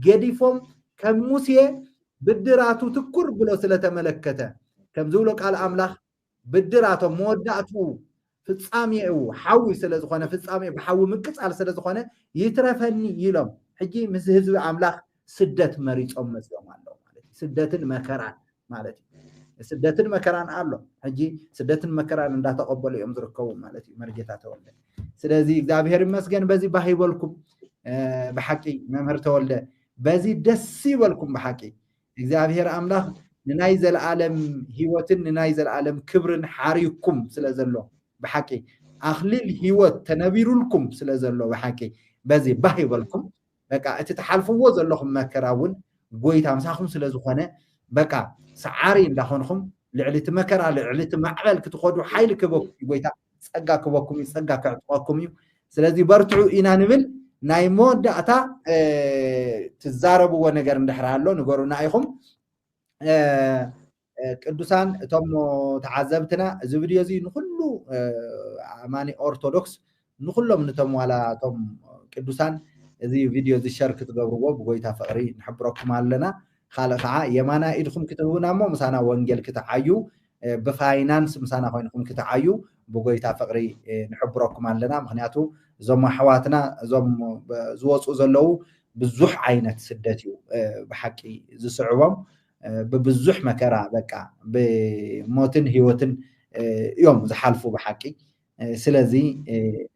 ገዲፎም ከም ሙሴ ብድራቱ ትኩር ብሎ ስለተመለከተ ከም ዝብሎ ቃል ኣምላኽ ብድራቶም መወዳእቱ ፍጻሜኡ ሓዊ ስለዝኾነ ፍጻሜ ብሓዊ ምቅጻል ስለዝኾነ ይትረፈኒ ኢሎም ሕጂ ምስ ህዝቢ ኣምላኽ ስደት መሪጾም መጽኦም ኣለዉ ማለት ስደትን መከራን ማለት ስደትን መከራን ኣሎ ሕጂ ስደትን መከራን እንዳተቀበሉ እዮም ዝርከቡ ማለት መርጌታ ተወልደ ስለዚህ እግዚአብሔር ይመስገን በዚ ባሂበልኩም በሐቂ መምህር ተወልደ በዚ ደስ ይበልኩም በሐቂ እግዚአብሔር አምላክ ንናይ ዘለዓለም ህይወትን ንናይ ዘለዓለም ክብርን ሓሪኩም ስለዘሎ በሐቂ ኣኽሊል ህይወት ተነቢሩልኩም ስለዘሎ በሐቂ በዚ ባሂበልኩም በቃ እቲ ተሓልፍዎ ዘለኹም መከራውን ጎይታ ምሳኹም ስለዝኾነ በቃ ሰዓሪ እንዳኾንኩም ልዕሊት መከራ ልዕሊት ማዕበል ክትኸዱ ሓይል ክበኩም ጎይታ ጸጋ ክበኩም ጸጋ ክዕጥቆኩም እዩ ስለዚህ በርትዑ ኢና ንብል ናይ መወዳእታ ትዛረብዎ ነገር እንድሕር ኣሎ ንገሩና ኢኹም ቅዱሳን እቶም ተዓዘብትና እዚ ቪድዮ እዚ ንኩሉ ኣማኒ ኦርቶዶክስ ንኩሎም ነቶም ዋላ እቶም ቅዱሳን እዚ ቪድዮ እዚ ሸር ክትገብርዎ ብጎይታ ፍቅሪ ንሕብረኩም ኣለና خالق يمانا إدخم كتبونا مو مسانا وانجيل كتعيو بفاينانس مسانا خوينكم كتعيو بقويتا فقري نحبركم لنا مخنياتو زوم حواتنا زوم زوصو زلو بزح عينت سدتيو بحقي زسعوهم ببزح مكرا بقى بموتن هيوتن يوم زحالفو بحقي سلازي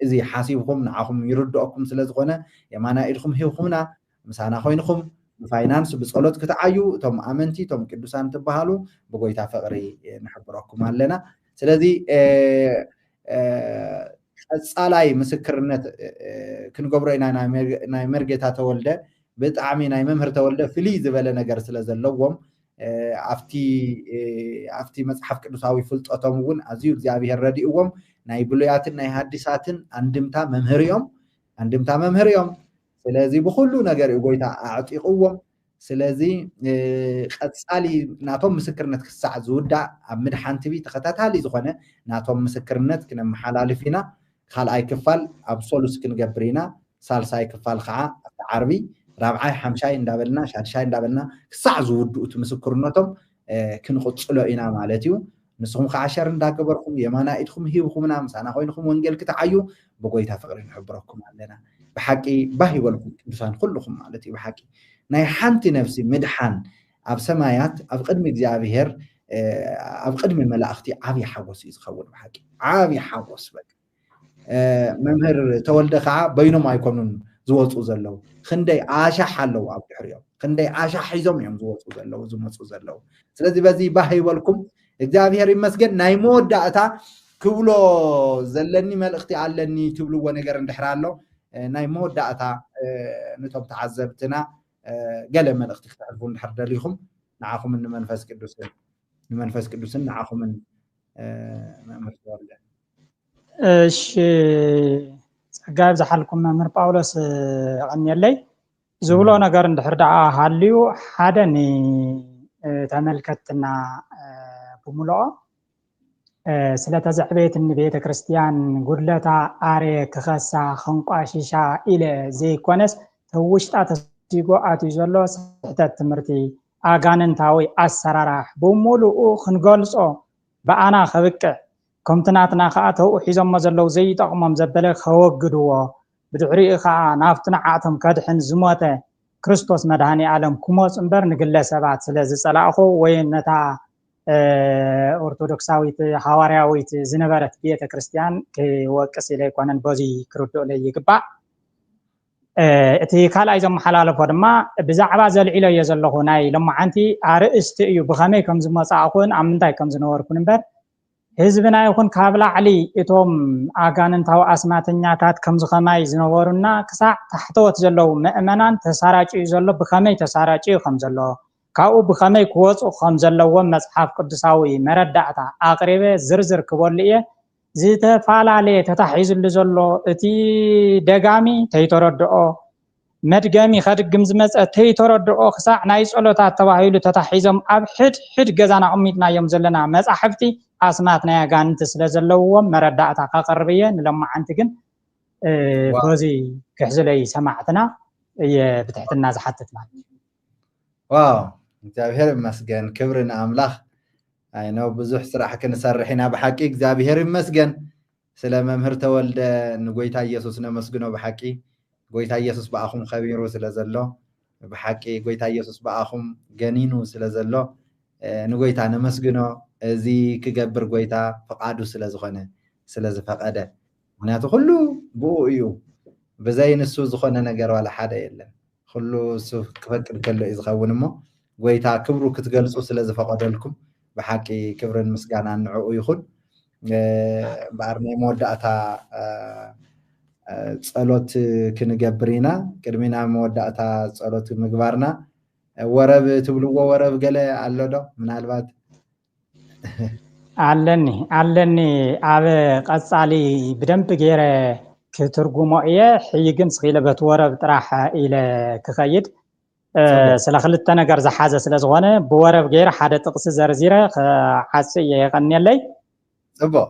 ازي حاسيبكم نعاهم يردوكم سلازغونا يمانا إدخم هيوكمنا مسانا خوينكم فاينانس بصلوت كتعيو توم امنتي توم قدوسان تبهالو بغويتا فقري نحبركم علينا سلازي صالاي مسكرنت كنغبرينا ناي مرغيتا تولده ብጣዕሚ ናይ መምህር ተወልደ ፍልይ ዝበለ ነገር ስለ ዘለዎም ኣብቲ መጽሓፍ ቅዱሳዊ ፍልጠቶም እውን ኣዝዩ እግዚአብሔር ረዲእዎም ናይ ብሉያትን ናይ ሐዲሳትን አንድምታ መምህር እዮም ስለዚህ ብኩሉ ነገር ጎይታ ኣዕጢቅዎም ስለዚህ ቀጻሊ ናቶም ምስክርነት ክሳዕ ዝውዳእ ኣብ ምድሓን ቲቪ ተኸታታሊ ዝኾነ ናቶም ምስክርነት ክነመሓላልፊና ካልኣይ ክፋል ኣብ ሶሉስ ክንገብር ኢና ሳልሳይ ክፋል ከዓ ዓርቢ ራብዓይ ሓምሻይ እንዳበልና ሻድሻይ እንዳበልና ክሳዕ ዝውድኡት ምስክርነቶም ክንቆጽሎ ኢና ማለት እዩ ንስኹም ከዓ ሸር እንዳገበርኩም የማና ኢድኩም ሂብኩምና ምሳና ኮይንኩም ወንጌል ክትዓዩ ብጎይታ ፍቅሪ ንሕብረኩም ኣለና ብሓቂ ባህ ይበልኩም ቅዱሳን ኩልኩም ማለት እዩ ብሓቂ ናይ ሓንቲ ነፍሲ ምድሓን ኣብ ሰማያት ኣብ ቅድሚ እግዚአብሔር ኣብ ቅድሚ መላእኽቲ ዓብይ ሓጎስ እዩ ዝኸውን ብሓቂ ዓብይ ሓጎስ በቃ መምህር ተወልደ ከዓ በይኖም ኣይኮኑን ዝወፁ ዘለው ክንደይ ኣሻሕ ኣለው ኣብ ድሕሪኦም ክንደይ ኣሻሕ ሒዞም እዮም ዝወፁ ዘለው ዝመፁ ዘለው ስለዚ በዚ ባህ ይበልኩም እግዚአብሔር ይመስገን ናይ መወዳእታ ክብሎ ዘለኒ መልእኽቲ ኣለኒ ትብልዎ ነገር እንድሕር ኣሎ ናይ መወዳእታ ነቶም ተዓዘብትና ገለ መልእኽቲ ክትሕልፉ እንድሕር ደሊኹም ንዓኹም ንመንፈስ ቅዱስን ንዓኹምን መምህር ተወልደ እሺ ጸጋብ ዝሓልኩም መምህር ጳውሎስ ቀኒየለይ ዝብሎ ነገር እንድሕር ደኣ ሃልዩ ሓደኒ ተመልከትና ብሙሉኦ ስለተዘዕቤት ቤተ ክርስቲያን ጉድለታ ኣሬ ክኸሳ ክንቋሽሻ ኢለ ዘይኮነስ ተውሽጣ ተሲጎ ኣትዩ ዘሎ ስሕተት ትምህርቲ ኣጋንንታዊ ኣሰራራሕ ብሙሉኡ ክንገልጾ በኣና ከብቅዕ ከምትናትና ከዓ ተውኡ ሒዞሞ ዘለው ዘይጠቕሞም ዘበለ ከወግድዎ ብድሕሪኡ ከዓ ናብቲ ንዓቶም ከድሕን ዝሞተ ክርስቶስ መድሃኒ ዓለም ክሞፅ እምበር ንግለሰባት ስለ ዝጸላእኹ ወይ ነታ ኦርቶዶክሳዊት ሐዋርያዊት ዝነበረት ቤተ ክርስቲያን ክወቅስ ኢለ ይኮነን በዚ ክርድኦ ለይ ይግባእ እቲ ካልኣይ ዘመሓላለፎ ድማ ብዛዕባ ዘልዒሎ እየ ዘለኹ ናይ ሎማዓንቲ ኣርእስቲ እዩ ብኸመይ ከም ዝመጻእኹን ኣብ ምንታይ ከም ዝነበርኩን እምበር ህዝብና ይኹን ካብ ላዕሊ እቶም ኣጋንንታዊ ኣስማተኛታት ከም ዝኸማይ ዝነበሩና ክሳዕ ታሕተወት ዘለው ምእመናን ተሳራጭዩ ዘሎ ብኸመይ ተሳራጭዩ ከም ዘሎ ካብኡ ብኸመይ ክወፁ ከም ዘለዎም መጽሓፍ ቅዱሳዊ መረዳእታ ኣቕሪበ ዝርዝር ክበሉ እየ ዝተፈላለየ ተታሒዙሉ ዘሎ እቲ ደጋሚ ተይተረድኦ መድገሚ ከድግም ዝመፀ ተይተረድኦ ክሳዕ ናይ ጸሎታት ተባሂሉ ተታሒዞም ኣብ ሕድ ገዛና ኣቕሚጥናዮም ዘለና መጻሕፍቲ ኣስማት ናይ ኣጋንንቲ ስለ ዘለዎም መረዳእታ ካቀርብ እየ ንሎማዓንቲ ግን በዚ ክሕዝለይ ሰማዕትና እየ ብትሕትና ዝሓትት ማለት ዋው እግዚአብሔር ይመስገን ክብሪ ንኣምላኽ ኣይነው ብዙሕ ስራሕ ክንሰርሕ ኢና ብሓቂ እግዚአብሔር ይመስገን ስለ መምህር ተወልደ ንጎይታ ኢየሱስ ነመስግኖ ብሓቂ ጎይታ ኢየሱስ በኣኹም ከቢሩ ስለ ዘሎ ብሓቂ ጎይታ ኢየሱስ በኣኹም ገኒኑ ስለ ዘሎ ንጎይታ ነመስግኖ እዚ ክገብር ጎይታ ፈቃዱ ስለ ዝኾነ ስለ ዝፈቀደ ምክንያቱ ኩሉ ብኡ እዩ ብዘይ ንሱ ዝኾነ ነገር ዋላ ሓደ የለን ኩሉ እሱ ክፈቅድ ከሎ እዩ ዝኸውን እሞ ጎይታ ክብሩ ክትገልጹ ስለ ዝፈቀደልኩም ብሓቂ ክብርን ምስጋናን ንዕኡ ይኹን ባርኔ መወዳእታ ጸሎት ክንገብር ኢና ቅድሚና መወዳእታ ጸሎት ምግባርና ወረብ ትብልዎ ወረብ ገለ ኣሎ ዶ ምናልባት ኣለኒ ኣብ ቀጻሊ ብደንብ ገይረ ክትርጉሞ እየ ሕይ ግን ስኺለ በት ወረብ ጥራሕ ኢለ ክኸይድ ስለ ክልተ ነገር ዝሓዘ ስለ ዝኾነ ብወረብ ገይረ ሓደ ጥቕሲ ዘርዚረ ክዓጽ እየ ይቐኒየለይ ጽቡቕ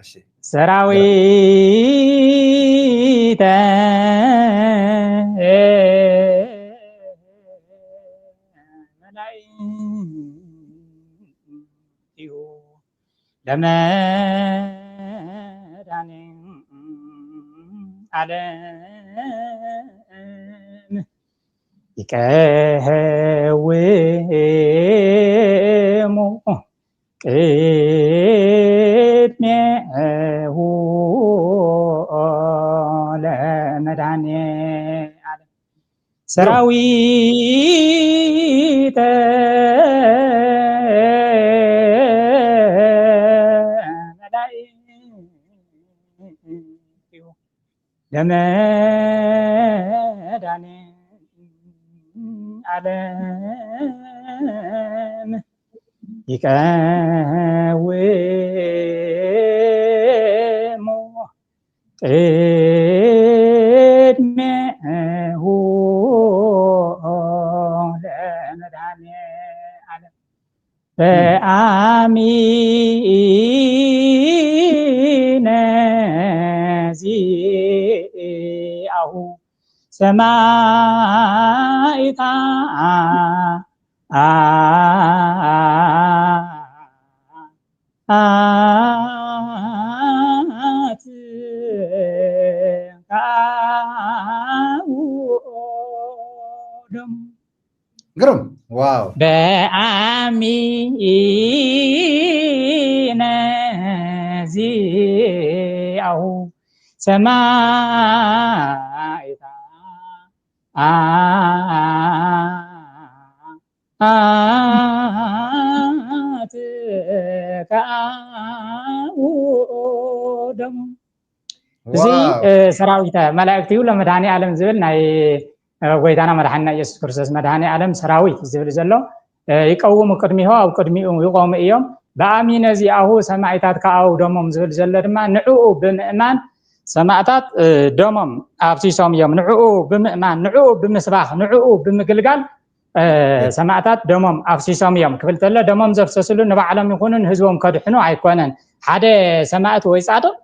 እሺ ሰራዊተ መላእክቲሁ ለመድኃኔ ዓለም ይቀህውሙ ቅድሜሁ ለመድኃኔ ዓለም ሰራዊተ መላእክቲሁ ለመድኃኔ ዓለም ይቀውሞ ቅድሜሁ ለመድኃኔ ዓለም በአሚነ ዚአሁ ሰማዕታ ግሩም ዋው በአሚነ ዚአሁ ሰማዕታ ደሙ እዚ ሰራዊት መላእክቲው ለመድኃኔ ዓለም ዝብል ናይ ጎይታና መድኃኒና ኢየሱስ ክርስቶስ መድኃኔ ዓለም ሰራዊት ዝብል ዘሎ ይቀውሙ ቅድሚሁ ኣብ ቅድሚኡ ይቆሙ እዮም በአሚነ ዚአሁ ሰማዕታት ከአው ደሞም ዝብል ዘሎ ድማ ንዕኡ ብምእማን ሰማዕታት ደሞም ኣብሲሶም እዮም ንዕኡ ብምእማን ንዕኡ ብምስባኽ ንዕኡ ብምግልጋል ሰማዕታት ደሞም ኣብሲሶም እዮም ክብል ተሎ ደሞም ዘፍሰስሉ ንባዕሎም ይኹኑን ህዝቦም ከድሕኑ ኣይኮነን ሓደ ሰማዕት ወይ ጻድቕ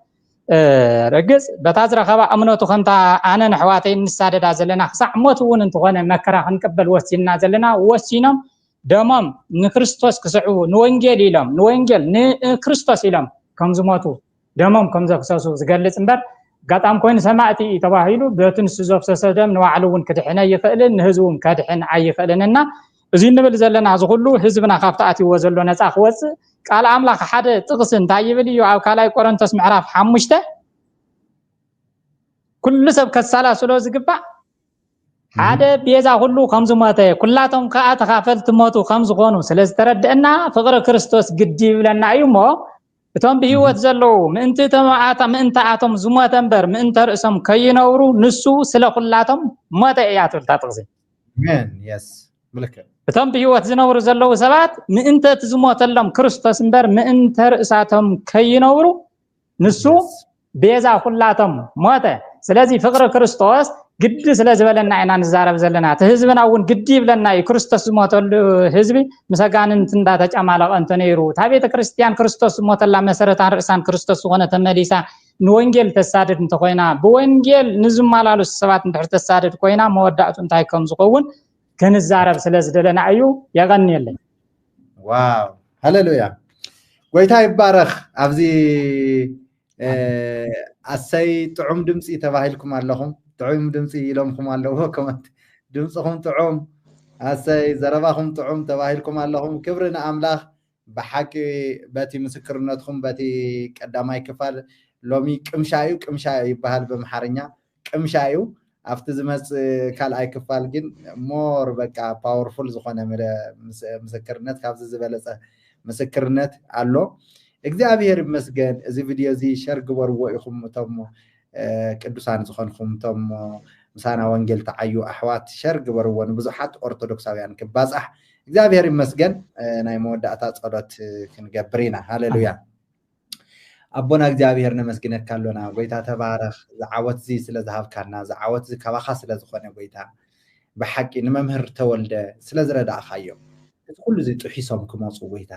ረግጽ በታ ዝረኸባ እምነቱ ከምታ ኣነ ንሕዋተይ ንሳደዳ ዘለና ክሳዕ ሞት እውን እንትኾነ መከራ ክንቅበል ወሲና ዘለና ወሲኖም ደሞም ንክርስቶስ ክስዕቡ ንወንጌል ኢሎም ንወንጌል ንክርስቶስ ኢሎም ከም ዝሞቱ ደሞም ከም ዘፍሰሱ ዝገልጽ እምበር ጋጣም ኮይኑ ሰማዕቲ ተባሂሉ በትንሱ ዘፍሰሰ ደም ንባዕሉ እውን ክድሕነ ይኽእልን ንህዝቡም ከድሕን ኣይኽእልንና እዚ ንብል ዘለና ዝኩሉ ህዝብና ካብቲ ኣትይዎ ዘሎ ነፃ ክወፅእ ቃል ኣምላኽ ሓደ ጥቕስ እንታይ ይብል እዩ ኣብ ካልኣይ ቆሮንቶስ ምዕራፍ 5 ኩሉ ሰብ ከሳላስሎ ዝግባእ ሓደ ቤዛ ሁሉ ከም ዝሞተ ኩላቶም ከዓ ተኻፈልቲ ሞቱ ከም ዝኾኑ ስለዝተረድአና ፍቅሪ ክርስቶስ ግዲ ይብለና እዩ እሞ እቶም ብህይወት ዘለው ምእንቲ ኣቶም ዝሞተ እምበር ምእንተ ርእሶም ከይነብሩ ንሱ ስለ ኩላቶም ሞተ እያ ትብል እታ ጥቕሲ እቶም ብህይወት ዝነብሩ ዘለው ሰባት ምእንተ እቲ ዝሞተሎም ክርስቶስ እምበር ምእንተ ርእሳቶም ከይነብሩ ንሱ ቤዛ ኩላቶም ሞተ ስለዚ ፍቅሪ ክርስቶስ ግዲ ስለ ዝበለና ኢና ንዛረብ ዘለና እቲ ህዝብና እውን ግዲ ይብለና እዩ ክርስቶስ ዝሞተሉ ህዝቢ ምሰጋንንት እንዳተጨማለቐ እንተ ነይሩ እታ ቤተ ክርስቲያን ክርስቶስ ዝሞተላ መሰረታን ርእሳን ክርስቶስ ዝኾነ ተመሊሳ ንወንጌል ተሳድድ እንተኮይና ብወንጌል ንዝመላለሱ ሰባት እንድሕር ተሳድድ ኮይና መወዳእቱ እንታይ ከም ዝኸውን ክንዛረብ ስለ ዝደለና እዩ የቀኒየለይ ዋው ሃሌሉያ ጎይታ ይባረኽ ኣብዚ ኣሰይ ጥዑም ድምፂ ተባሂልኩም ኣለኹም ጥዑም ድምፂ ኢሎምኩም ኣለዎ ኮመንት ድምፅኹም ጥዑም ኣሰይ ዘረባኹም ጥዑም ተባሂልኩም ኣለኹም ክብሪ ንኣምላኽ ብሓቂ በቲ ምስክርነትኩም በቲ ቀዳማይ ክፋል ሎሚ ቅምሻ እዩ ይበሃል ብምሓርኛ ቅምሻ እዩ ኣብቲ ዝመፅእ ካልኣይ ክፋል ግን ሞር በቃ ፓወርፉል ዝኾነ ምስክርነት ካብዚ ዝበለፀ ምስክርነት ኣሎ እግዚአብሔር ይመስገን እዚ ቪድዮ እዚ ሸር ግበርዎ ኢኹም እቶም ቅዱሳን ዝኾንኩም እቶም ምሳና ወንጌል ተዓዩ ኣሕዋት ሸር ግበርዎ ንብዙሓት ኦርቶዶክሳውያን ክባፃሕ እግዚአብሔር ይመስገን ናይ መወዳእታ ጸሎት ክንገብር ኢና ሃሌሉያ ኣቦና እግዚአብሔር ነመስግነካ ኣለና ጎይታ ተባረኽ ዝዓወት እዚ ስለ ዝሃብካና ዝዓወት እዚ ካባኻ ስለ ዝኾነ ጎይታ ብሓቂ ንመምህር ተወልደ ስለ ዝረዳእኻዮም እቲ ኩሉ እዚ ጥሒሶም ክመፁ ጎይታ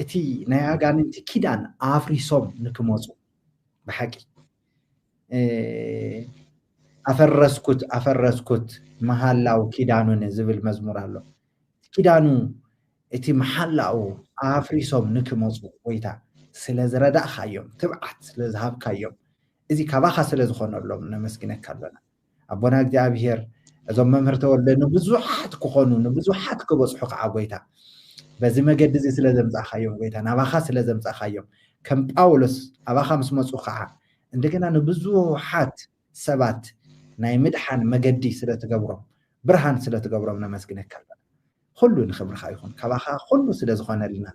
እቲ ናይ ኣጋንንቲ ኪዳን ኣፍሪሶም ንክመፁ ብሓቂ ኣፈረስኩት መሃላው ኪዳኑን ዝብል መዝሙር ኣሎ ኪዳኑ እቲ መሃላው ኣፍሪሶም ንክመፁ ጎይታ ስለ ዝረዳእኻዮም ትብዓት ስለ ዝሃብካዮም እዚ ካባኻ ስለ ዝኾነሎም ነመስግነካ ኣለና ኣቦና እግዚአብሔር እዞም መምህር ተወልደ ንብዙሓት ክኾኑ ንብዙሓት ክበፅሑ ከዓ ጎይታ በዚ መገዲ እዚ ስለ ዘምፃእኻዮም ጎይታ ናባኻ ስለ ዘምፃእኻዮም ከም ጳውሎስ ኣባኻ ምስ መፁ ከዓ እንደገና ንብዙሓት ሰባት ናይ ምድሓን መገዲ ስለ ትገብሮም ብርሃን ስለ ትገብሮም ነመስግነካ ኣለና ኩሉ ንክብርኻ ይኹን ካባኻ ኩሉ ስለ ዝኾነልና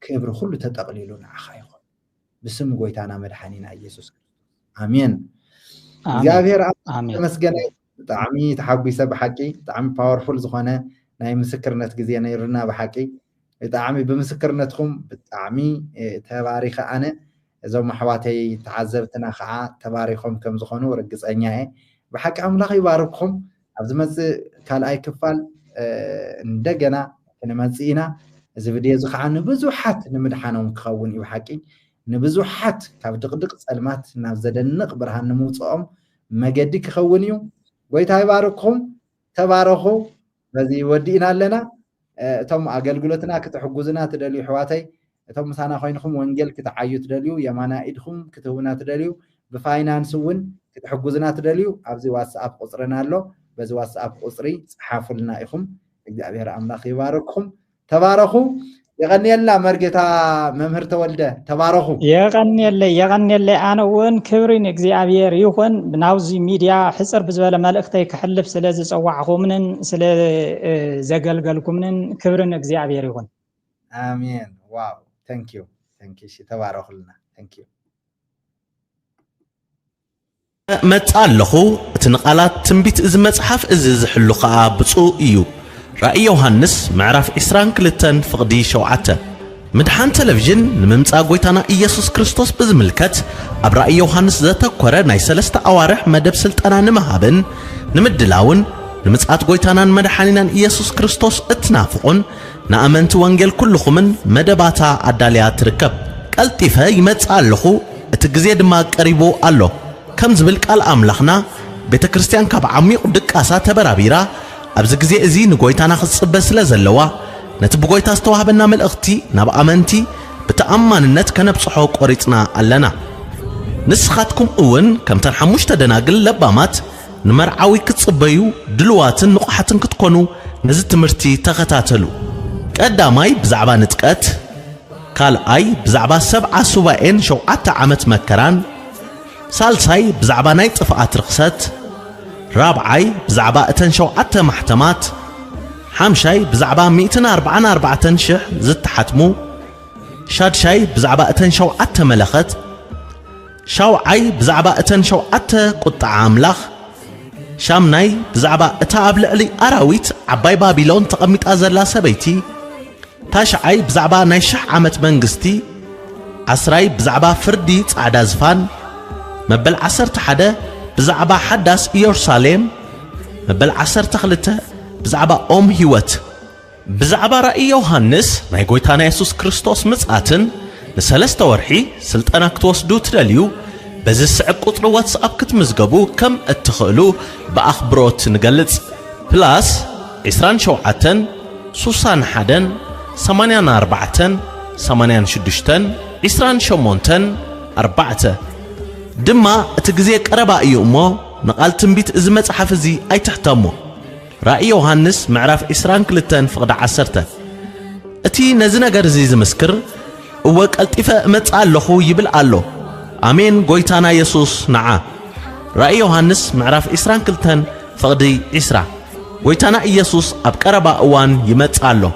ክብሪ ኩሉ ተጠቕሊሉ ንዓኻ ይኹን ብስም ጎይታና መድሓኒና ኢየሱስ ክርስቶስ ኣሜን እግዚአብሔር ተመስገነ ብጣዕሚ ተሓጒሰ ብሓቂ ብጣዕሚ ፓወርፉል ዝኾነ ናይ ምስክርነት ግዜ ነይሩና ብሓቂ ብጣዕሚ ብምስክርነትኩም ብጣዕሚ ተባሪኸ ኣነ እዞም ኣሕዋተይ ተዓዘብትና ከዓ ተባሪኾም ከም ዝኾኑ ርግፀኛ እየ ብሓቂ ኣምላኽ ይባርክኩም ኣብ ዝመፅእ ካልኣይ ክፋል እንደገና ክንመፅእ ኢና እዚ ቪድዮ እዚ ከዓ ንብዙሓት ንምድሓኖም ክኸውን እዩ ብሓቂ ንብዙሓት ካብ ድቕድቕ ፀልማት ናብ ዘደንቕ ብርሃን ንምውፅኦም መገዲ ክኸውን እዩ ጎይታ ይባርክኩም ተባረኹ በዚ ወዲእና ኣለና እቶም ኣገልግሎትና ክትሕጉዝና ትደልዩ ኣሕዋተይ እቶም ምሳና ኮይንኩም ወንጌል ክትዓዩ ትደልዩ የማና ኢድኩም ክትህቡና ትደልዩ ብፋይናንስ እውን ክትሕጉዝና ትደልዩ ኣብዚ ዋትስኣፕ ቁፅርና ኣሎ በዚ ዋትስኣፕ ቁፅሪ ፅሓፉልና ኢኹም እግዚአብሔር ኣምላኽ ይባርክኩም ተባረኹ يغنيلا مرجتا ممهر تولده تبارخو يغنيلا أنا وين كبرين إغزيابير يكون بناوزي ميديا حسر بزبالة مالكتاي كحلف سلازي سواعكو منن سلا زقلقلكو منن كبرين إغزيابير يكون آمين واو thank you شي تبارخو لنا thank you متعلقو تنقالات تنبيت إز متحف إز زحلقا بصو إيو رأي يوحنس معرف إسران كلتن فقدي شوعته مدحان تلفزيون نممصا غويتانا إيسوس كريستوس بزملكت أب رأي يوحنس زتكوره ناي سلسته أوارح مدب سلطانا نمهابن نمدلاون نمصات غويتانا مدحانينا إيسوس كريستوس اتنافقون نأمنت وانجيل كلكم مدباتا عداليا تركب قلطيفه يمصالخو اتغزي دما قريبو الله كم زبل قال أملاخنا بيت كريستيان كاب عميق دقاسا تبرابيرا أبز جزء زين قويتانا خص بس لزلوا نتبقويتا استوهبنا من أختي نبقى أمنتي بتأمن النت كان بصحوك قريتنا علنا نسخاتكم أون كم تنحموش تدناقل لبامات نمرعاوي كتصبيو دلوات نقحة كتكونو نزد تمرتي تغتاتلو قداماي بزعبا نتقات قال أي بزعبا 7 سباين شو عتا عمت مكران سالساي بزعبا نايت فقات رخصت رابعاي بزعبا اتنشو عتا محتمات حامشاي بزعبا 244 شح زت حتمو شادشاي بزعبا اتنشو عتا ملخت شاوعاي بزعبا اتنشو عتا قطع عملاخ شامناي بزعبا اتاب لألي أراويت عباي بابيلون تقميت أزلا سبيتي تاشعاي بزعبا نايشح عمت منغستي عسراي بزعبا فردي تعدا زفان مبل 11 بزعبا حداس يروشاليم مبل 10 بزعبا هيوت بزعبا رأي يوحنس ناي غويتانا يسوس كريستوس مصاتن لسلسته ورحي سلطانا كتوسدو تدليو بزي السعب قطر واتساب كتمزقبو كم اتخلو بأخبروت نقلت بلاس 27 سوسان حدن 84 86 28 4 دما اتغزي قربا ايومو نقال تنبيت از مصحف زي اي تحتمو رأي يوحنس معرف إسران كلتن فقد عسرته اتي نزي نغر زي زمسكر او قلطيفه مصالخو يبل الله امين غويتانا يسوس نعا رأي يوحنس معرف إسران كلتن فقد إسرا غويتانا يسوس اب قربا اوان يمصالو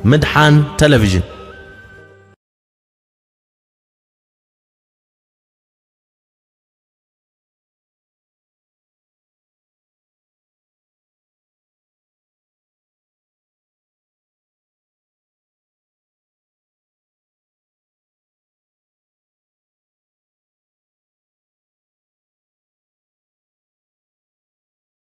مدحان تلفزيون